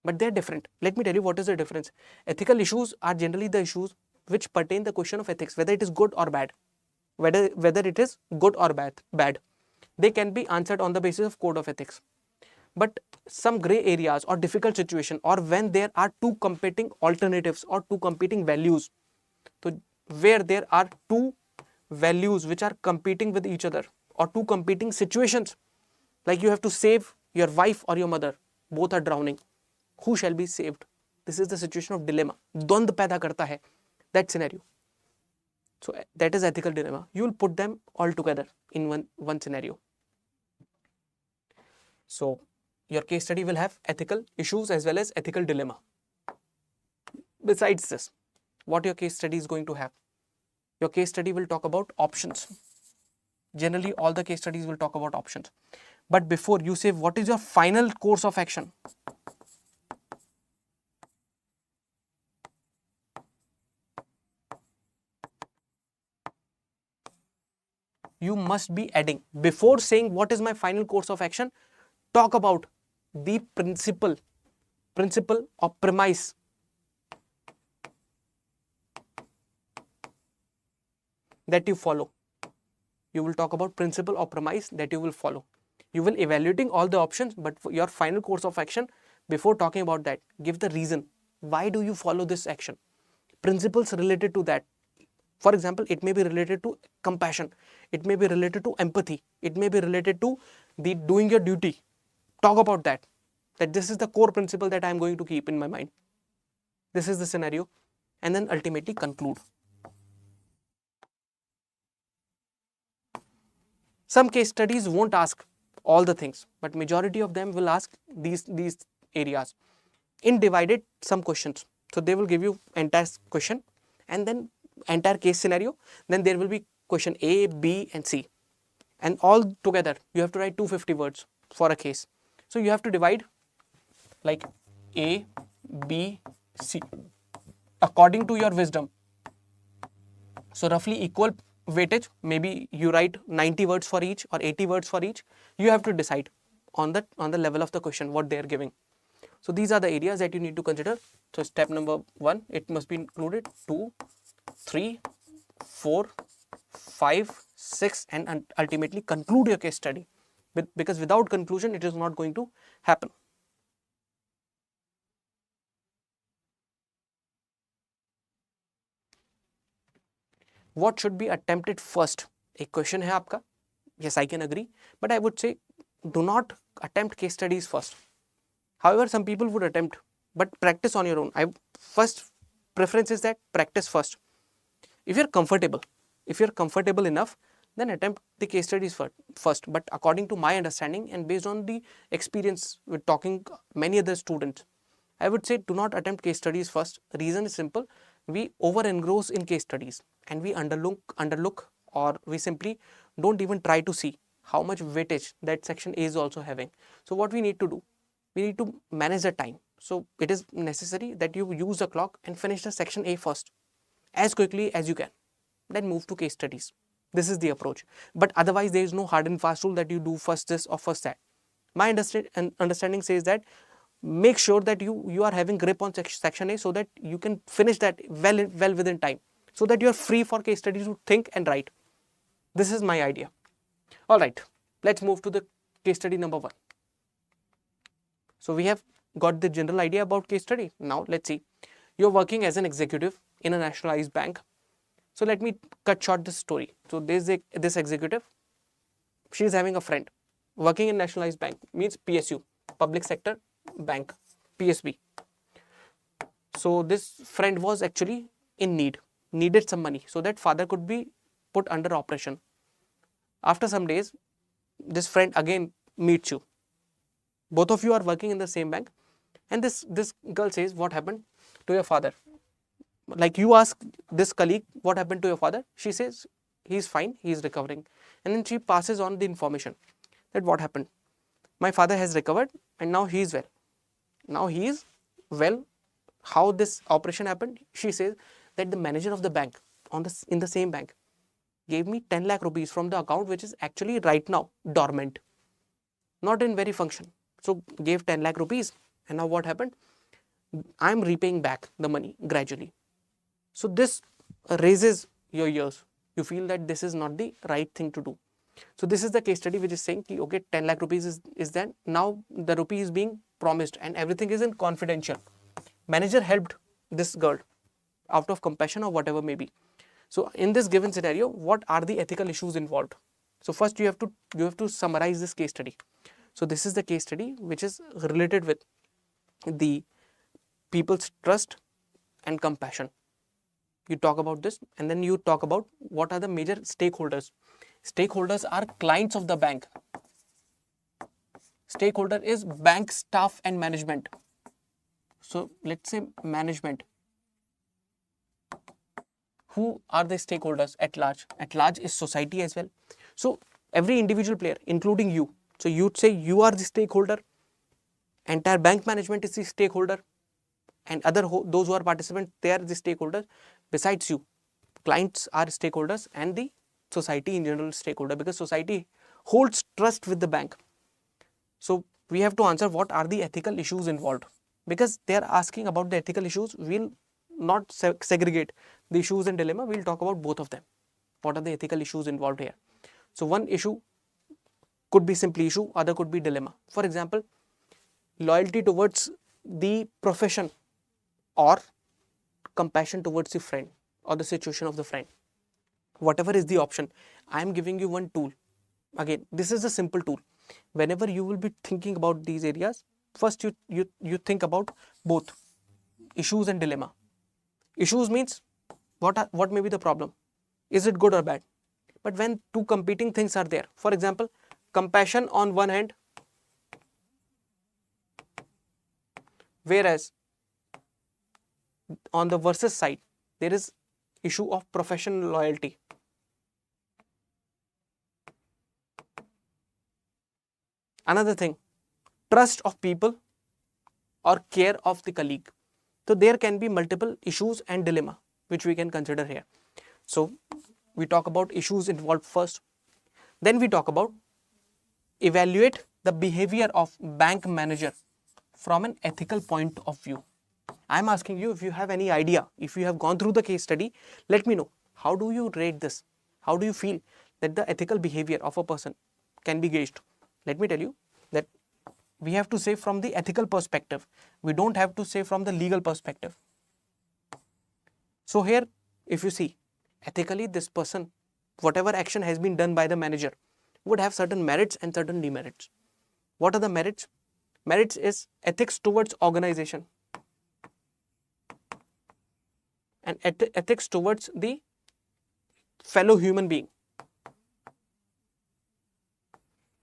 But they're different. Let me tell you what is the difference. Ethical issues are generally the issues which pertain the question of ethics, whether it is good or bad. Whether it is good or bad. They can be answered on the basis of code of ethics. But some gray areas or difficult situation, or when there are two competing alternatives or two competing values, so where there are two values which are competing with each other, or two competing situations, like you have to save your wife or your mother, both are drowning, who shall be saved? This is the situation of dilemma. द्वंद पैदा करता है that scenario. So that is ethical dilemma. You will put them all together in one scenario. So your case study will have ethical issues as well as ethical dilemma. Besides this, what your case study is going to have? Your case study will talk about options. Generally, all the case studies will talk about options. But before you say, what is your final course of action? You must be adding, before saying what is my final course of action, talk about the principle or premise that you follow. You will talk about principle or premise that you will follow. You will evaluating all the options, but for your final course of action, before talking about that, give the reason. Why do you follow this action? Principles related to that. For example, it may be related to compassion. It may be related to empathy. It may be related to the doing your duty. Talk about that. That this is the core principle that I am going to keep in my mind. This is the scenario. And then ultimately conclude. Some case studies won't ask all the things, but majority of them will ask these areas. In divided some questions. So they will give you entire question and then entire case scenario. Then there will be question A, B and C. And all together you have to write 250 words for a case. So you have to divide like A, B, C according to your wisdom. So roughly equal weightage, maybe you write 90 words for each or 80 words for each. You have to decide on the level of the question what they are giving. So these are the areas that you need to consider. So step number 1, it must be included. 2, 3, 4, 5, 6 and ultimately conclude your case study. Because without conclusion it is not going to happen. What should be attempted first? एक question है आपका. Yes, I can agree. But I would say do not attempt case studies first. However, some people would attempt, but practice on your own. First preference is that practice first. If you're comfortable enough, then attempt the case studies first. But according to my understanding and based on the experience with talking many other students, I would say do not attempt case studies first. The reason is simple. We over engross in case studies and we underlook or we simply don't even try to see how much weightage that section A is also having. So what we need to do, we need to manage the time. So it is necessary that you use the clock and finish the section A first as quickly as you can. Then move to case studies. This is the approach. But otherwise there is no hard and fast rule that you do first this or first that. My understanding says that make sure that you are having grip on section A so that you can finish that well within time, so that you are free for case studies to think and write. This is my idea. All right, let's move to the case study number 1. So we have got the general idea about case study. Now let's see. You're working as an executive in a nationalized bank. So let me cut short this story. So this executive, she is having a friend working in nationalized bank, means PSU, public sector bank, PSB. So this friend was actually in needed some money so that father could be put under operation. After some days, this friend again meets you. Both of you are working in the same bank, and this girl says, what happened to your father? Like you ask this colleague, what happened to your father? She says, he's fine, he's recovering. And then she passes on the information that what happened. My father has recovered and now he is well. Now he is well. How this operation happened? She says that the manager of the bank in the same bank gave me 10 lakh rupees from the account which is actually right now dormant, not in very function. So gave 10 lakh rupees and now what happened? I am repaying back the money gradually. So this raises your ears. You feel that this is not the right thing to do. So this is the case study which is saying, okay, 10 lakh rupees is then now the rupee is being promised and everything is in confidential. Manager helped this girl out of compassion or whatever may be. So in this given scenario, what are the ethical issues involved? So first you have to summarize this case study. So this is the case study which is related with the people's trust and compassion. You talk about this, and then you talk about what are the major stakeholders. Stakeholders are clients of the bank. Stakeholder is bank staff and management. So let's say management. Who are the stakeholders at large? At large is society as well. So every individual player, including you. So you'd say you are the stakeholder, entire bank management is the stakeholder, and those who are participants, they are the stakeholders. Besides you, clients are stakeholders, and the society in general is stakeholder, because society holds trust with the bank. So we have to answer what are the ethical issues involved, because they are asking about the ethical issues. We'll not segregate the issues and dilemma. We'll talk about both of them. What are the ethical issues involved here? So one issue could be simply issue, other could be dilemma. For example, loyalty towards the profession or compassion towards the friend or the situation of the friend. Whatever is the option, I am giving you one tool. Again, this is a simple tool. Whenever you will be thinking about these areas, first you think about both issues and dilemma. Issues means what may be the problem? Is it good or bad? But when two competing things are there, for example, compassion on one hand, whereas on the versus side, there is issue of professional loyalty. Another thing, trust of people or care of the colleague. So there can be multiple issues and dilemma which we can consider here. So we talk about issues involved first. Then we talk about evaluate the behavior of bank manager from an ethical point of view. I am asking you, if you have any idea, if you have gone through the case study, let me know. How do you rate this? How do you feel that the ethical behavior of a person can be gauged? Let me tell you that we have to say from the ethical perspective. We don't have to say from the legal perspective. So here, if you see, ethically this person, whatever action has been done by the manager, would have certain merits and certain demerits. What are the merits? Merits is ethics towards organization and ethics towards the fellow human being.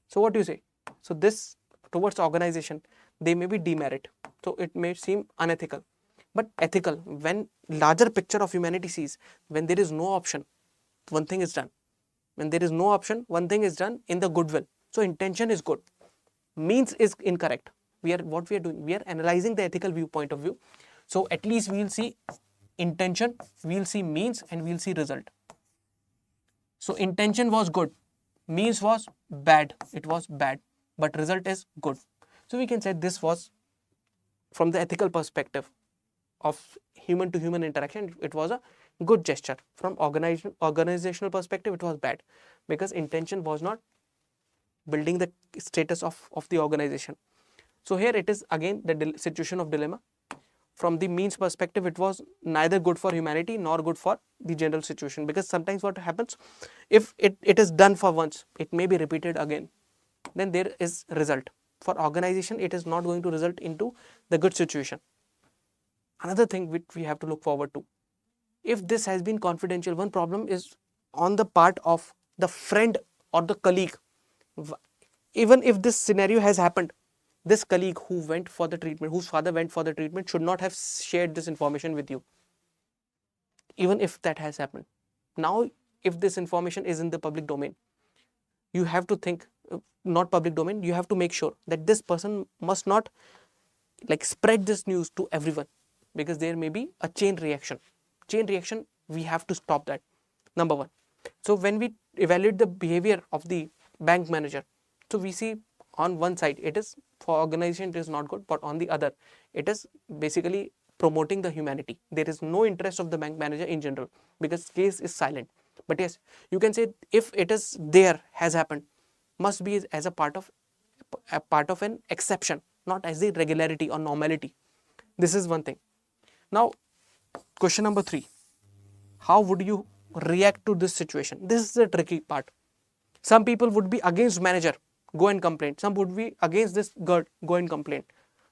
So what do you say? So this towards organization, they may be demerit. So it may seem unethical. But ethical, when larger picture of humanity sees, when there is no option, one thing is done. When there is no option, one thing is done in the goodwill. So intention is good. Means is incorrect. What we are doing, we are analyzing the ethical viewpoint of view. So at least we will see intention, we will see means, and we will see result. So intention was good, means was bad, it was bad, but result is good. So we can say this was, from the ethical perspective of human to human interaction, it was a good gesture. From organizational perspective, it was bad, because intention was not building the status of the organization. So here it is again the situation of dilemma. From the means perspective, it was neither good for humanity nor good for the general situation, because sometimes what happens, if it is done for once, it may be repeated again, then there is result. For organization, it is not going to result into the good situation. Another thing which we have to look forward to, if this has been confidential, one problem is on the part of the friend or the colleague. Even if this scenario has happened, this colleague who went for the treatment, whose father went for the treatment, should not have shared this information with you. Even if that has happened. Now, if this information is in the public domain, you have to think, not public domain, you have to make sure that this person must not spread this news to everyone, because there may be a chain reaction. Chain reaction, we have to stop that. Number one. So when we evaluate the behavior of the bank manager, so we see on one side, it is for organization, it is not good, but on the other, it is basically promoting the humanity. There is no interest of the bank manager in general, because case is silent. But yes, you can say if it is there, has happened, must be as a part of an exception, not as the regularity or normality. This is one thing. Now, question number 3. How would you react to this situation? This is the tricky part. Some people would be against manager, go and complain. Some would be against this girl, go and complain.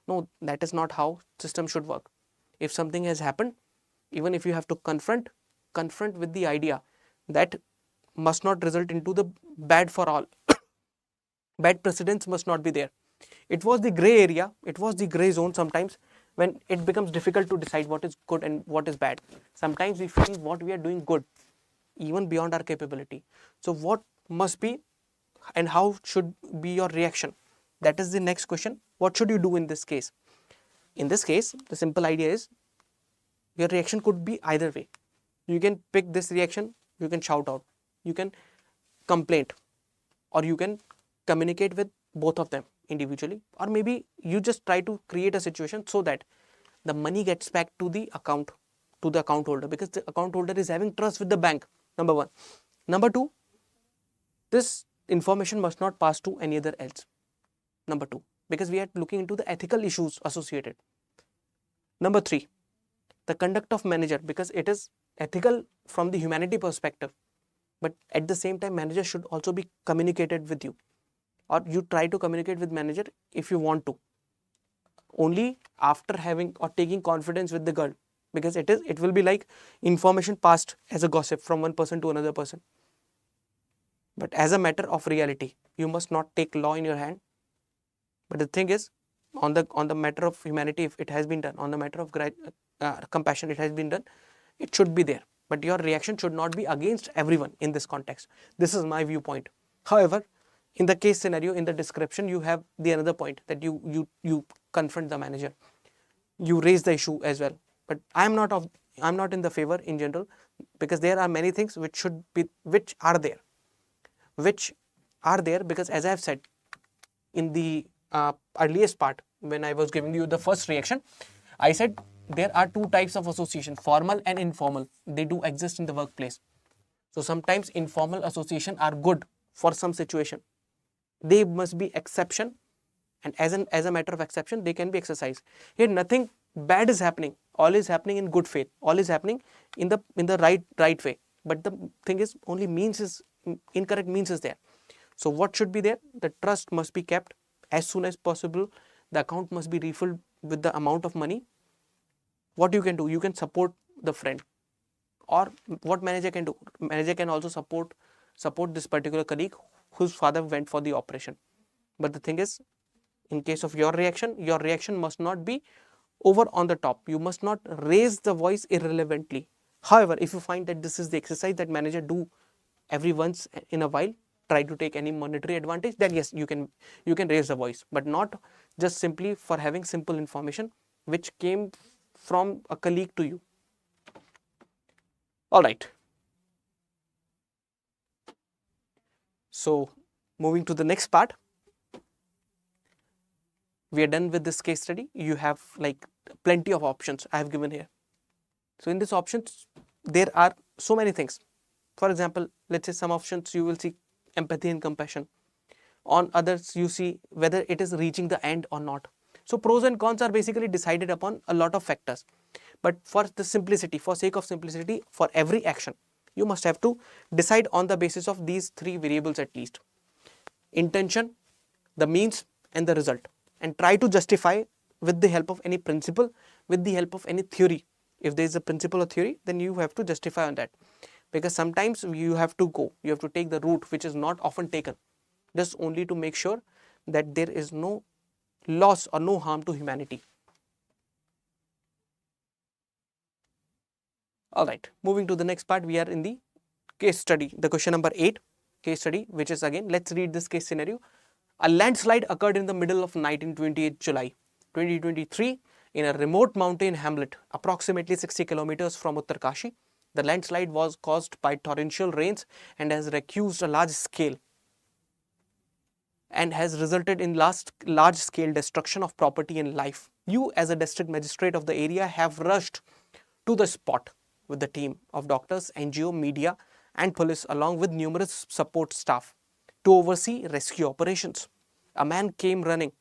No, that is not how system should work. If something has happened, even if you have to confront with the idea that must not result into the bad for all. Bad precedents must not be there. It was the gray area, it was the gray zone sometimes when it becomes difficult to decide what is good and what is bad. Sometimes we feel what we are doing good, even beyond our capability. So what must be and how should be your reaction? That is the next question. What should you do in this case? In this case, the simple idea is your reaction could be either way. You can pick this reaction, you can shout out, you can complain, or you can communicate with both of them individually, or maybe you just try to create a situation so that the money gets back to the account holder, because the account holder is having trust with the bank. Number one. Number two, this information must not pass to any other else. Number two, because we are looking into the ethical issues associated. Number three, the conduct of manager, because it is ethical from the humanity perspective, but at the same time manager should also be communicated with you, or you try to communicate with manager if you want to, only after having or taking confidence with the girl, because it will be like information passed as a gossip from one person to another person. But as a matter of reality, you must not take law in your hand. But the thing is, on the matter of humanity, if it has been done, on the matter of compassion, it has been done, it should be there. But your reaction should not be against everyone in this context. This is my viewpoint. However, in the case scenario, in the description, you have the another point that you confront the manager, you raise the issue as well. But I'm not in the favor in general, because there are many things which are there, because as I have said in the earliest part, when I was giving you the first reaction, I said there are two types of association, formal and informal. They do exist in the workplace. So sometimes informal association are good for some situation. They must be exception, and as a matter of exception, they can be exercised. Here nothing bad is happening. All is happening in good faith. All is happening in the right way. But the thing is, only incorrect means is there. So what should be there? The trust must be kept as soon as possible. The account must be refilled with the amount of money. What you can do? You can support the friend, or what manager can do? Manager can also support this particular colleague whose father went for the operation. But the thing is, in case of your reaction must not be over on the top. You must not raise the voice irrelevantly. However, if you find that this is the exercise that manager do every once in a while, try to take any monetary advantage, then yes, you can raise the voice, but not just simply for having simple information which came from a colleague to you. All right. So moving to the next part, we are done with this case study. You have like plenty of options I have given here. So in these options, there are so many things. For example, let's say some options you will see empathy and compassion. On others, you see whether it is reaching the end or not. So pros and cons are basically decided upon a lot of factors. But for sake of simplicity, for every action, you must have to decide on the basis of these three variables at least: intention, the means, and the result. And try to justify with the help of any principle, with the help of any theory. If there is a principle or theory, then you have to justify on that. Because sometimes you have to take the route which is not often taken, just only to make sure that there is no loss or no harm to humanity. All right, moving to the next part, we are in the case study, the question number 8 case study, which is again, let's read this case scenario. A landslide occurred in the middle of 1928 July 2023 in a remote mountain hamlet approximately 60 kilometers from Uttarkashi. The landslide was caused by torrential rains and has recused a large scale and has resulted in large scale destruction of property and life. You, as a district magistrate of the area, have rushed to the spot with the team of doctors, NGO, media and police, along with numerous support staff, to oversee rescue operations. A man came running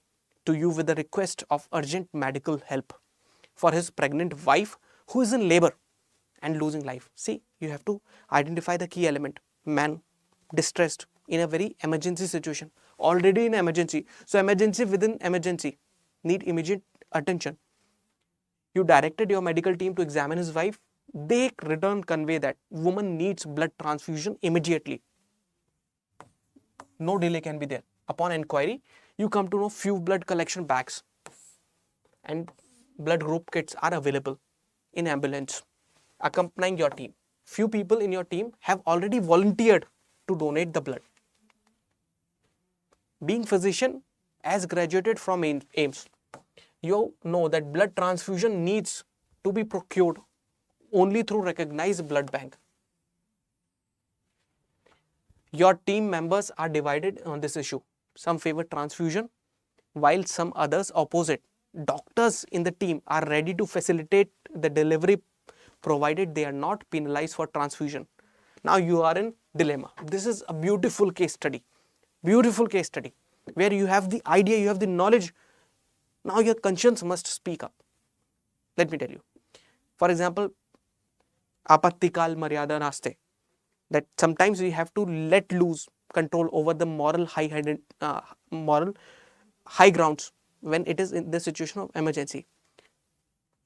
to you with a request of urgent medical help for his pregnant wife who is in labor and losing life. See, you have to identify the key element: man, distressed, in a very emergency situation, already in emergency. So emergency within emergency, need immediate attention. You directed your medical team to examine his wife. They return convey that woman needs blood transfusion immediately. No delay can be there. Upon inquiry, you come to know few blood collection bags and blood group kits are available in ambulance accompanying your team. Few people in your team have already volunteered to donate the blood. Being physician, as graduated from AIMS, you know that blood transfusion needs to be procured only through recognized blood bank. Your team members are divided on this issue. Some favor transfusion, while some others oppose it. Doctors in the team are ready to facilitate the delivery provided they are not penalized for transfusion. Now you are in dilemma. This is a beautiful case study where you have the idea, you have the knowledge. Now your conscience must speak up. Let me tell you. For example, apattikal maryada naste, that sometimes we have to let loose control over the moral high grounds when it is in the situation of emergency.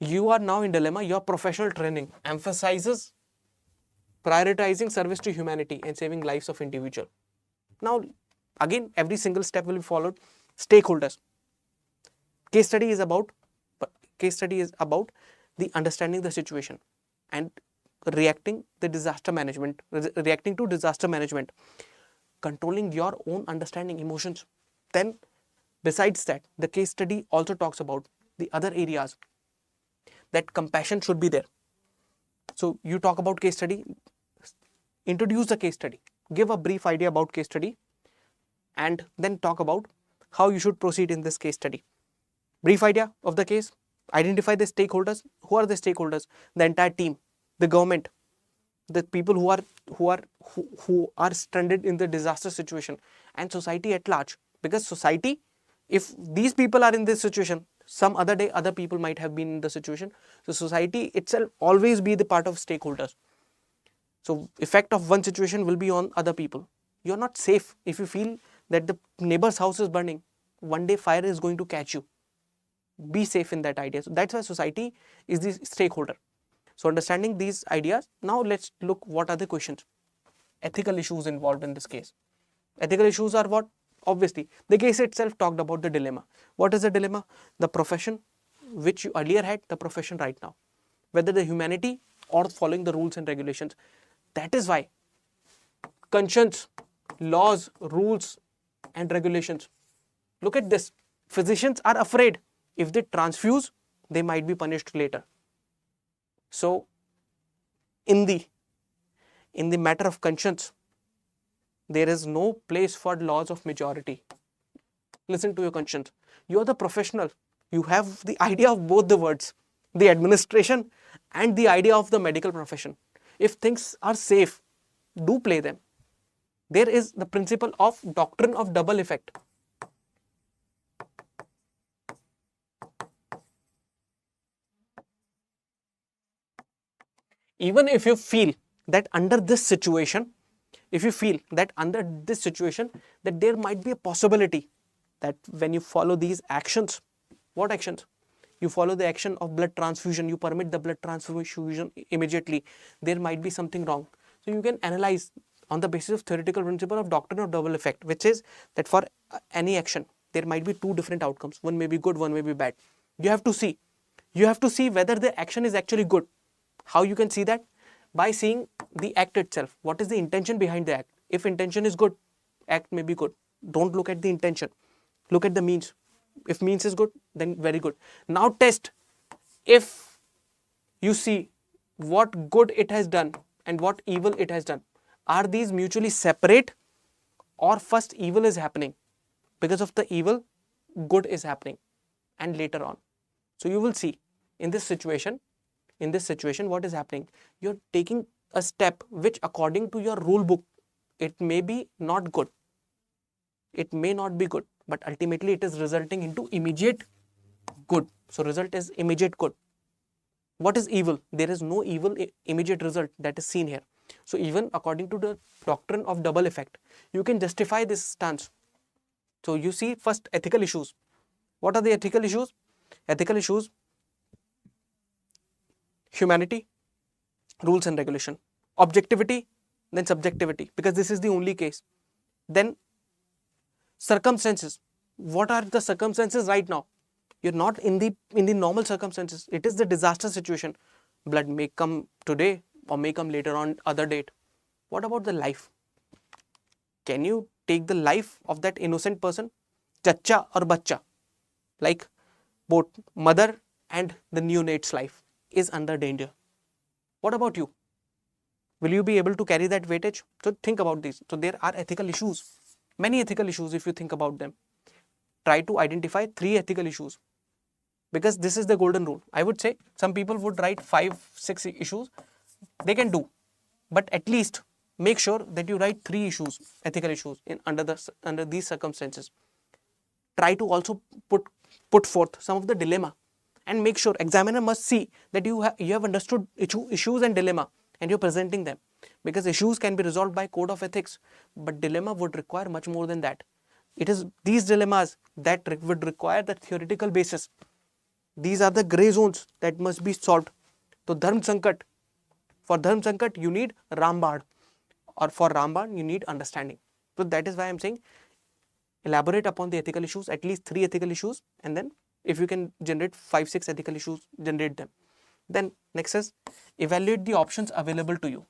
You are now in dilemma. Your professional training emphasizes prioritizing service to humanity and saving lives of individual. Now, again, every single step will be followed. Stakeholders. Case study is about the understanding the situation and reacting to disaster management, controlling your own understanding emotions. Then, besides that, the case study also talks about the other areas that compassion should be there. So you talk about case study, introduce the case study, give a brief idea about case study, and then talk about how you should proceed in this case study. Brief idea of the case, identify the stakeholders. Who are the stakeholders? The entire team, the government, the people who are stranded in the disaster situation, and society at large. Because society, if these people are in this situation, some other day other people might have been in the situation. So society itself always be the part of stakeholders. So effect of one situation will be on other people. You are not safe if you feel that the neighbor's house is burning. One day fire is going to catch you. Be safe in that idea. So that's why society is the stakeholder. So understanding these ideas, now let's look what are the questions. Ethical issues involved in this case. Ethical issues are what? Obviously, the case itself talked about the dilemma. What is the dilemma? The profession which you earlier had, the profession right now. Whether the humanity or following the rules and regulations. That is why conscience, laws, rules and regulations. Look at this. Physicians are afraid if they transfuse, they might be punished later. So, in the matter of conscience, there is no place for laws of majority. Listen to your conscience. You are the professional. You have the idea of both the words, the administration and the idea of the medical profession. If things are safe, do play them. There is the principle of doctrine of double effect. Even if you feel that under this situation, that there might be a possibility that when you follow these actions, what actions? You follow the action of blood transfusion, you permit the blood transfusion immediately, there might be something wrong. So you can analyze on the basis of theoretical principle of doctrine of double effect, which is that for any action, there might be two different outcomes. One may be good, one may be bad. You have to see whether the action is actually good. How you can see that? By seeing the act itself. What is the intention behind the act? If intention is good, act may be good. Don't look at the intention. Look at the means. If means is good, then very good. Now test if you see what good it has done and what evil it has done. Are these mutually separate, or first evil is happening? Because of the evil, good is happening and later on. So you will see in this situation, what is happening? You're taking a step which according to your rule book, it may be not good. It may not be good, but ultimately it is resulting into immediate good. So result is immediate good. What is evil? There is no evil immediate result that is seen here. So even according to the doctrine of double effect, you can justify this stance. So you see, first, ethical issues. What are the ethical issues? Ethical issues: humanity, rules and regulation; objectivity, then subjectivity, because this is the only case. Then circumstances. What are the circumstances right now? You're not in the normal circumstances. It is the disaster situation. Blood may come today or may come later on other date. What about the life? Can you take the life of that innocent person, chacha or bachcha? Like, both mother and the neonate's life is under danger. What about you? Will you be able to carry that weightage? So think about this. So there are ethical issues, many ethical issues if you think about them. Try to identify 3 ethical issues, because this is the golden rule. I would say some people would write 5-6 issues. They can do, but at least make sure that you write 3 issues, ethical issues, under these circumstances. Try to also put forth some of the dilemma, and make sure examiner must see that you have understood issues and dilemma, and you're presenting them, because issues can be resolved by code of ethics, but dilemma would require much more than that. It is these dilemmas that would require the theoretical basis. These are the grey zones that must be solved. So Dharm Sankat, for Dharm Sankat you need Rambad, or for Rambad you need understanding. So that is why I am saying elaborate upon the ethical issues, at least 3 ethical issues, and then if you can generate 5-6 ethical issues, generate them. Then next is evaluate the options available to you,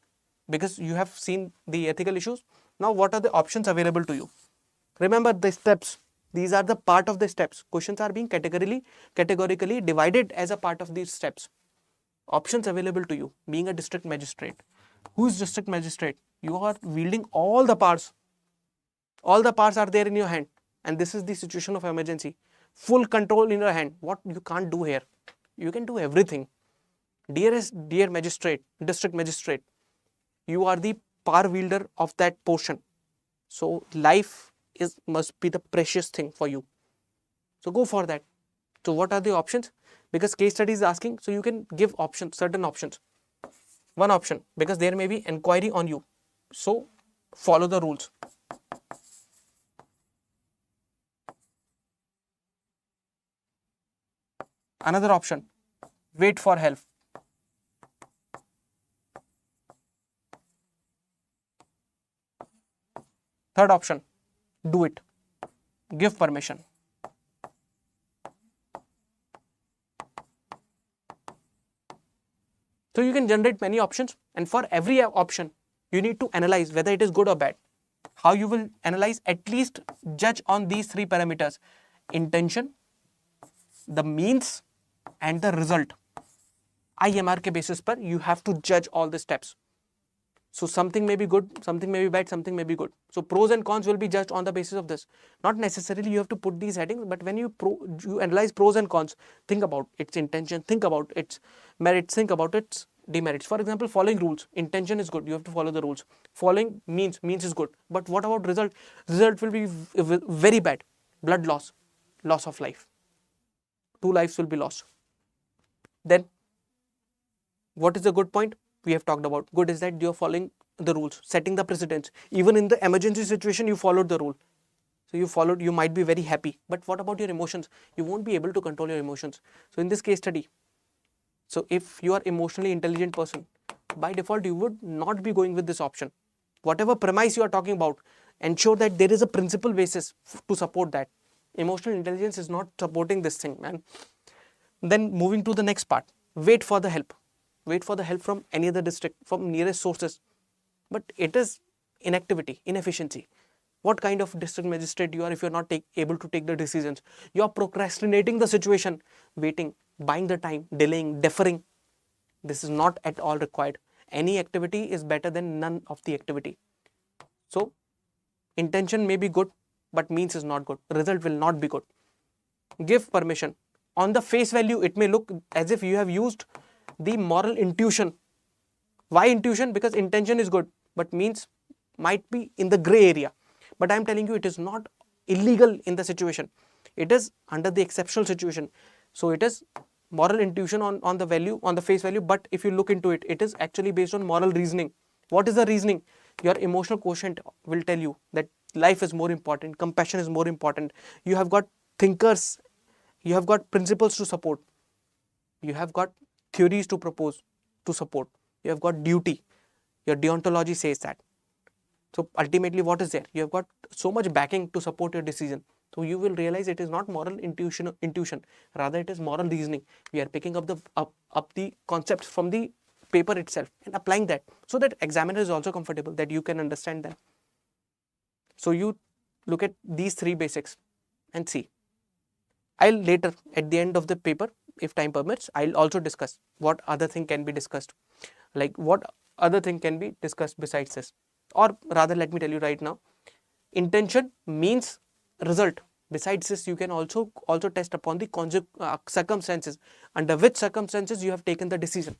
because you have seen the ethical issues. Now what are the options available to you? Remember the steps. These are the part of the steps. Questions are being categorically divided as a part of these steps. Options available to you. Being a district magistrate. Who is district magistrate? You are wielding all the powers. All the powers are there in your hand, and this is the situation of emergency. Full control in your hand. What you can't do here? You can do everything. Dear magistrate, district magistrate, you are the power wielder of that portion. So life must be the precious thing for you. So go for that. So what are the options? Because case study is asking, so you can give options, certain options. One option, because there may be inquiry on you, so follow the rules. Another option, wait for help. Third option, do it. Give permission. So you can generate many options, and for every option, you need to analyze whether it is good or bad. How you will analyze? At least judge on these 3 parameters: intention, the means, and the result. IMR ke basis par you have to judge all the steps. So something may be good, something may be bad, something may be good. So pros and cons will be judged on the basis of this. Not necessarily you have to put these headings, but when you analyze pros and cons, think about its intention, think about its merits, think about its demerits. For example, following rules. Intention is good, you have to follow the rules. Following means is good. But what about result? Result will be very bad. Blood loss, loss of life. 2 lives will be lost. Then, what is the good point? We have talked about. Good is that you are following the rules, setting the precedence. Even in the emergency situation, you followed the rule. So you might be very happy. But what about your emotions? You won't be able to control your emotions. So in this case study, so if you are emotionally intelligent person, by default, you would not be going with this option. Whatever premise you are talking about, ensure that there is a principle basis to support that. Emotional intelligence is not supporting this thing, man. Then moving to the next part, wait for the help. Wait for the help from any other district, from nearest sources. But it is inactivity, inefficiency. What kind of district magistrate you are if you are not able to take the decisions? You are procrastinating the situation, waiting, buying the time, delaying, deferring. This is not at all required. Any activity is better than none of the activity. So, intention may be good, but means is not good. Result will not be good. Give permission. On the face value, it may look as if you have used the moral intuition. Why intuition? Because intention is good, but means might be in the gray area. But I am telling you, it is not illegal in the situation. It is under the exceptional situation. So it is moral intuition on the value, on the face value. But if you look into it, it is actually based on moral reasoning. What is the reasoning? Your emotional quotient will tell you that life is more important, compassion is more important. You have got thinkers, you have got principles to support, you have got theories to propose, to support, you have got duty. Your deontology says that. So ultimately, what is there? You have got so much backing to support your decision. So you will realize it is not moral intuition, rather it is moral reasoning. We are picking up the concepts from the paper itself and applying that, so that examiner is also comfortable that you can understand them. So you look at these three basics and see. I'll later, at the end of the paper, if time permits, I'll also discuss what other thing can be discussed. Like what other thing can be discussed besides this. Or rather, let me tell you right now, intention means result. Besides this, you can also test upon the circumstances, under which circumstances you have taken the decision.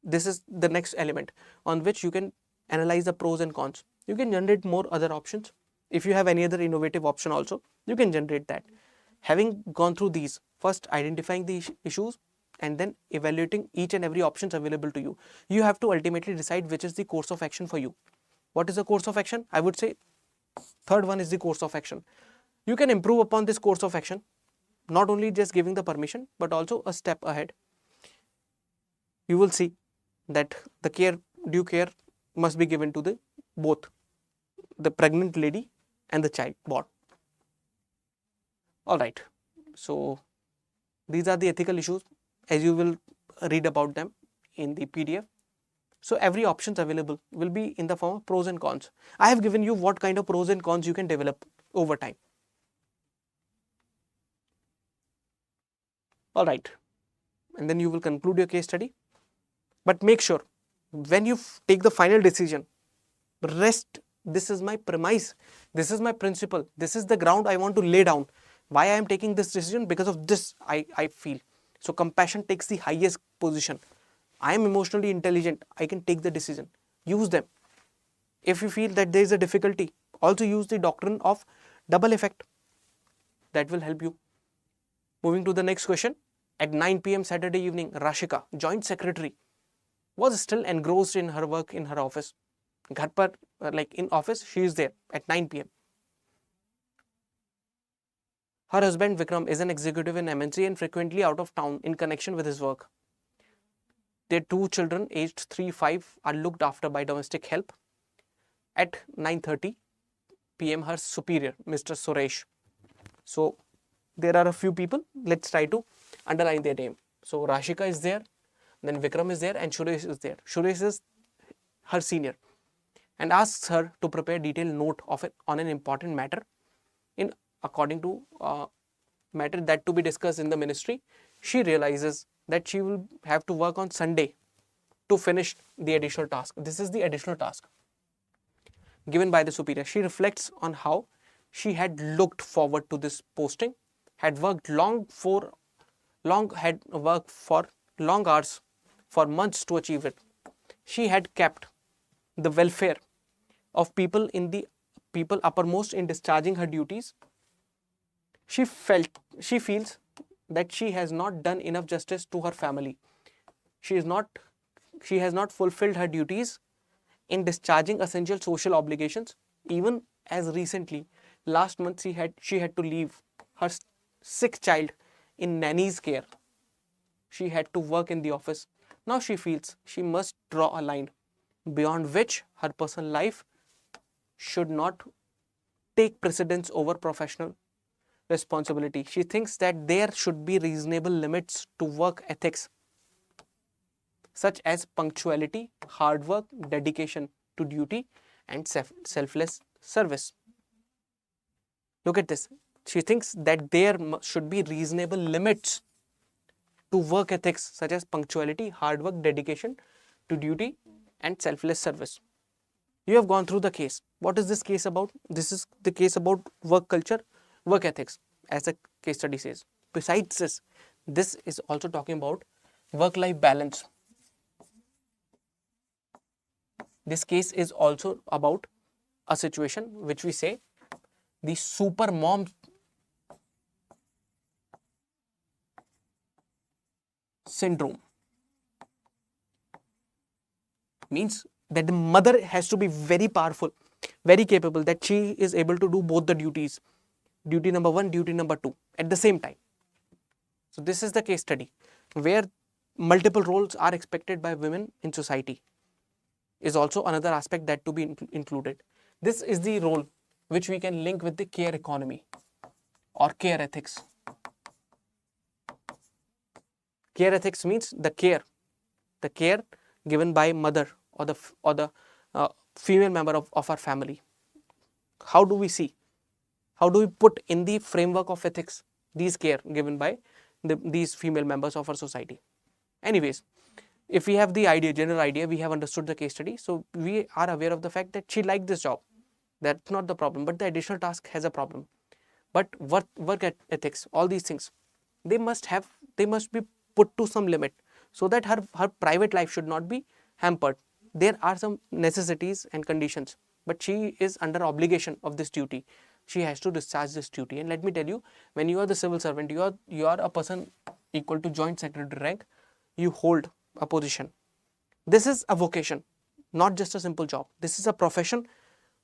This is the next element on which you can analyze the pros and cons. You can generate more other options. If you have any other innovative option also, you can generate that. Having gone through these, first identifying the issues and then evaluating each and every options available to you, you have to ultimately decide which is the course of action for you. What is the course of action? I would say third one is the course of action. You can improve upon this course of action, not only just giving the permission, but also a step ahead. You will see that the due care must be given to both the pregnant lady and the child born. All right. So these are the ethical issues, as you will read about them in the PDF. So every options available will be in the form of pros and cons. I have given you what kind of pros and cons you can develop over time. All right. And then you will conclude your case study. But make sure when you take the final decision, rest, this is my premise, this is my principle, this is the ground I want to lay down. Why I am taking this decision? Because of this I feel. So compassion takes the highest position. I am emotionally intelligent, I can take the decision. Use them. If you feel that there is a difficulty, also use the doctrine of double effect. That will help you. Moving to the next question. At 9 p.m. Saturday evening, Rashika, joint secretary, was still engrossed in her work in her office. Ghar par, like in office, she is there at 9 p.m. Her husband Vikram is an executive in MNC and frequently out of town in connection with his work. Their two children aged 3-5 are looked after by domestic help. At 9:30 p.m. her superior, Mr. Suresh. So there are a few people. Let's try to underline their name. So Rashika is there, then Vikram is there, and Suresh is there. Suresh is her senior and asks her to prepare detailed note of it on an important matter in according to matter that to be discussed in the ministry. She realizes that she will have to work on Sunday to finish the additional task. This is the additional task given by the superior. She reflects on how she had looked forward to this posting, had worked for long hours for months to achieve it. She had kept the welfare of people uppermost in discharging her duties. She feels that she has not done enough justice to her family. She has not fulfilled her duties in discharging essential social obligations. Even as recently, last month, she had to leave her sick child in nanny's care. She had to work in the office. Now she feels she must draw a line beyond which her personal life should not take precedence over professional responsibility. She thinks that there should be reasonable limits to work ethics, such as punctuality, hard work, dedication to duty, and selfless service. Look at this. She thinks that there should be reasonable limits to work ethics, such as punctuality, hard work, dedication to duty, and selfless service. You have gone through the case. What is this case about? This is the case about work culture, work ethics, as the case study says. Besides this is also talking about work-life balance. This case is also about a situation which we say the super mom syndrome. Means that the mother has to be very powerful, very capable, that she is able to do both the duties, duty number 1, duty number 2 at the same time. So this is the case study where multiple roles are expected by women in society, is also another aspect that to be included. This is the role which we can link with the care economy or care ethics. Care ethics means the care given by mother or the female member of our family. How do we see? How do we put in the framework of ethics these care given by these female members of our society? Anyways, if we have the idea, general idea, we have understood the case study, so we are aware of the fact that she liked this job. That's not the problem, but the additional task has a problem. But work ethics, all these things, they must be put to some limit so that her private life should not be hampered. There are some necessities and conditions, but she is under obligation of this duty. She has to discharge this duty. And let me tell you, when you are the civil servant, you are a person equal to joint secretary rank, you hold a position. This is a vocation, not just a simple job. This is a profession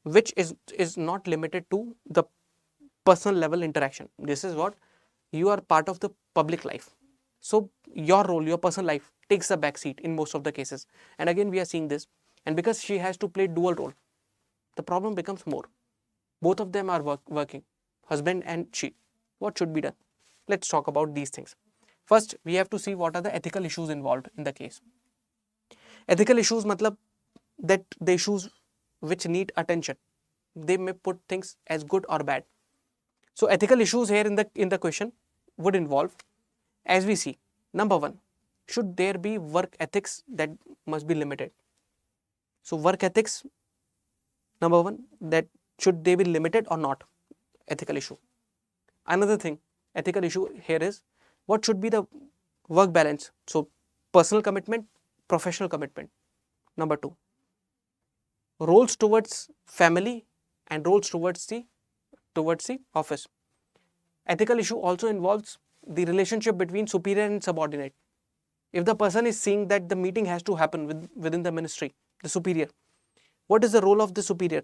which is not limited to the personal level interaction. This is what you are part of the public life. So your role, your personal life takes a back seat in most of the cases. And again, we are seeing this. And because she has to play dual role, the problem becomes more. Both of them are working, husband and she. What should be done? Let's talk about these things. First, we have to see what are the ethical issues involved in the case. Ethical issues matlab that the issues which need attention. They may put things as good or bad. So ethical issues here in the question would involve, as we see, number 1, should there be work ethics that must be limited? So work ethics, number 1, that should they be limited or not? Ethical issue. Another thing, ethical issue here is, what should be the work balance? So personal commitment, professional commitment. Number 2, roles towards family and roles towards the office. Ethical issue also involves the relationship between superior and subordinate. If the person is seeing that the meeting has to happen within the ministry, the superior, what is the role of the superior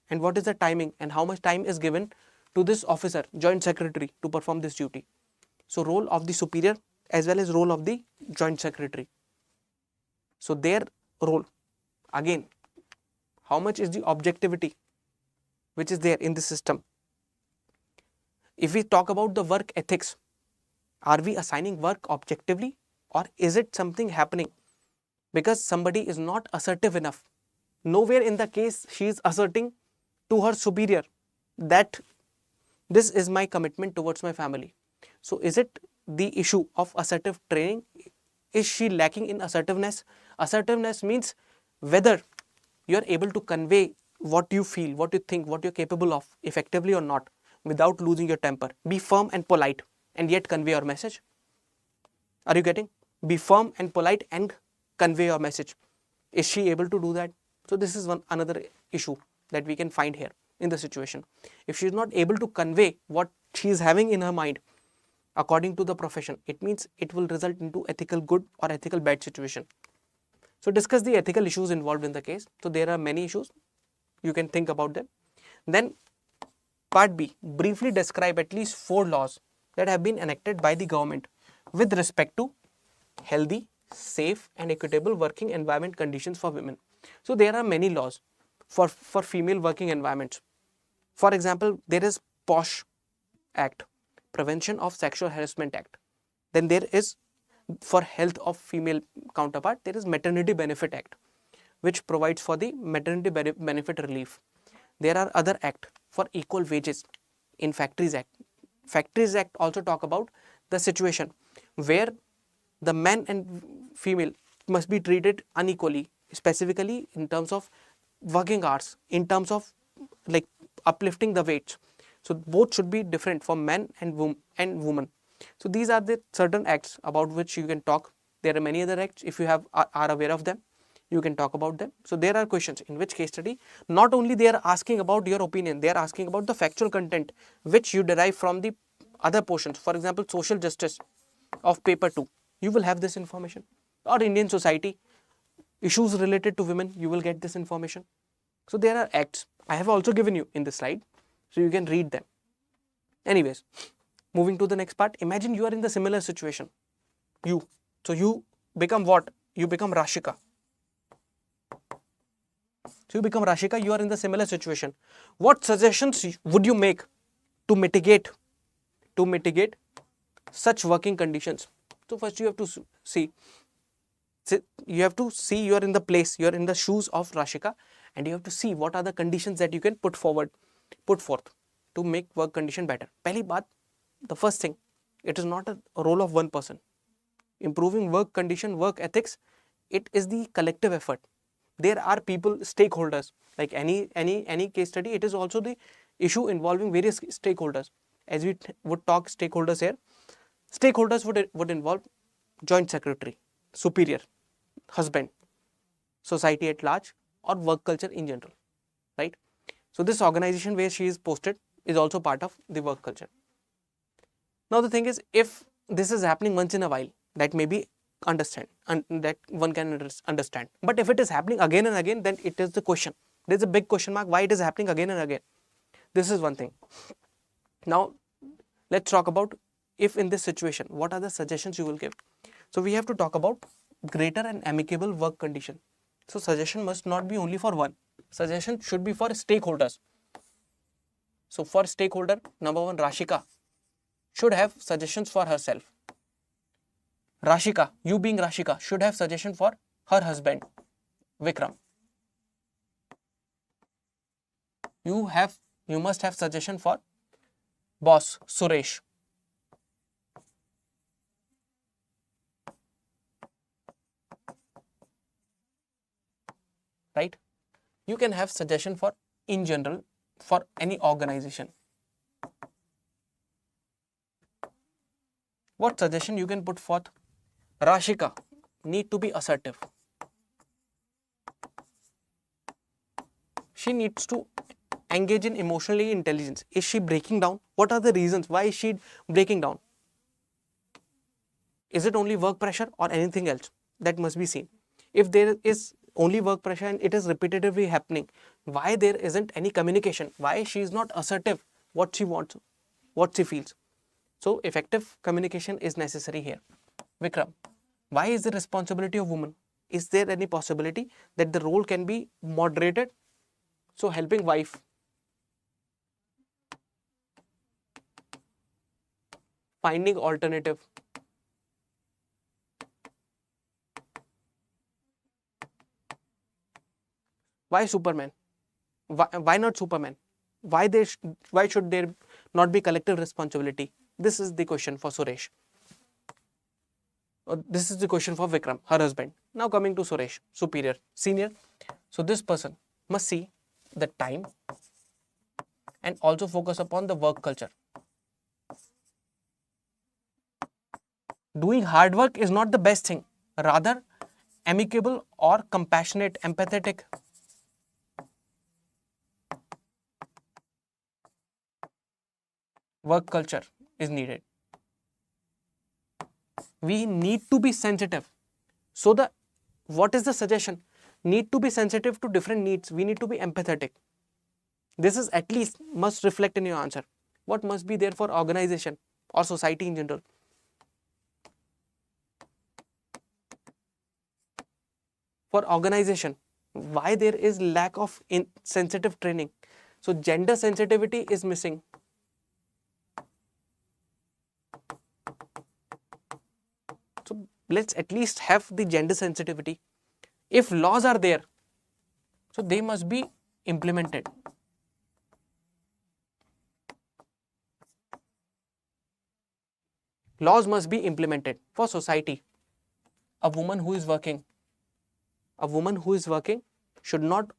and what is the timing and how much time is given to this officer, joint secretary, to perform this duty? So role of the superior as well as role of the joint secretary. So their role, again, how much is the objectivity which is there in the system? If we talk about the work ethics, are we assigning work objectively, or is it something happening because somebody is not assertive enough? Nowhere in the case she is asserting to her superior that this is my commitment towards my family. So is it the issue of assertive training? Is she lacking in assertiveness? Assertiveness means whether you are able to convey what you feel, what you think, what you're capable of effectively or not, without losing your temper. Be firm and polite and yet convey your message. Are you getting? Be firm and polite and convey your message. Is she able to do that? So this is another issue that we can find here in the situation. If she is not able to convey what she is having in her mind according to the profession, it means it will result into ethical good or ethical bad situation. So discuss the ethical issues involved in the case. So there are many issues. You can think about them. Then part B, briefly describe at least 4 laws that have been enacted by the government with respect to healthy, safe and equitable working environment conditions for women. So there are many laws for female working environments. For example, there is POSH Act, Prevention of Sexual Harassment Act. Then there is, for health of female counterpart, there is Maternity Benefit Act, which provides for the maternity benefit relief. There are other acts for equal wages in Factories Act. Factories Act also talk about the situation where the man and female must be treated unequally, specifically in terms of working hours, in terms of like uplifting the weights. So both should be different for men and women. So these are the certain acts about which you can talk. There are many other acts. If you are aware of them, you can talk about them. So there are questions in which case study, not only they are asking about your opinion, they are asking about the factual content which you derive from the other portions. For example, social justice of paper 2, you will have this information. Or Indian society, issues related to women, you will get this information. So there are acts. I have also given you in the slide, so you can read them. Anyways, moving to the next part. Imagine you are in the similar situation. So you become what? You become Rashika. So you become Rashika, you are in the similar situation. What suggestions would you make to mitigate such working conditions? So first you have to see you are in the place, you are in the shoes of Rashika, and you have to see what are the conditions that you can put forth to make work condition better. Pehli baat, the first thing, it is not a role of one person. Improving work condition, work ethics, it is the collective effort. There are people, stakeholders, like any case study, it is also the issue involving various stakeholders. As we would talk stakeholders here, stakeholders would involve joint secretary, superior, husband, society at large, or work culture in general, right? So this organization where she is posted is also part of the work culture. Now the thing is, if this is happening once in a while, that may be understand and that one can understand. But if it is happening again and again, then it is the question. There's a big question mark why it is happening again and again. This is one thing. Now let's talk about, if in this situation, what are the suggestions you will give? So we have to talk about greater and amicable work condition. So suggestion must not be only for one. Suggestion should be for stakeholders. So for stakeholder, number one, Rashika should have suggestions for herself. Rashika, you being Rashika, should have suggestion for her husband, Vikram. You must have suggestion for boss, Suresh. Right? You can have suggestion for, in general, for any organization. What suggestion you can put forth? Rashika need to be assertive. She needs to engage in emotionally intelligence. Is she breaking down? What are the reasons? Why is she breaking down? Is it only work pressure or anything else? That must be seen. If there is only work pressure and it is repetitively happening, why there isn't any communication? Why she is not assertive what she wants, what she feels? So effective communication is necessary here. Vikram, why is the responsibility of woman? Is there any possibility that the role can be moderated? So helping wife. Finding alternative. Why Superman? Why not Superman? Why should there not be collective responsibility? This is the question for Suresh. This is the question for Vikram, her husband. Now coming to Suresh, superior, senior. So this person must see the time and also focus upon the work culture. Doing hard work is not the best thing. Rather, amicable or compassionate, empathetic work culture is needed. We need to be sensitive. So what is the suggestion? Need to be sensitive to different needs. We need to be empathetic. This is at least must reflect in your answer. What must be there for organization or society in general? For organization, why there is lack of sensitive training? So gender sensitivity is missing. So let's at least have the gender sensitivity. If laws are there, so they must be implemented. Laws must be implemented for society. A woman who is working should not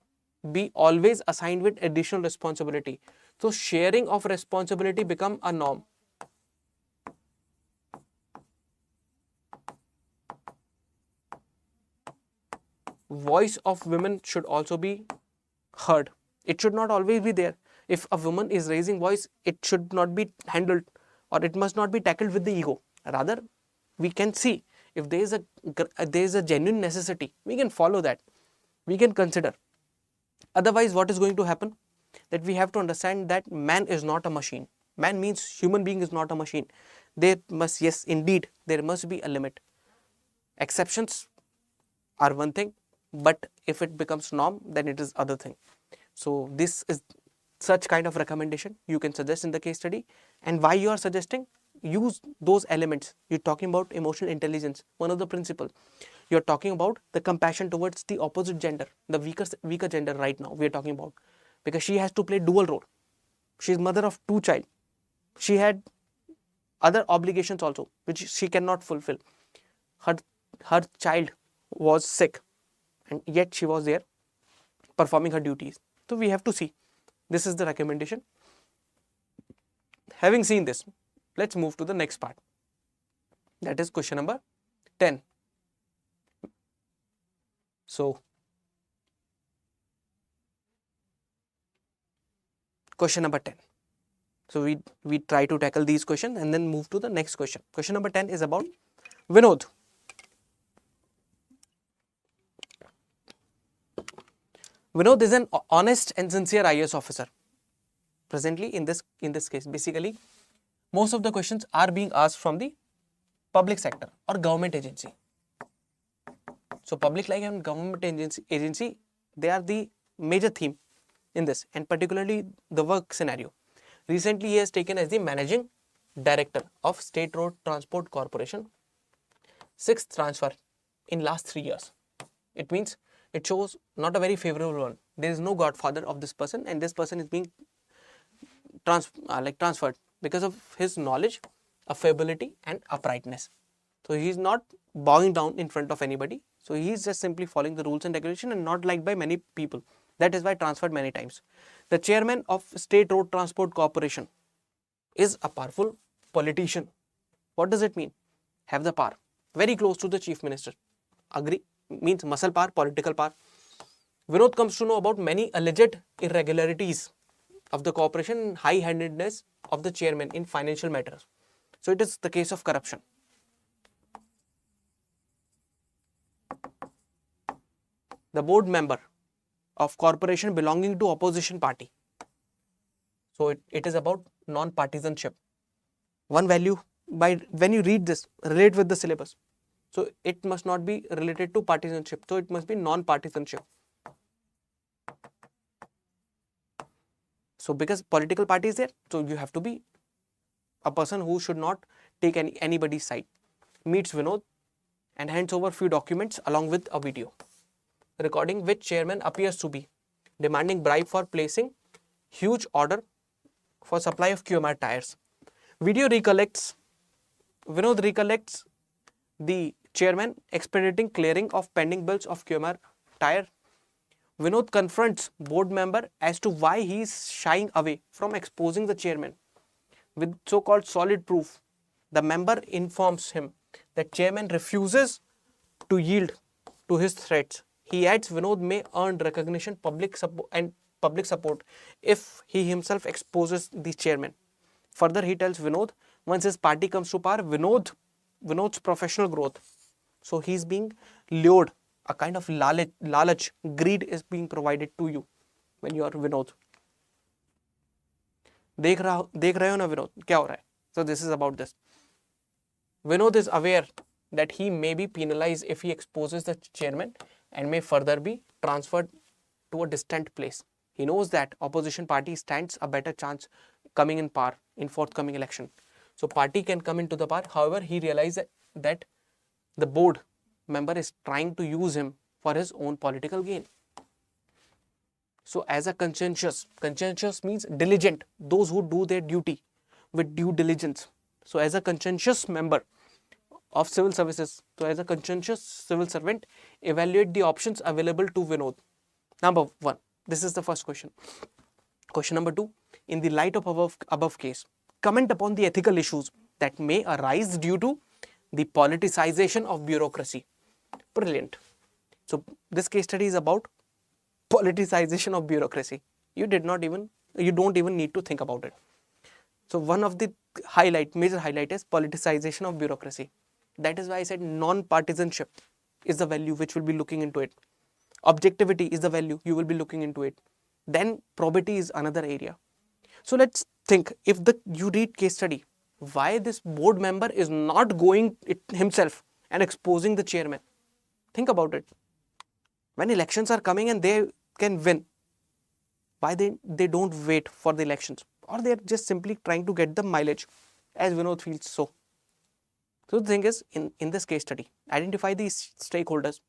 be always assigned with additional responsibility. So sharing of responsibility become a norm. Voice of women should also be heard. It should not always be there. If a woman is raising voice, it should not be handled or it must not be tackled with the ego. Rather, we can see If there is a genuine necessity, we can follow that, we can consider. Otherwise, what is going to happen? That we have to understand that man is not a machine. Man means human being is not a machine. There must, yes, indeed, there must be a limit. Exceptions are one thing, but if it becomes norm, then it is other thing. So this is such kind of recommendation you can suggest in the case study. And why you are suggesting? Use those elements. You're talking about emotional intelligence, one of the principle. You're talking about the compassion towards the opposite gender, the weaker gender right now we are talking about, because she has to play dual role. She is mother of 2 child. She had other obligations also, which she cannot fulfill. Her child was sick, and yet she was there performing her duties. So we have to see. This is the recommendation. Having seen this, let's move to the next part. That is question number 10. So, question number 10. So we try to tackle these questions and then move to the next question. Question number 10 is about Vinod. Vinod is an honest and sincere IAS officer. Presently, in this case, basically, most of the questions are being asked from the public sector or government agency. So public like and government agency, they are the major theme in this, and particularly the work scenario. Recently, he has taken as the managing director of State Road Transport Corporation, 6th transfer in last 3 years. It means it shows not a very favorable one. There is no godfather of this person, and this person is being transferred because of his knowledge, affability, and uprightness. So he is not bowing down in front of anybody. So he is just simply following the rules and regulation and not liked by many people. That is why transferred many times. The chairman of State Road Transport Corporation is a powerful politician. What does it mean? Have the power. Very close to the chief minister. Agree? Means muscle power, political power. Vinod comes to know about many alleged irregularities of the corporation and high-handedness of the chairman in financial matters. So it is the case of corruption. The board member of corporation belonging to opposition party. So it is about non-partisanship. One value, by when you read this, relate with the syllabus. So it must not be related to partisanship. So it must be non-partisanship. So because political party is there, so you have to be a person who should not take anybody's side. Meets Vinod and hands over few documents along with a video recording which chairman appears to be demanding bribe for placing huge order for supply of QMR tires. Vinod recollects the chairman expediting clearing of pending bills of QMR tire. Vinod confronts board member as to why he is shying away from exposing the chairman. With so-called solid proof, the member informs him that chairman refuses to yield to his threats. He adds Vinod may earn recognition, public support if he himself exposes the chairman. Further, he tells Vinod once his party comes to power, Vinod's professional growth. So he is being lured. A kind of lalach, greed is being provided to you when you are Vinod. देख रहे हो ना विनोद क्या हो रहा है? So this is about this. Vinod is aware that he may be penalized if he exposes the chairman and may further be transferred to a distant place. He knows that opposition party stands a better chance coming in power in forthcoming election. So party can come into the power. However, he realized that the board member is trying to use him for his own political gain. So as a conscientious means diligent, those who do their duty with due diligence. So as a conscientious member of civil services, so as a conscientious civil servant, evaluate the options available to Vinod. Number 1, this is the first question. Question number 2, in the light of above case, comment upon the ethical issues that may arise due to the politicization of bureaucracy. Brilliant. So this case study is about politicization of bureaucracy. You don't even need to think about it. So one of the major highlight is politicization of bureaucracy. That is why I said non-partisanship is the value which will be looking into it. Objectivity is the value you will be looking into it. Then probity is another area. So let's think, if you read case study, why this board member is not going it himself and exposing the chairman. Think about it. When elections are coming and they can win, why they don't wait for the elections, or they're just simply trying to get the mileage, as Vinod feels so. So the thing is, in this case study, identify these stakeholders,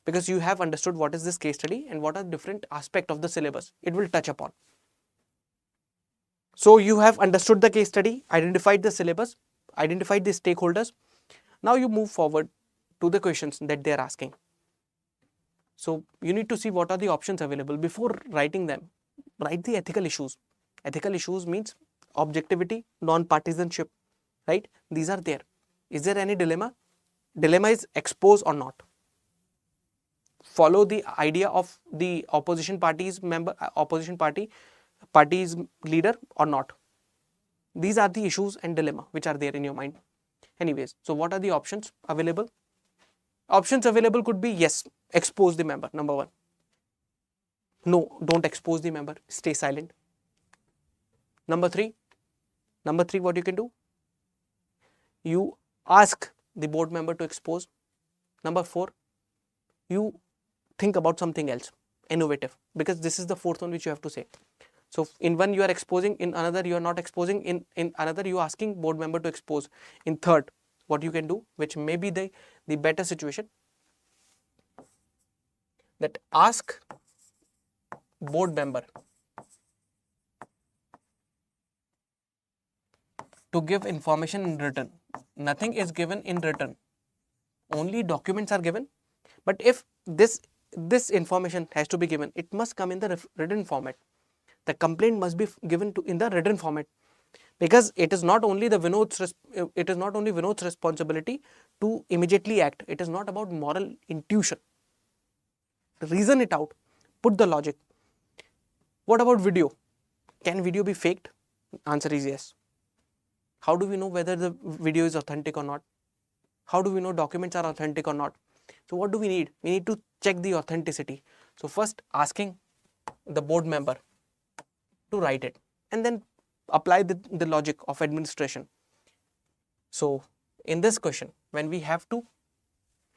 because you have understood what is this case study and what are different aspects of the syllabus it will touch upon. So you have understood the case study, identified the syllabus, identified the stakeholders. Now you move forward to the questions that they are asking. So you need to see what are the options available. Before writing them, write the ethical issues. Ethical issues means objectivity, non-partisanship, right? These are there. Is there any dilemma? Dilemma is expose or not. Follow the idea of the opposition party's leader or not. These are the issues and dilemma which are there in your mind. Anyways, so what are the options available? Options available could be yes, expose the member, number one. No, don't expose the member, stay silent. Number three, what you can do? You ask the board member to expose. Number four, you think about something else, innovative, because this is the fourth one which you have to say. So in one you are exposing, in another you are not exposing, in another you are asking board member to expose. In third, what you can do, which may be the better situation, that ask board member to give information in written. Nothing is given in written, only documents are given. But if this information has to be given, it must come in the written format. The complaint must be given in the written format, because it is not only Vinod's responsibility to immediately act. It is not about moral intuition. Reason it out, put the logic. What about video? Can video be faked? Answer is yes. How do we know whether the video is authentic or not? How do we know documents are authentic or not? So what do we need? We need to check the authenticity. So first, asking the board member to write it, and then apply the logic of administration. So in this question, when we have to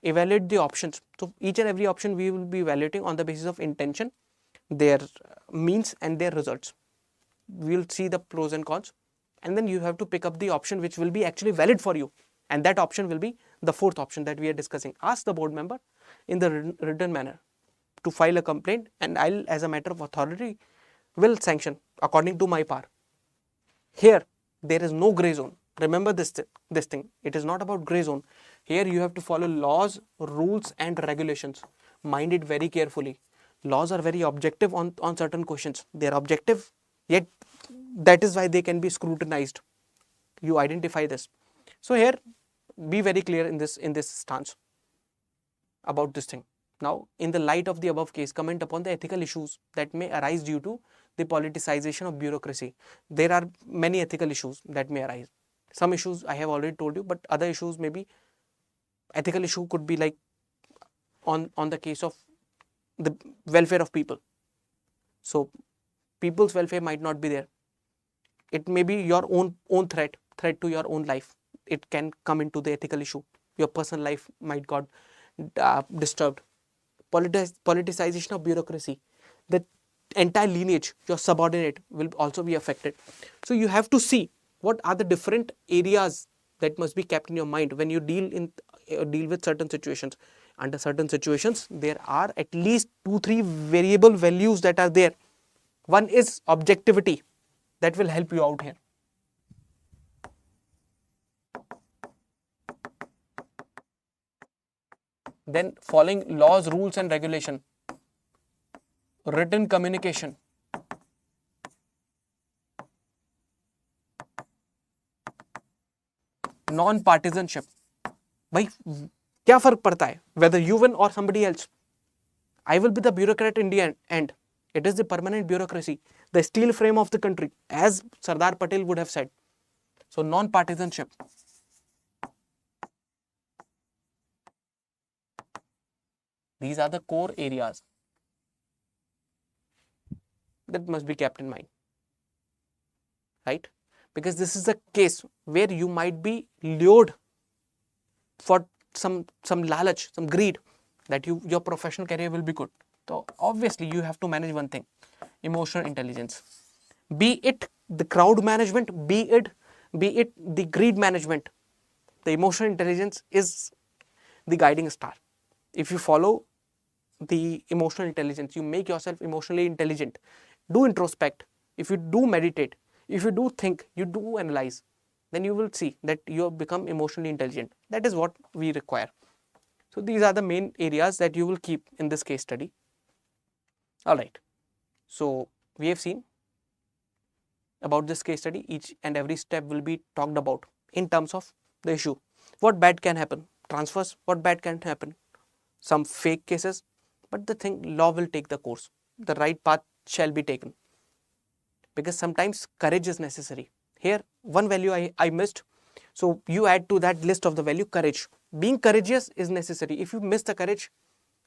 evaluate the options, so each and every option we will be evaluating on the basis of intention, their means and their results. We will see the pros and cons, and then you have to pick up the option which will be actually valid for you, and that option will be the fourth option that we are discussing. Ask the board member in the written manner to file a complaint, and I'll, as a matter of authority, will sanction according to my power. Here there is no gray zone. Remember this thing. It is not about gray zone. Here you have to follow laws, rules and regulations. Mind it very carefully. Laws are very objective on certain questions. They are objective, yet that is why they can be scrutinized. You identify this. So here, be very clear in this stance about this thing. Now, in the light of the above case, comment upon the ethical issues that may arise due to the politicization of bureaucracy. There are many ethical issues that may arise. Some issues I have already told you, but other issues may be, ethical issue could be like on the case of the welfare of people. So people's welfare might not be there. It may be your own threat to your own life. It can come into the ethical issue. Your personal life might got disturbed. Politicization of bureaucracy. The entire lineage, your subordinate, will also be affected. So you have to see what are the different areas that must be kept in your mind when you deal with certain situations. Under certain situations, there are at least 2-3 variable values that are there. One is objectivity, that will help you out here. Then following laws, rules and regulation. Written communication. Non-partisanship. भाई क्या फर्क पड़ता है whether you win or somebody else? I will be the bureaucrat in the end. It is the permanent bureaucracy, the steel frame of the country, as Sardar Patel would have said. So non-partisanship. These are the core areas that must be kept in mind, right? Because this is a case where you might be lured for some lalach, some greed, that your professional career will be good. So obviously you have to manage one thing, emotional intelligence. Be it the crowd management, be it the greed management, the emotional intelligence is the guiding star. If you follow the emotional intelligence, you make yourself emotionally intelligent, do introspect, if you do meditate, if you do think, you do analyze, then you will see that you have become emotionally intelligent. That is what we require. So these are the main areas that you will keep in this case study. All right. So we have seen about this case study. Each and every step will be talked about in terms of the issue. What bad can happen? Transfers, what bad can happen? Some fake cases, but the thing, law will take the course. The right path shall be taken. Because sometimes courage is necessary. Here, one value I missed. So you add to that list of the value courage. Being courageous is necessary. If you miss the courage,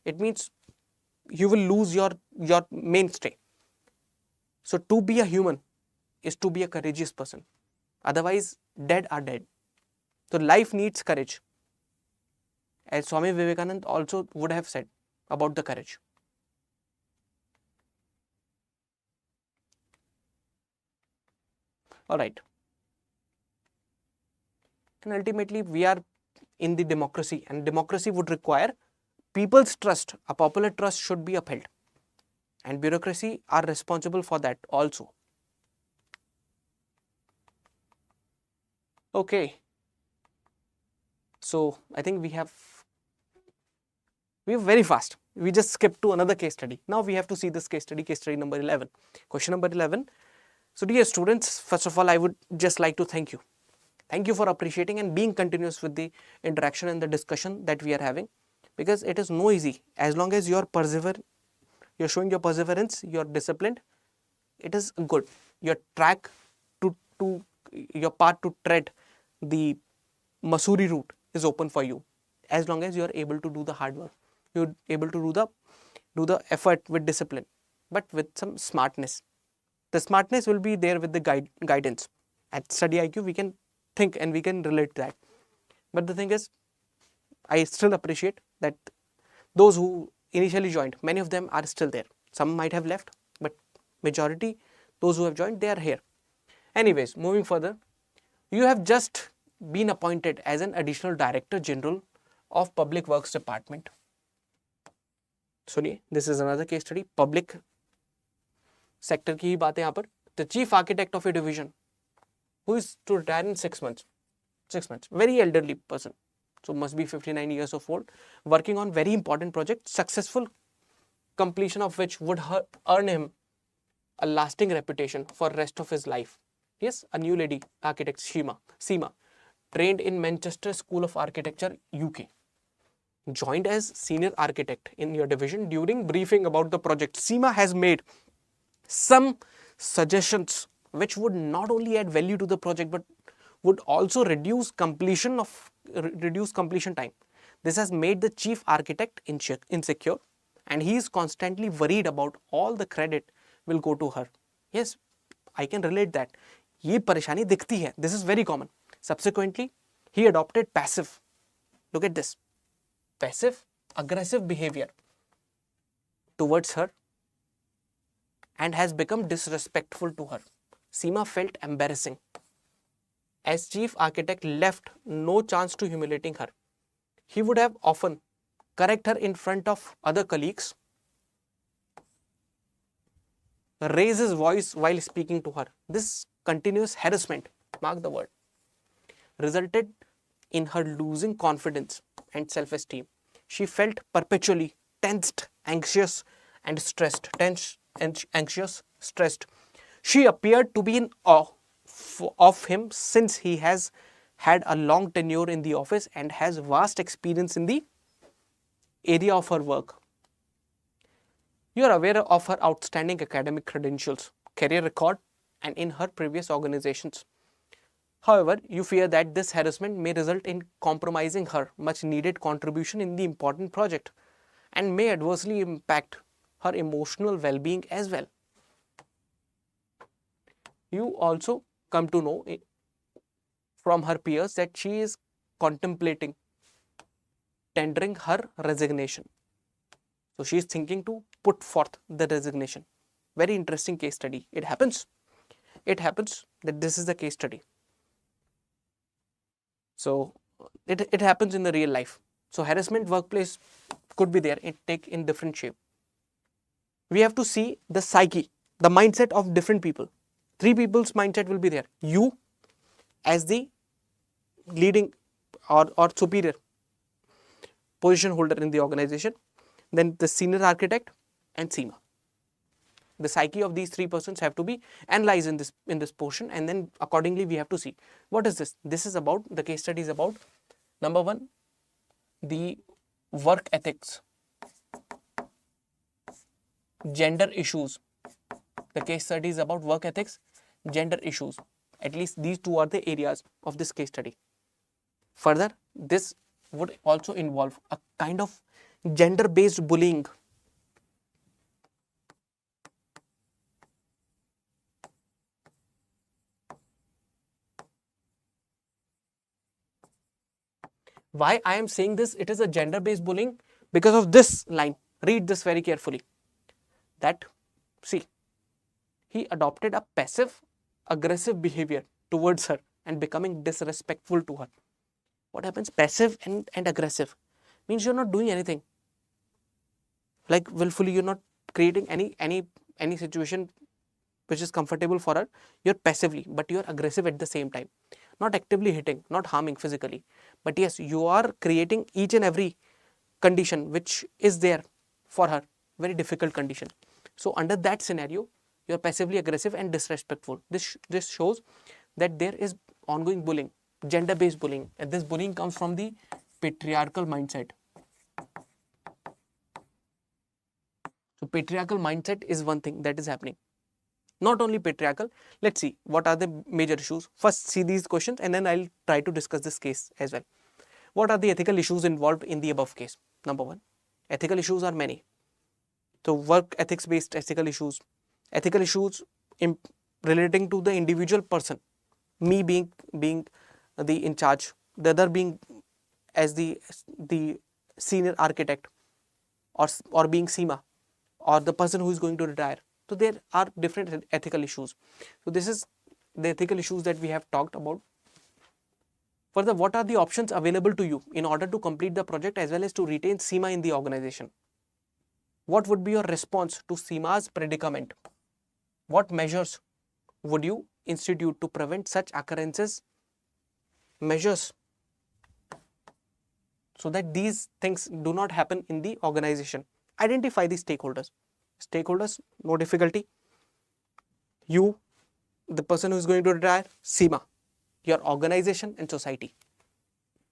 it means you will lose your mainstay. So to be a human is to be a courageous person. Otherwise, dead are dead. So life needs courage. As Swami Vivekananda also would have said about the courage. All right. And ultimately, we are in the democracy, and democracy would require people's trust. A popular trust should be upheld, and bureaucracy are responsible for that also. Okay. So I think we are very fast. We just skipped to another case study. Now we have to see this case study number 11. Question number 11. So dear students, first of all, I would just like to thank you. Thank you for appreciating and being continuous with the interaction and the discussion that we are having, because it is no easy. As long as you are you're showing your perseverance, you're disciplined, it is good. Your track to your path to tread the Masuri route is open for you, as long as you are able to do the hard work. You're able to do the effort with discipline, but with some smartness. The smartness will be there with the guidance. At StudyIQ, we can think and we can relate that. But the thing is, I still appreciate that those who initially joined, many of them are still there. Some might have left, but majority, those who have joined, they are here. Anyways, moving further, you have just been appointed as an additional Director General of Public Works Department. सुनिए, this is another case study. Public sector की ही बात है यहाँ पर. The Chief Architect of a division, who is to retire in 6 months. 6 months. Very elderly person. So must be 59 years of old. Working on very important project. Successful completion of which would earn him a lasting reputation for rest of his life. Yes, a new lady architect, Seema, trained in Manchester School of Architecture, UK. Joined as senior architect in your division. During briefing about the project, Seema has made some suggestions which would not only add value to the project but would also reduce completion time. This has made the chief architect insecure, and he is constantly worried about all the credit will go to her. Yes, I can relate that. ये परेशानी दिखती है. This is very common. Subsequently, he adopted passive. Look at this. Passive, aggressive behavior towards her and has become disrespectful to her. Seema felt embarrassing. As chief architect, left no chance to humiliating her. He would have often correct her in front of other colleagues, raise his voice while speaking to her. This continuous harassment, mark the word, resulted in her losing confidence and self-esteem. She felt perpetually tensed, anxious and stressed. She appeared to be in awe of him, since he has had a long tenure in the office and has vast experience in the area of her work. You are aware of her outstanding academic credentials, career record, and in her previous organizations. However, you fear that this harassment may result in compromising her much needed contribution in the important project. and may adversely impact her emotional well-being as well. You also come to know from her peers that she is contemplating tendering her resignation. So she is thinking to put forth the resignation. Very interesting case study. It happens that this is the case study. So it happens in the real life. So harassment workplace could be there, it take in different shape. We have to see the psyche, the mindset of different people. Three people's mindset will be there. You as the leading or superior position holder in the organization, then the senior architect and SEMA. The psyche of these three persons have to be analyzed in this portion, and then accordingly we have to see what is this. This is about, the case study is about, number one, the work ethics, gender issues. The case study is about work ethics, gender issues. At least these two are the areas of this case study. Further, this would also involve a kind of gender-based bullying. Why I am saying this, it is a gender-based bullying, because of this line. Read this very carefully. That, see, he adopted a passive aggressive behavior towards her and becoming disrespectful to her. What happens? Passive and aggressive means you're not doing anything. Like willfully, you're not creating any situation which is comfortable for her. You're passively, but you're aggressive at the same time. Not actively hitting, not harming physically. But yes, you are creating each and every condition which is there for her. Very difficult condition. So under that scenario, you're passively aggressive and disrespectful. This shows that there is ongoing bullying, gender-based bullying. And this bullying comes from the patriarchal mindset. So patriarchal mindset is one thing that is happening. Not only patriarchal, let's see what are the major issues. First, see these questions and then I'll try to discuss this case as well. What are the ethical issues involved in the above case? Number one, ethical issues are many. So work ethics based ethical issues relating to the individual person, me being the in charge, the other being as the senior architect, or being SEMA, or the person who is going to retire. So there are different ethical issues. So this is the ethical issues that we have talked about. Further, what are the options available to you in order to complete the project as well as to retain SEMA in the organization? What would be your response to SEMA's predicament? What measures would you institute to prevent such occurrences? Measures so that these things do not happen in the organization. Identify the stakeholders. Stakeholders, no difficulty. You, the person who is going to retire, SEMA, your organization and society.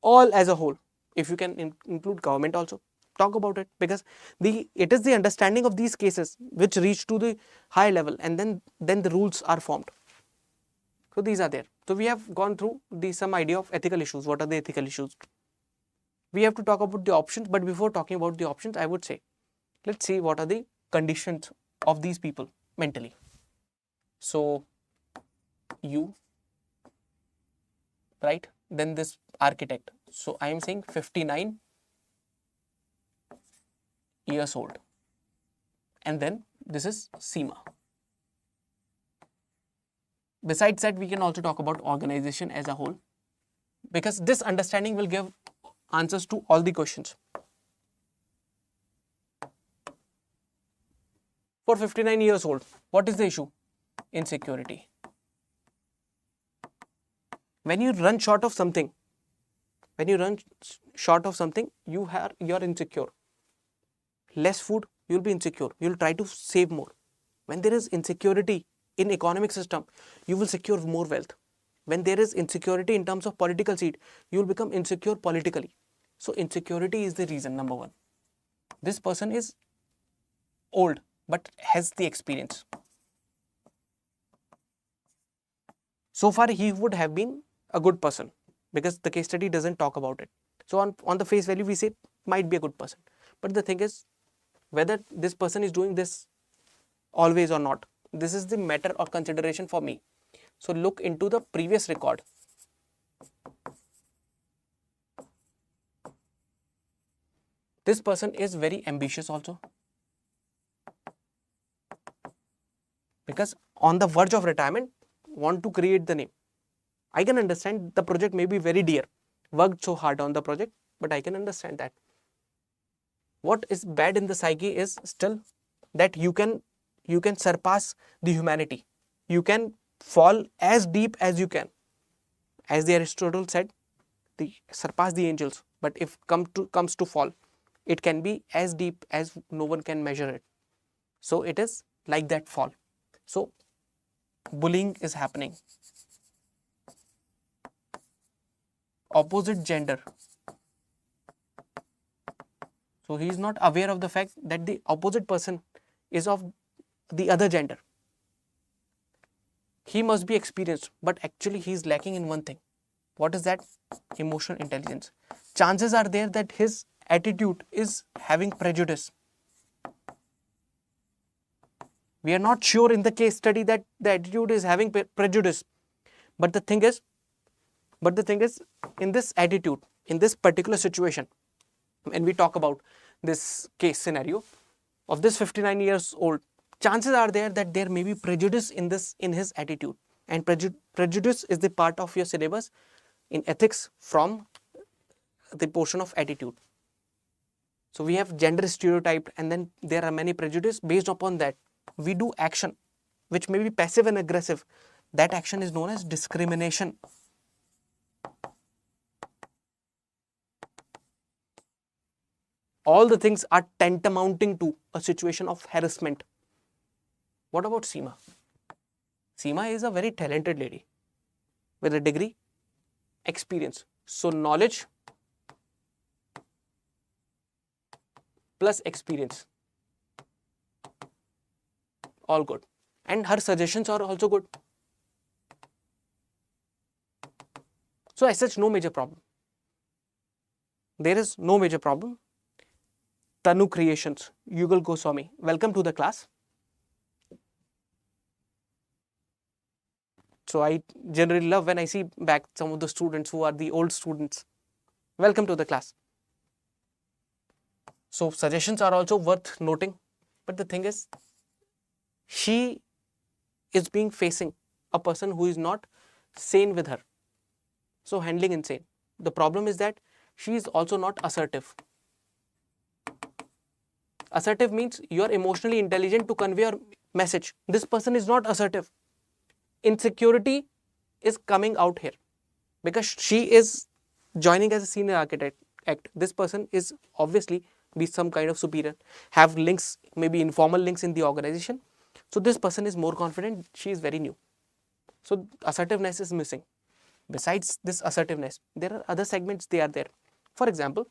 All as a whole. If you can include government also, talk about it, because it is the understanding of these cases which reach to the high level, and then the rules are formed. So these are there. So we have gone through some idea of ethical issues. What are the ethical issues? We have to talk about the options, but before talking about the options, I would say, let's see what are the conditions of these people mentally. So you, right? Then this architect. So I am saying 59 years old. And then this is SEMA. Besides that, we can also talk about organization as a whole, because this understanding will give answers to all the questions. For 59 years old, what is the issue? Insecurity. When you run short of something, you are insecure. Less food, you'll be insecure. You'll try to save more. When there is insecurity in economic system, you will secure more wealth. When there is insecurity in terms of political seat, you will become insecure politically. So insecurity is the reason, number one. This person is old but has the experience. So far, he would have been a good person because the case study doesn't talk about it. So on the face value, we say might be a good person. But the thing is, whether this person is doing this always or not, this is the matter or consideration for me. So look into the previous record. This person is very ambitious also, because on the verge of retirement, want to create the name. I can understand the project may be very dear, worked so hard on the project, but I can understand that. What is bad in the psyche is still that you can surpass the humanity. You can fall as deep as you can. As the Aristotle said, surpass the angels. But if comes to fall, it can be as deep as no one can measure it. So it is like that fall. So bullying is happening. Opposite gender. So he is not aware of the fact that the opposite person is of the other gender. He must be experienced, but actually he is lacking in one thing. What is that? Emotional intelligence. Chances are there that his attitude is having prejudice. We are not sure in the case study that the attitude is having prejudice. But the thing is, in this attitude, in this particular situation, when we talk about this case scenario of this 59 years old, chances are there that there may be prejudice in his attitude, and prejudice is the part of your syllabus in ethics from the portion of attitude. So we have gender stereotype, and then there are many prejudice. Based upon that, we do action which may be passive and aggressive. That action is known as discrimination. All the things are tantamounting to a situation of harassment. What about Seema? Seema is a very talented lady with a degree, experience. So knowledge plus experience, all good. And her suggestions are also good. So as such, no major problem. There is no major problem. Tanu Creations, Yugal Goswami, welcome to the class. So I generally love when I see back some of the students who are the old students. Welcome to the class. So suggestions are also worth noting. But the thing is, she is facing a person who is not sane with her. So handling insane. The problem is that she is also not assertive. Assertive means you are emotionally intelligent to convey your message. This person is not assertive. Insecurity is coming out here because she is joining as a senior architect. This person is obviously be some kind of superior, have links, maybe informal links in the organization. So this person is more confident. She is very new. So assertiveness is missing. Besides this assertiveness, there are other segments they are there. For example,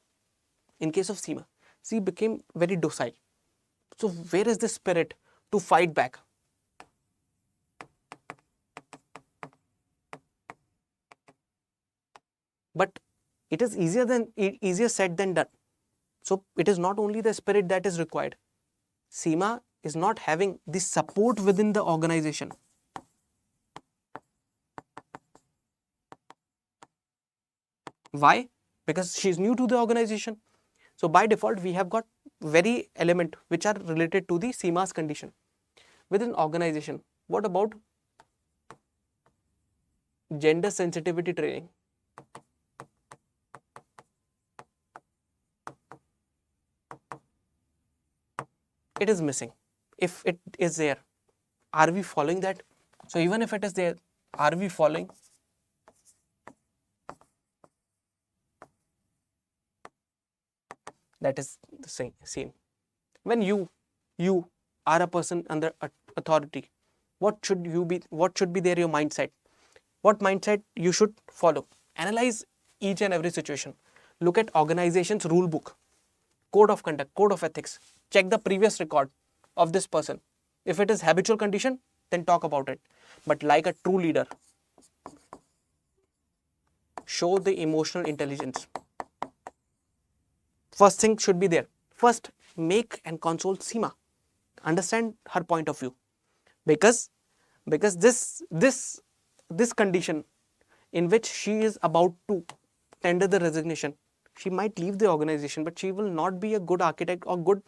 in case of Seema, she became very docile. So where is the spirit to fight back? But it is easier said than done. So it is not only the spirit that is required. Seema is not having the support within the organization. Why? Because she is new to the organization. So by default, we have got very element which are related to the Seema's condition. Within organization, what about gender sensitivity training? It is missing. If it is there, are we following that? So even if it is there, are we following? That is the same. When you are a person under authority, what should be there your mindset? What mindset you should follow? Analyze each and every situation. Look at organization's rule book, code of conduct, code of ethics. Check the previous record of this person. If it is habitual condition, then talk about it. But like a true leader, show the emotional intelligence. First thing should be there. first make and console Seema. Understand her point of view, because this condition in which she is about to tender the resignation, she might leave the organization, but she will not be a good architect or good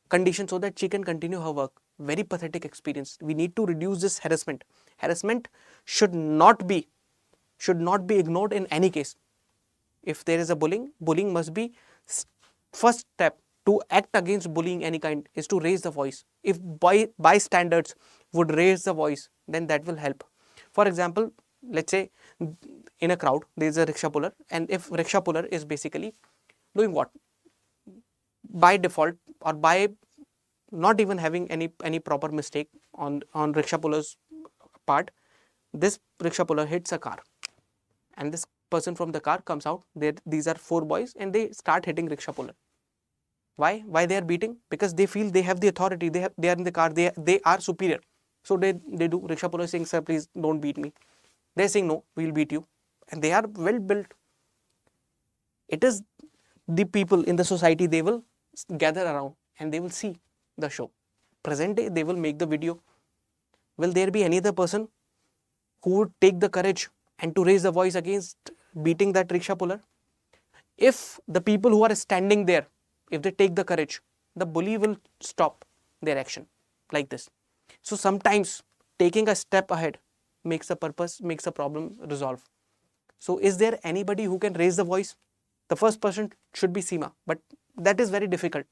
condition so that she can continue her work. Very pathetic experience. We need to reduce this harassment. Harassment should not be ignored in any case. If there is a bullying must be first step to act against bullying any kind is to raise the voice. If bystanders would raise the voice, then that will help. For example, let's say in a crowd there is a rickshaw puller, and if rickshaw puller is basically doing what? By default, or by not even having any proper mistake on rickshaw puller's part, this rickshaw puller hits a car, and this person from the car comes out. These are 4 boys, and they start hitting rickshaw puller. Why they are beating? Because they feel they have the authority. They are in the car. They are superior. So they do. Rickshaw puller saying, "Sir, please don't beat me." They're saying, "No, we'll beat you," and they are well built. It is the people in the society, they will gather around and they will see the show. Present day, they will make the video. Will there be any other person who would take the courage and to raise the voice against beating that rickshaw puller? If the people who are standing there, if they take the courage, the bully will stop their action like this. So sometimes taking a step ahead makes a problem resolve. So is there anybody who can raise the voice? The first person should be Seema, but that is very difficult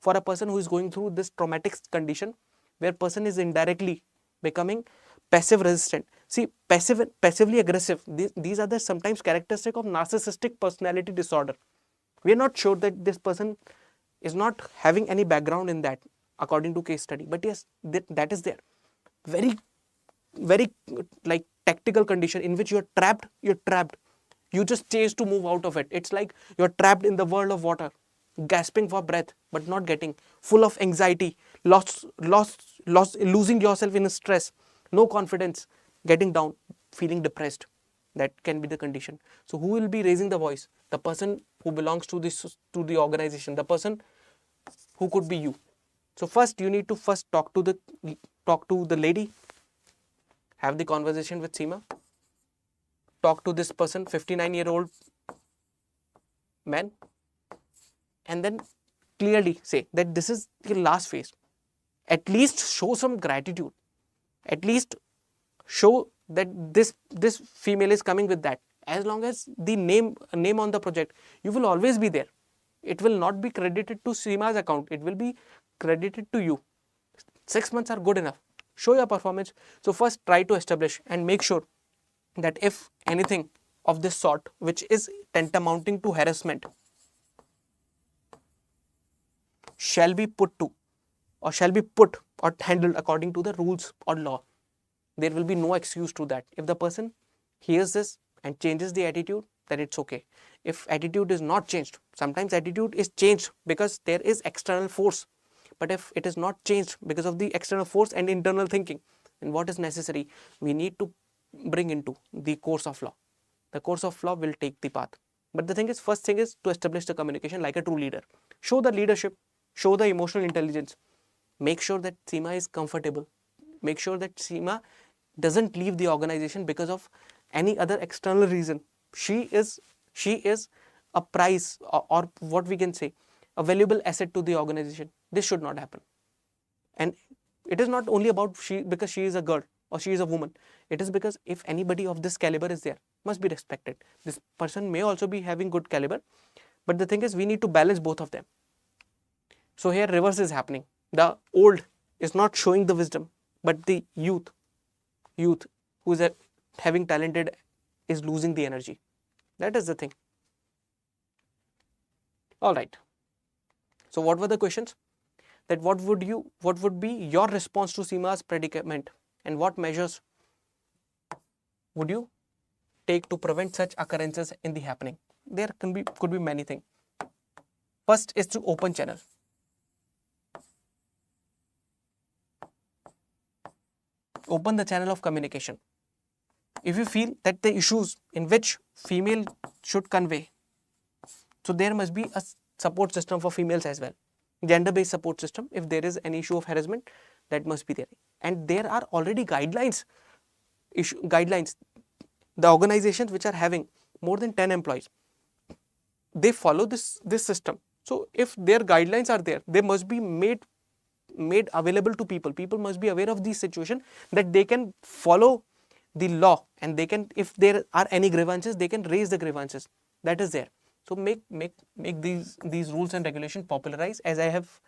for a person who is going through this traumatic condition where person is indirectly becoming passive resistant. See, passively aggressive, these are the sometimes characteristic of narcissistic personality disorder. We are not sure that this person is not having any background in that according to case study, but yes, that is there. Very like tactical condition in which you're trapped. You just chase to move out of it. It's like you're trapped in the world of water, gasping for breath but not getting, full of anxiety, losing yourself in stress, no confidence, getting down, feeling depressed. That can be the condition. So who will be raising the voice? The person who belongs to the organization, the person who could be you. So first you need to talk to the lady, have the conversation with Seema, talk to this person, 59-year-old man, and then clearly say that this is the last phase. At least show some gratitude. At least show that this female is coming with that. As long as the name on the project, you will always be there. It will not be credited to Seema's account. It will be credited to you. 6 months are good enough. Show your performance. So first try to establish and make sure that if anything of this sort, which is tantamounting to harassment, shall be put or handled according to the rules or law, there will be no excuse to that. If the person hears this and changes the attitude, then it's okay. If attitude is not changed, sometimes attitude is changed because there is external force. But if it is not changed because of the external force and internal thinking, then what is necessary? We need to bring into the course of law. The course of law will take the path. But the thing is, first thing is to establish the communication like a true leader. Show the leadership, show the emotional intelligence. Make sure that Seema is comfortable. Make sure that Seema doesn't leave the organization because of any other external reason. She is a prize, or what we can say, a valuable asset to the organization. This should not happen. And it is not only about because she is a girl or she is a woman. It is because if anybody of this caliber is there, must be respected. This person may also be having good caliber, but the thing is, we need to balance both of them. So here reverse is happening. The old is not showing the wisdom, but the youth who is having talented is losing the energy. That is the thing. All right. So what were the questions? That what would be your response to Seema's predicament, and what measures would you take to prevent such occurrences in the happening? There could be many things. First is to open channel. Open the channel of communication. If you feel that the issues in which female should convey, so there must be a support system for females as well. gender-based support system. If there is an issue of harassment, that must be there. And there are already guidelines. Guidelines. The organizations which are having more than 10 employees, they follow this system. So if their guidelines are there, they must be made available to people. People must be aware of the situation, that they can follow the law, and they can, if there are any grievances, they can raise the grievances. That is there. So make these rules and regulations popularize. As I have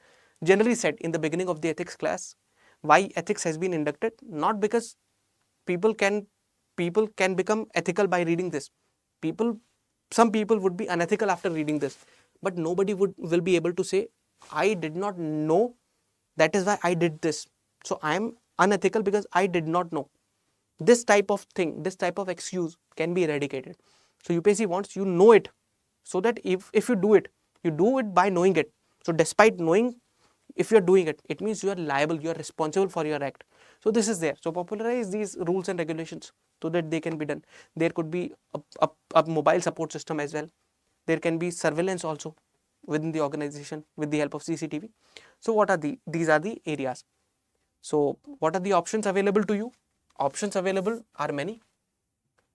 generally said in the beginning of the ethics class, why ethics has been inducted, not because people can become ethical by reading this. Some people would be unethical after reading this, but nobody will be able to say, I did not know, that is why I did this. So I am unethical because I did not know. This type of thing, this type of excuse can be eradicated. So UPSC wants you know it, so that if you do it by knowing it. So despite knowing, if you are doing it, it means you are liable, you are responsible for your act. So this is there. So popularize these rules and regulations so that they can be done. There could be a mobile support system as well. There can be surveillance also within the organization with the help of CCTV. So what are these are the areas. So what are the options available to you? Options available are many.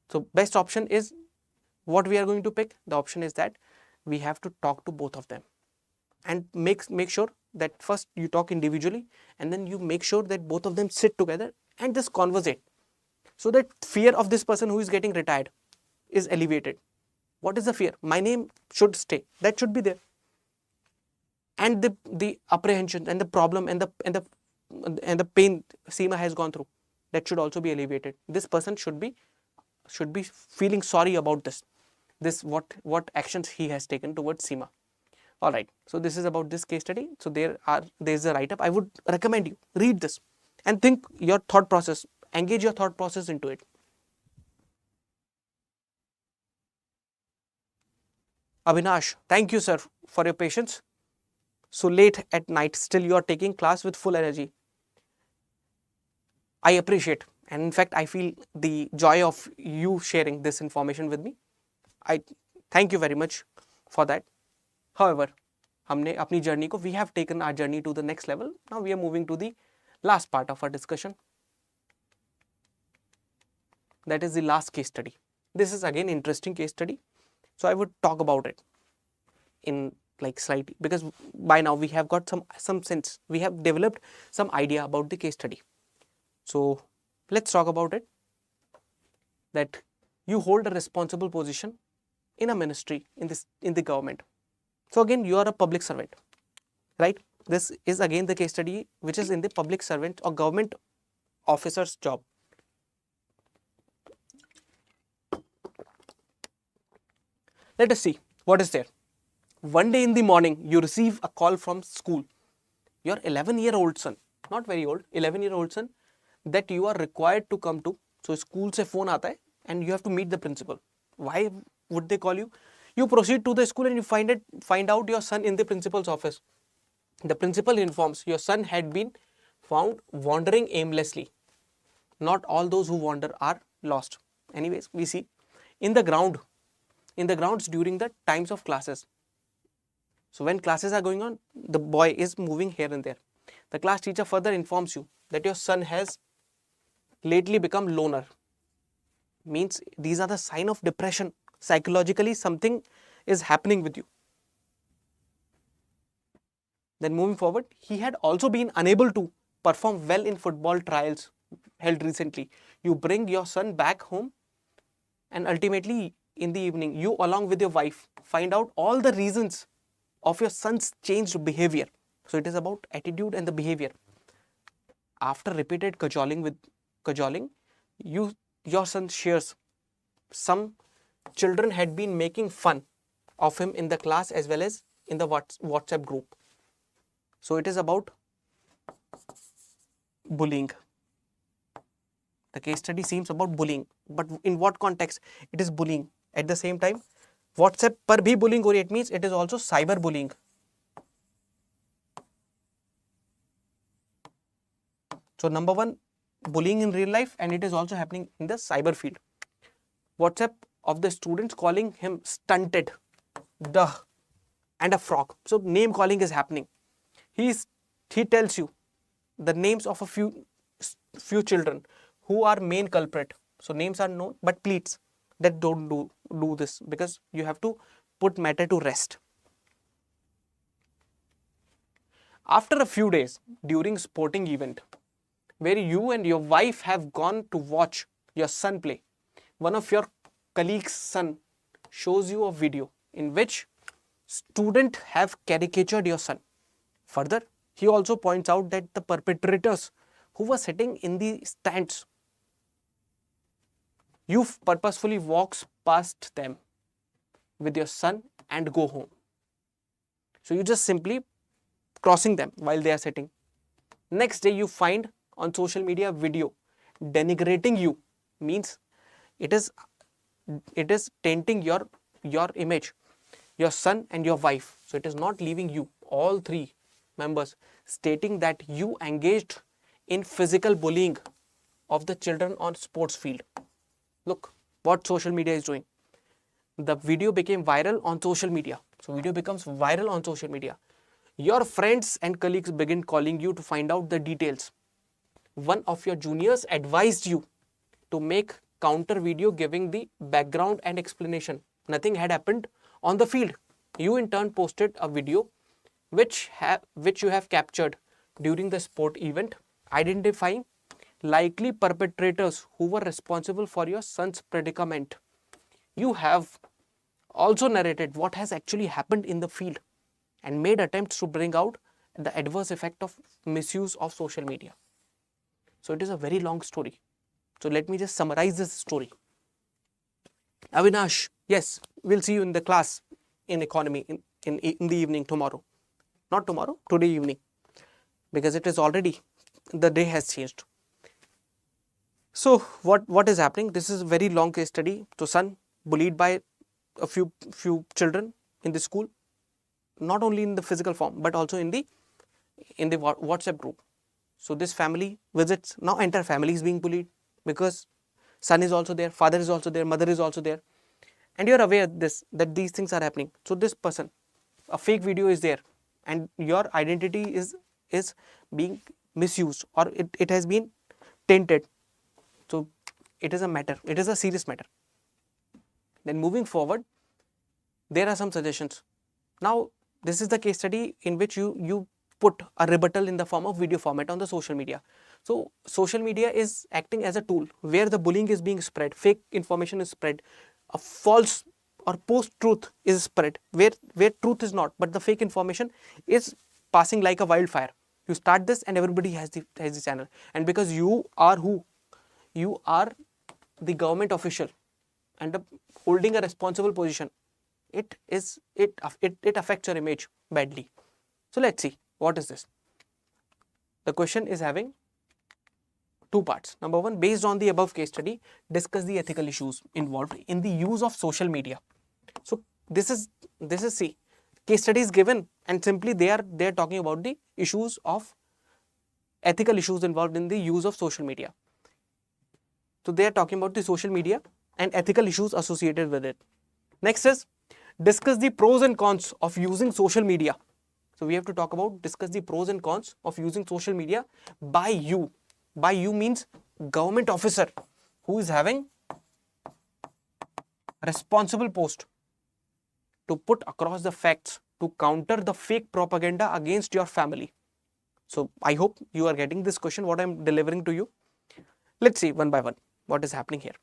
So best option is what we are going to pick. The option is that we have to talk to both of them, and make sure that first you talk individually, and then you make sure that both of them sit together and just conversate, so that fear of this person who is getting retired is alleviated. What is the fear? My name should stay. That should be there. And the apprehension and the problem and the pain Seema has gone through, that should also be alleviated. This person should be feeling sorry about this what actions he has taken towards Seema. All right. So this is about this case study. So there's a write-up. I would recommend you read this and think your thought process, engage your thought process into it. Avinash, thank you, sir, for your patience. So late at night, still you are taking class with full energy. I appreciate, and in fact, I feel the joy of you sharing this information with me. I thank you very much for that. However, हमने अपनी journey को, we have taken our journey to the next level. Now we are moving to the last part of our discussion. That is the last case study. This is again interesting case study. So I would talk about it in like slightly, because by now we have got some sense. We have developed some idea about the case study. So let's talk about it. That you hold a responsible position in a ministry, in the government. So again, you are a public servant, right? This is again the case study which is in the public servant or government officer's job. Let us see what is there. One day in the morning, you receive a call from school. Your 11-year-old son, not very old, 11-year-old son, that you are required to come to. So school se phone aata hai and you have to meet the principal. Why would they call you? You proceed to the school and you find out your son in the principal's office. The principal informs your son had been found wandering aimlessly. Not all those who wander are lost. Anyways, we see in the grounds during the times of classes. So when classes are going on, the boy is moving here and there. The class teacher further informs you that your son has lately become loner. Means these are the sign of depression. Psychologically, something is happening with you. Then moving forward, he had also been unable to perform well in football trials held recently. You bring your son back home, and ultimately in the evening, you along with your wife find out all the reasons of your son's changed behavior. So it is about attitude and the behavior. After repeated cajoling, your son shares some children had been making fun of him in the class as well as in the WhatsApp group. So it is about bullying. The case study seems about bullying, but in what context it is bullying? At the same time, WhatsApp पर भी bullying हो रही है. It means it is also cyber bullying. So number one, bullying in real life, and it is also happening in the cyber field. WhatsApp of the students calling him stunted, duh, and a frog. So name calling is happening. He tells you the names of a few children who are main culprit. So names are known, but please that don't do this, because you have to put matter to rest. After a few days during sporting event where you and your wife have gone to watch your son play, one of your colleague's son shows you a video in which student have caricatured your son. Further, he also points out that the perpetrators who were sitting in the stands, you purposefully walks past them with your son and go home. So you just simply crossing them while they are sitting. Next day you find on social media video denigrating you, means it is tainting your image, your son and your wife. So it is not leaving you, all three members, stating that you engaged in physical bullying of the children on sports field. Look what social media is doing. The video became viral on social media. So video becomes viral on social media. Your friends and colleagues begin calling you to find out the details. One of your juniors advised you to make counter video giving the background and explanation. Nothing had happened on the field. You in turn posted a video which you have captured during the sport event, identifying likely perpetrators who were responsible for your son's predicament. You have also narrated what has actually happened in the field and made attempts to bring out the adverse effect of misuse of social media. So it is a very long story. So let me just summarize this story. Avinash, yes, we'll see you in the class in economy in the evening tomorrow. Not tomorrow, today evening, because it is already, the day has changed. So what is happening? This is a very long case study. So son bullied by a few children in the school, not only in the physical form but also in the WhatsApp group. So this family visits, now entire family is being bullied because son is also there, father is also there, mother is also there, and you are aware that these things are happening. So this person, a fake video is there and your identity is being misused, or it has been tainted. So it is a matter, it is a serious matter. Then moving forward, there are some suggestions. Now this is the case study in which you put a rebuttal in the form of video format on the social media. So social media is acting as a tool where the bullying is being spread, fake information is spread, a false or post-truth is spread where truth is not, but the fake information is passing like a wildfire. You start this and everybody has the channel, and because you are the government official and holding a responsible position, it affects your image badly. So let's see, what is this? The question is having two parts. Number one, based on the above case study, discuss the ethical issues involved in the use of social media. So this is see, case study is given and simply they are talking about the issues of ethical issues involved in the use of social media. So they are talking about the social media and ethical issues associated with it. Next is discuss the pros and cons of using social media. So we have to talk about discuss the pros and cons of using social media by you. By you means government officer who is having responsible post to put across the facts to counter the fake propaganda against your family. So I hope you are getting this question, what I am delivering to you. Let's see one by one what is happening here.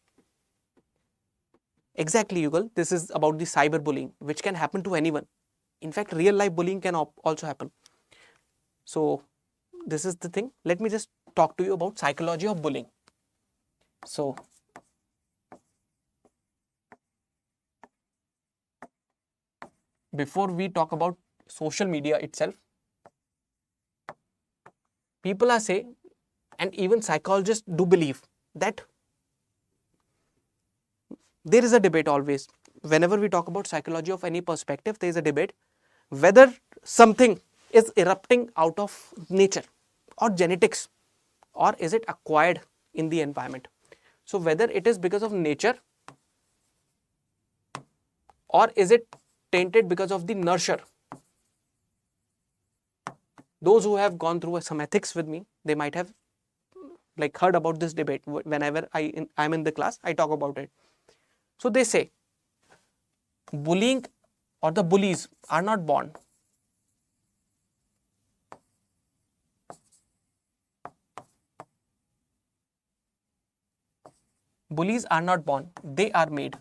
Exactly, Yugal, this is about the cyberbullying, which can happen to anyone. In fact, real life bullying can also happen. So this is the thing. Let me just talk to you about psychology of bullying. So before we talk about social media itself, people are saying, and even psychologists do believe, that there is a debate always. Whenever we talk about psychology of any perspective, there is a debate whether something is erupting out of nature or genetics, or is it acquired in the environment. So whether it is because of nature or is it tainted because of the nurture. Those who have gone through some ethics with me, they might have like heard about this debate. Whenever I'm in the class, I talk about it. So they say bullying or the bullies are not born. Bullies are not born, they are made.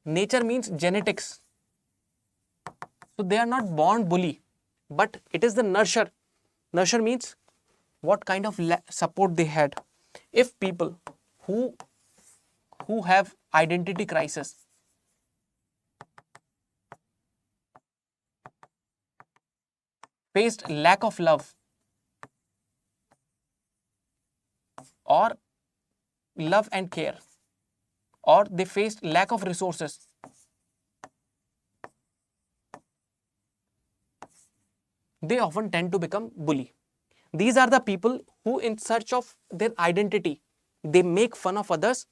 Nature means genetics. So they are not born bully, but it is the nurture. Nurture means what kind of support they had. If people who have identity crisis, faced lack of love or love and care, or they faced lack of resources, they often tend to become bully. These are the people who, in search of their identity, they make fun of others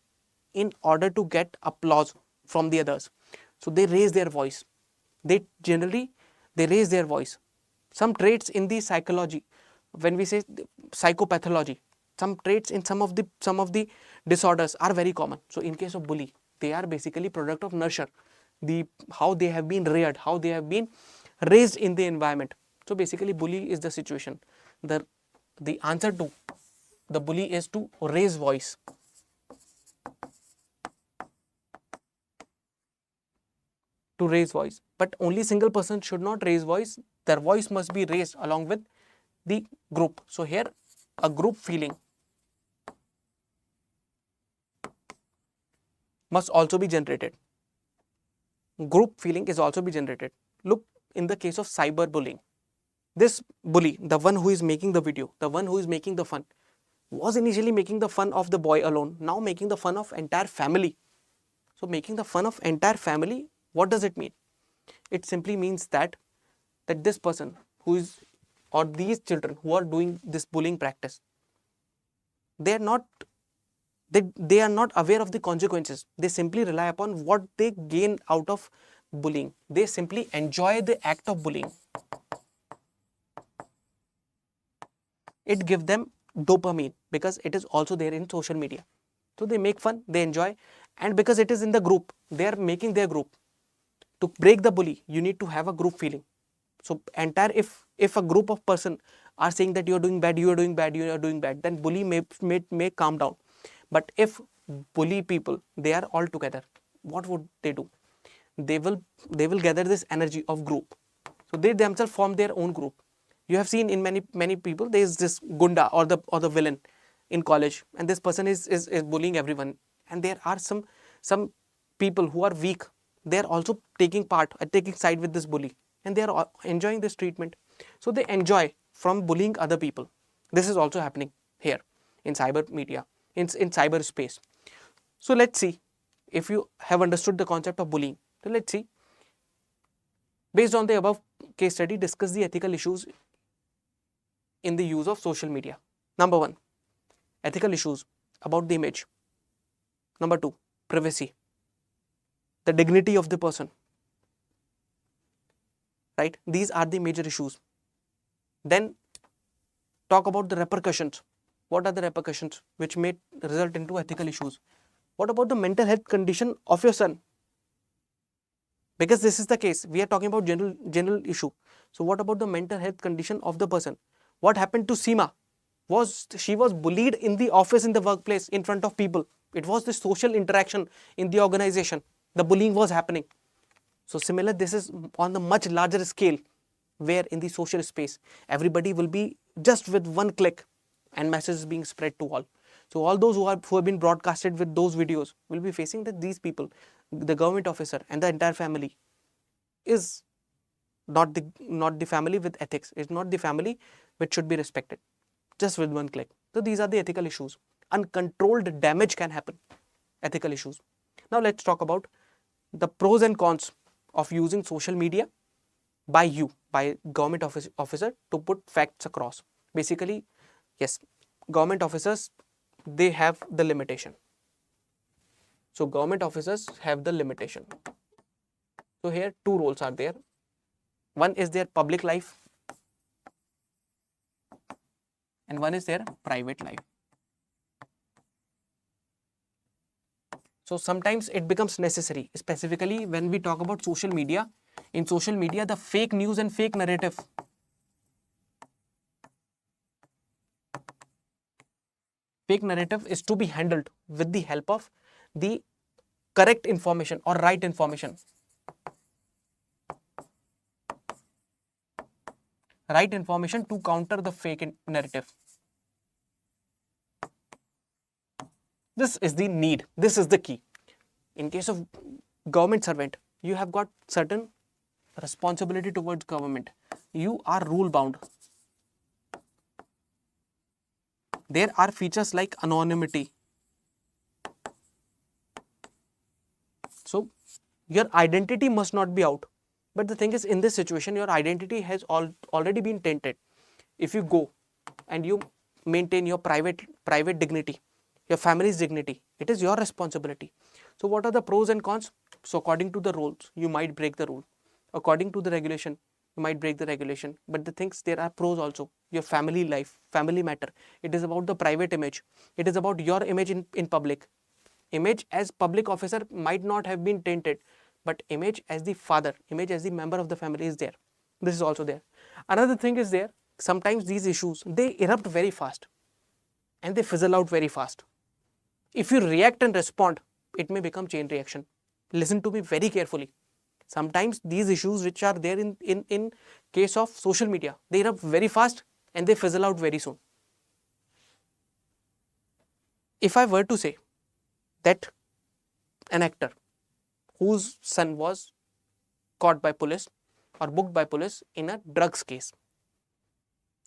in order to get applause from the others. So they raise their voice. They raise their voice. Some traits in the psychology, when we say psychopathology, some traits in some of the disorders are very common. So in case of bully, they are basically product of nurture, how they have been reared, how they have been raised in the environment. So basically bully is the situation. The answer to the bully is to raise voice. To raise voice. But only single person should not raise voice. Their voice must be raised along with the group. So here a group feeling must also be generated. Group feeling is also be generated. Look, in the case of cyberbullying, this bully, the one who is making the video, the one who is making the fun, was initially making the fun of the boy alone, now making the fun of entire family. So making the fun of entire family, what does it mean? It simply means that this person who is, or these children who are doing this bullying practice, they are not aware of the consequences. They simply rely upon what they gain out of bullying. They simply enjoy the act of bullying. It gives them dopamine because it is also there in social media. So they make fun, they enjoy, and because it is in the group, they are making their group. To break the bully, you need to have a group feeling. So if a group of person are saying that you are doing bad, you are doing bad, you are doing bad, then bully may calm down. But if bully people, they are all together, what would they do? They will gather this energy of group. So they themselves form their own group. You have seen in many people, there is this gunda or the villain in college, and this person is bullying everyone. And there are some people who are weak. They are also taking side with this bully, and they are enjoying this treatment. So they enjoy from bullying other people. This is also happening here in cyber media, in cyberspace. So let's see if you have understood the concept of bullying. So let's see, based on the above case study, discuss the ethical issues in the use of social media. Number 1, ethical issues about the image. Number 2, privacy, the dignity of the person. Right? These are the major issues. Then talk about the repercussions. What are the repercussions which may result into ethical issues? What about the mental health condition of your son? Because this is the case, we are talking about general issue. So what about the mental health condition of the person? What happened to Seema? She was bullied in the office, in the workplace, in front of people. It was the social interaction in the organization. The bullying was happening. So similar, this is on the much larger scale, where in the social space, everybody will be just with one click and messages being spread to all. So all those who have been broadcasted with those videos will be facing that these people, the government officer and the entire family, is not the family with ethics. It's not the family which should be respected just with one click. So these are the ethical issues. Uncontrolled damage can happen. Ethical issues. Now let's talk about the pros and cons of using social media by government officer to put facts across. Basically, yes, government officers, they have the limitation. So government officers have the limitation. So here two roles are there. One is their public life and one is their private life. So sometimes it becomes necessary, specifically when we talk about social media. In social media, the fake news and fake narrative is to be handled with the help of the correct information or right information. Right information to counter the fake narrative. This is the need. This is the key. In case of government servant, you have got certain responsibility towards government. You are rule bound. There are features like anonymity. So your identity must not be out. But the thing is, in this situation, your identity has already been tainted. If you go and you maintain your private dignity, your family's dignity, it is your responsibility. So what are the pros and cons? So according to the rules, you might break the rule. According to the regulation, you might break the regulation. But the things, there are pros also. Your family life, family matter. It is about the private image. It is about your image in public. Image as public officer might not have been tainted, but image as the father, image as the member of the family is there. This is also there. Another thing is there, sometimes these issues, they erupt very fast and they fizzle out very fast. If you react and respond, it may become chain reaction. Listen to me very carefully. Sometimes these issues which are there in case of social media, they erupt very fast and they fizzle out very soon. If I were to say that an actor whose son was caught by police or booked by police in a drugs case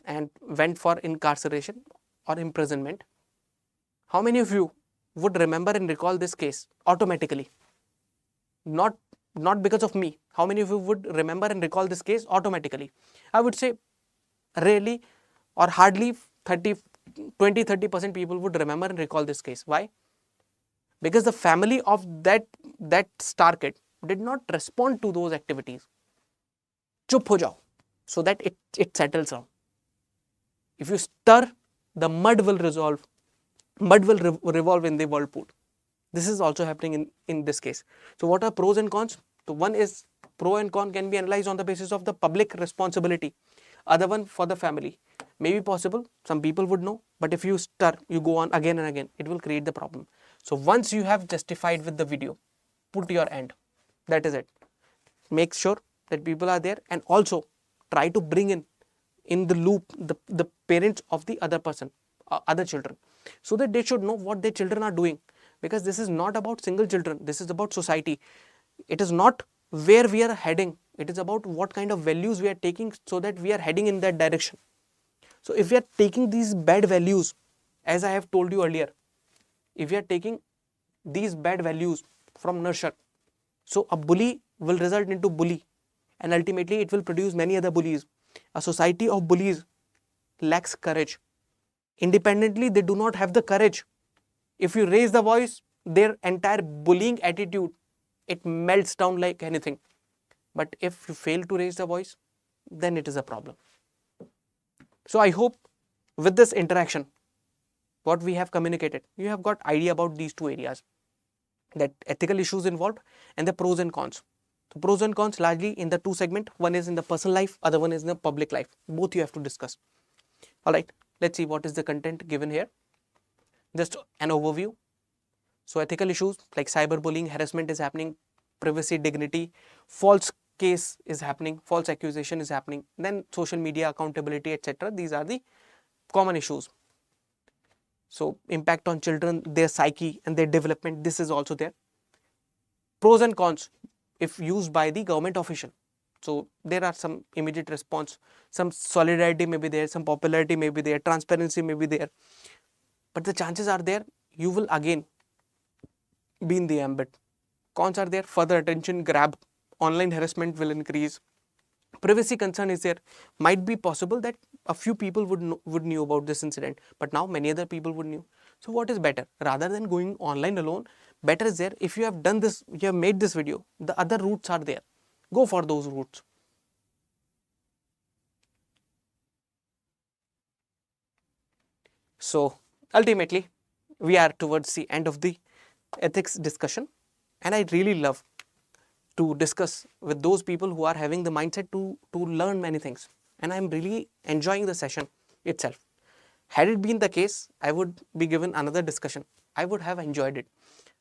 and went for incarceration or imprisonment, how many of you would remember and recall this case automatically? Not because of me. How many of you would remember and recall this case automatically? I would say rarely or hardly 20-30% people would remember and recall this case. Why? Because the family of that star kid did not respond to those activities. Chup ho jao, so that it settles down. If you stir, the mud will revolve in the whirlpool. This is also happening in this case. So what are pros and cons? So one is, pro and con can be analyzed on the basis of the public responsibility. Other one for the family. Maybe possible, some people would know, but if you stir, you go on again and again, it will create the problem. So once you have justified with the video, put your end. That is it. Make sure that people are there, and also try to bring in the loop the parents of the other person, other children, so that they should know what their children are doing. Because this is not about single children, this is about society. It is not where we are heading, it is about what kind of values we are taking, so that we are heading in that direction. So if we are taking these bad values, as I have told you earlier, if we are taking these bad values from nurture, so a bully will result into bully, and ultimately it will produce many other bullies. A society of bullies lacks courage. Independently, they do not have the courage. If you raise the voice, their entire bullying attitude, it melts down like anything. But if you fail to raise the voice, then it is a problem. So I hope with this interaction, what we have communicated, you have got idea about these two areas, that ethical issues involved and the pros and cons. So pros and cons largely in the two segment. One is in the personal life, other one is in the public life. Both you have to discuss. All right, let's see what is the content given here. Just an overview. So ethical issues like cyberbullying, harassment is happening, privacy, dignity, false case is happening, false accusation is happening, then social media accountability, etc. These are the common issues. So impact on children, their psyche and their development, this is also there. Pros and cons if used by the government official. So there are some immediate response, some solidarity may be there, some popularity may be there, transparency may be there. But the chances are there, you will again be in the ambit. Cons are there, further attention grab, online harassment will increase, privacy concern is there. Might be possible that a few people would knew about this incident, but now many other people would knew. So what is better? Rather than going online alone, better is there if you have done this, you have made this video, the other routes are there. Go for those routes. So ultimately, we are towards the end of the ethics discussion, and I really love to discuss with those people who are having the mindset to learn many things, and I'm really enjoying the session itself. Had it been the case, I would be given another discussion. I would have enjoyed it,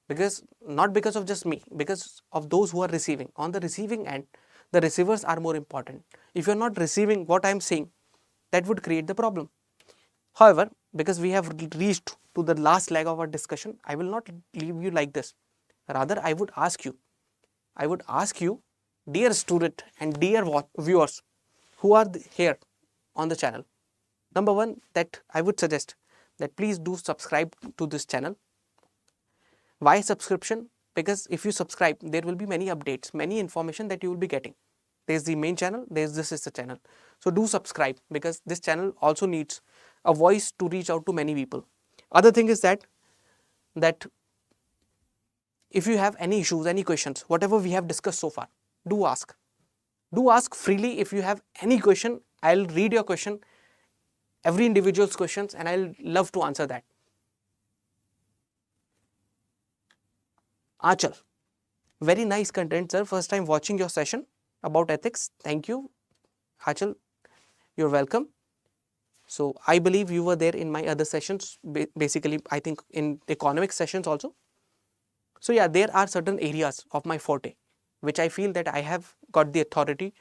because not because of just me, because of those who are receiving. On the receiving end, the receivers are more important. If you're not receiving what I'm saying, that would create the problem. However, because we have reached to the last leg of our discussion, I will not leave you like this. Rather, I would ask you, dear student and dear viewers who are here on the channel. Number one, that I would suggest that please do subscribe to this channel. Why subscription? Because if you subscribe, there will be many updates, many information that you will be getting. There's the main channel, there's this is the channel. So do subscribe, because this channel also needs a voice to reach out to many people. Other thing is that if you have any issues, any questions, whatever we have discussed so far, do ask. Do ask freely. If you have any question, I'll read your question, every individual's questions, and I'll love to answer that. Achal, very nice content, sir. First time watching your session about ethics. Thank you, Achal. You're welcome. So I believe you were there in my other sessions, basically I think in economic sessions also. So yeah, there are certain areas of my forte which I feel that I have got the authority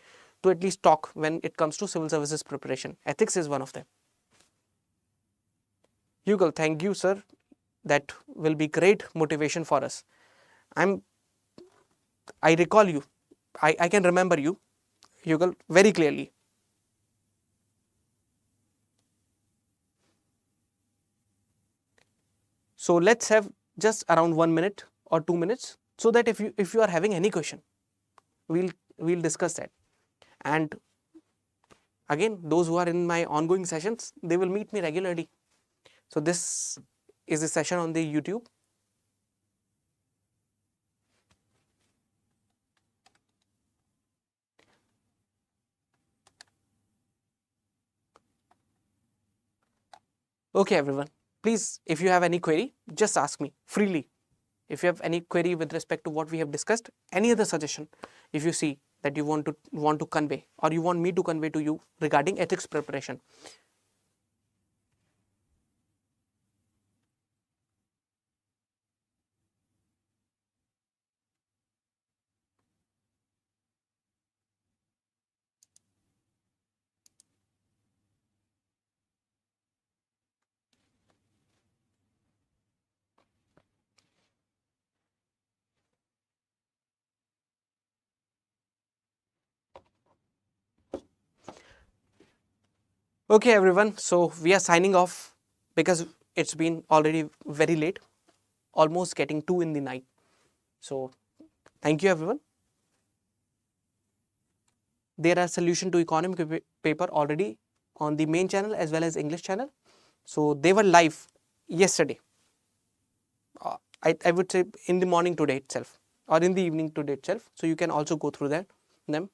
to at least talk when it comes to civil services preparation. Ethics is one of them. Hugo, thank you, sir. That will be great motivation for us. I recall you. I can remember you, Hugo, very clearly. So let's have just around 1 minute or 2 minutes, so that if you are having any question, we'll discuss that. And again, those who are in my ongoing sessions, they will meet me regularly. So this is a session on the YouTube. Okay, everyone. Please, if you have any query, just ask me freely. If you have any query with respect to what we have discussed, any other suggestion, if you see that you want to convey, or you want me to convey to you regarding ethics preparation. Okay, everyone. So we are signing off, because it's been already very late, almost getting 2 in the night. So thank you, everyone. There are solution to economic paper already on the main channel as well as English channel. So they were live yesterday. I would say in the morning today itself, or in the evening today itself. So you can also go through them.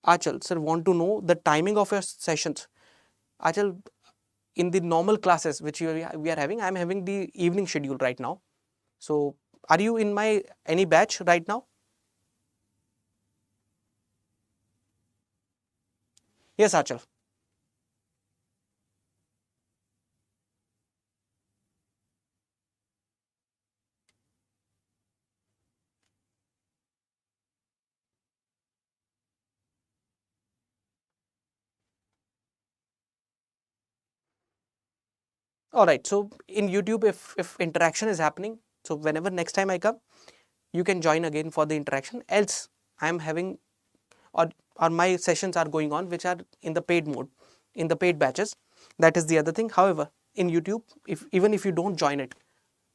Achal, sir, want to know the timing of your sessions. Achal, in the normal classes which we are having, I am having the evening schedule right now. So are you in my any batch right now? Yes, Achal. All right. So in YouTube, if interaction is happening, so whenever next time I come, you can join again for the interaction. Else, I am having, or my sessions are going on, which are in the paid mode, in the paid batches. That is the other thing. However, in YouTube, even if you don't join it,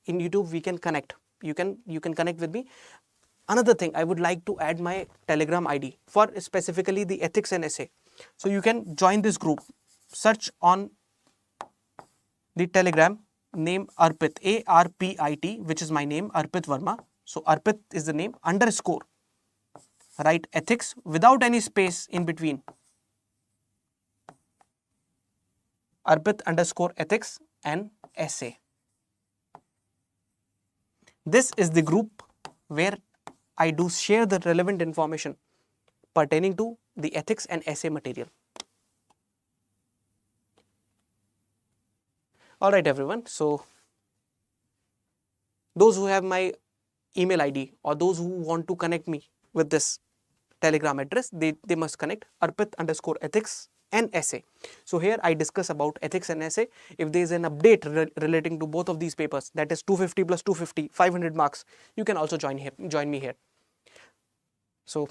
in YouTube we can connect. You can connect with me. Another thing, I would like to add my Telegram ID for specifically the ethics and essay. So you can join this group. Search on the Telegram name Arpit, ARPIT, which is my name, Arpit Verma. So Arpit is the name, underscore, write ethics without any space in between. Arpit underscore ethics and essay. This is the group where I do share the relevant information pertaining to the ethics and essay material. Alright everyone, so those who have my email ID or those who want to connect me with this Telegram address, they must connect Arpit underscore ethics and essay. So here I discuss about ethics and essay. If there is an update relating to both of these papers, that is 250 plus 250, 500 marks, you can also join me here. So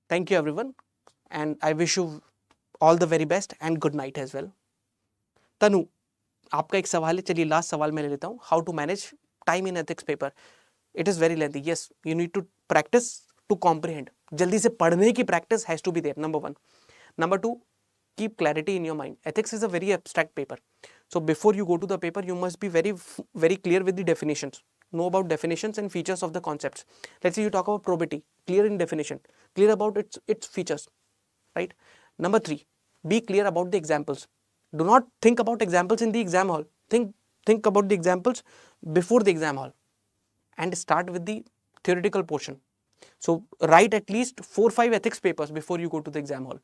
thank you everyone, and I wish you all the very best and good night as well. तनु, आपका एक सवाल है, चलिए last सवाल मैं ले लेता हूँ. How to manage time in ethics paper. It is very lengthy. Yes, you need to practice to comprehend. जल्दी से पढ़ने की practice has to be there, number 1. Number 2, keep clarity in your mind. Ethics is a very abstract paper. So before you go to the paper, you must be very clear with the definitions. Know about definitions and features of the concepts. Let's say you talk about probity, clear in definition, clear about its features, right? Number 3, be clear about the examples. Do not think about examples in the exam hall. Think about the examples before the exam hall, and start with the theoretical portion. So write at least 4-5 ethics papers before you go to the exam hall.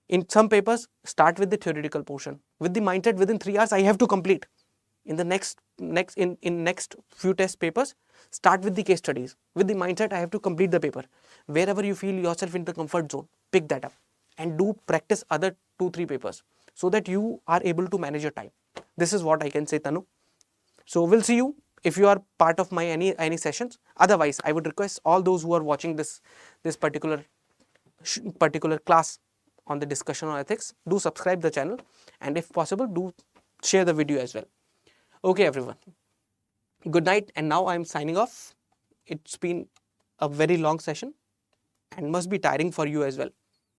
In some papers, start with the theoretical portion with the mindset within 3 hours I have to complete. In the next few test papers, start with the case studies with the mindset I have to complete the paper. Wherever you feel yourself in the comfort zone, pick that up and do practice other 2-3 papers so that you are able to manage your time. This is what I can say, Tanu. So we'll see you if you are part of my any sessions. Otherwise, I would request all those who are watching this particular class on the discussion on ethics, do subscribe the channel, and if possible, do share the video as well. Okay, everyone. Good night, and now I am signing off. It's been a very long session and must be tiring for you as well.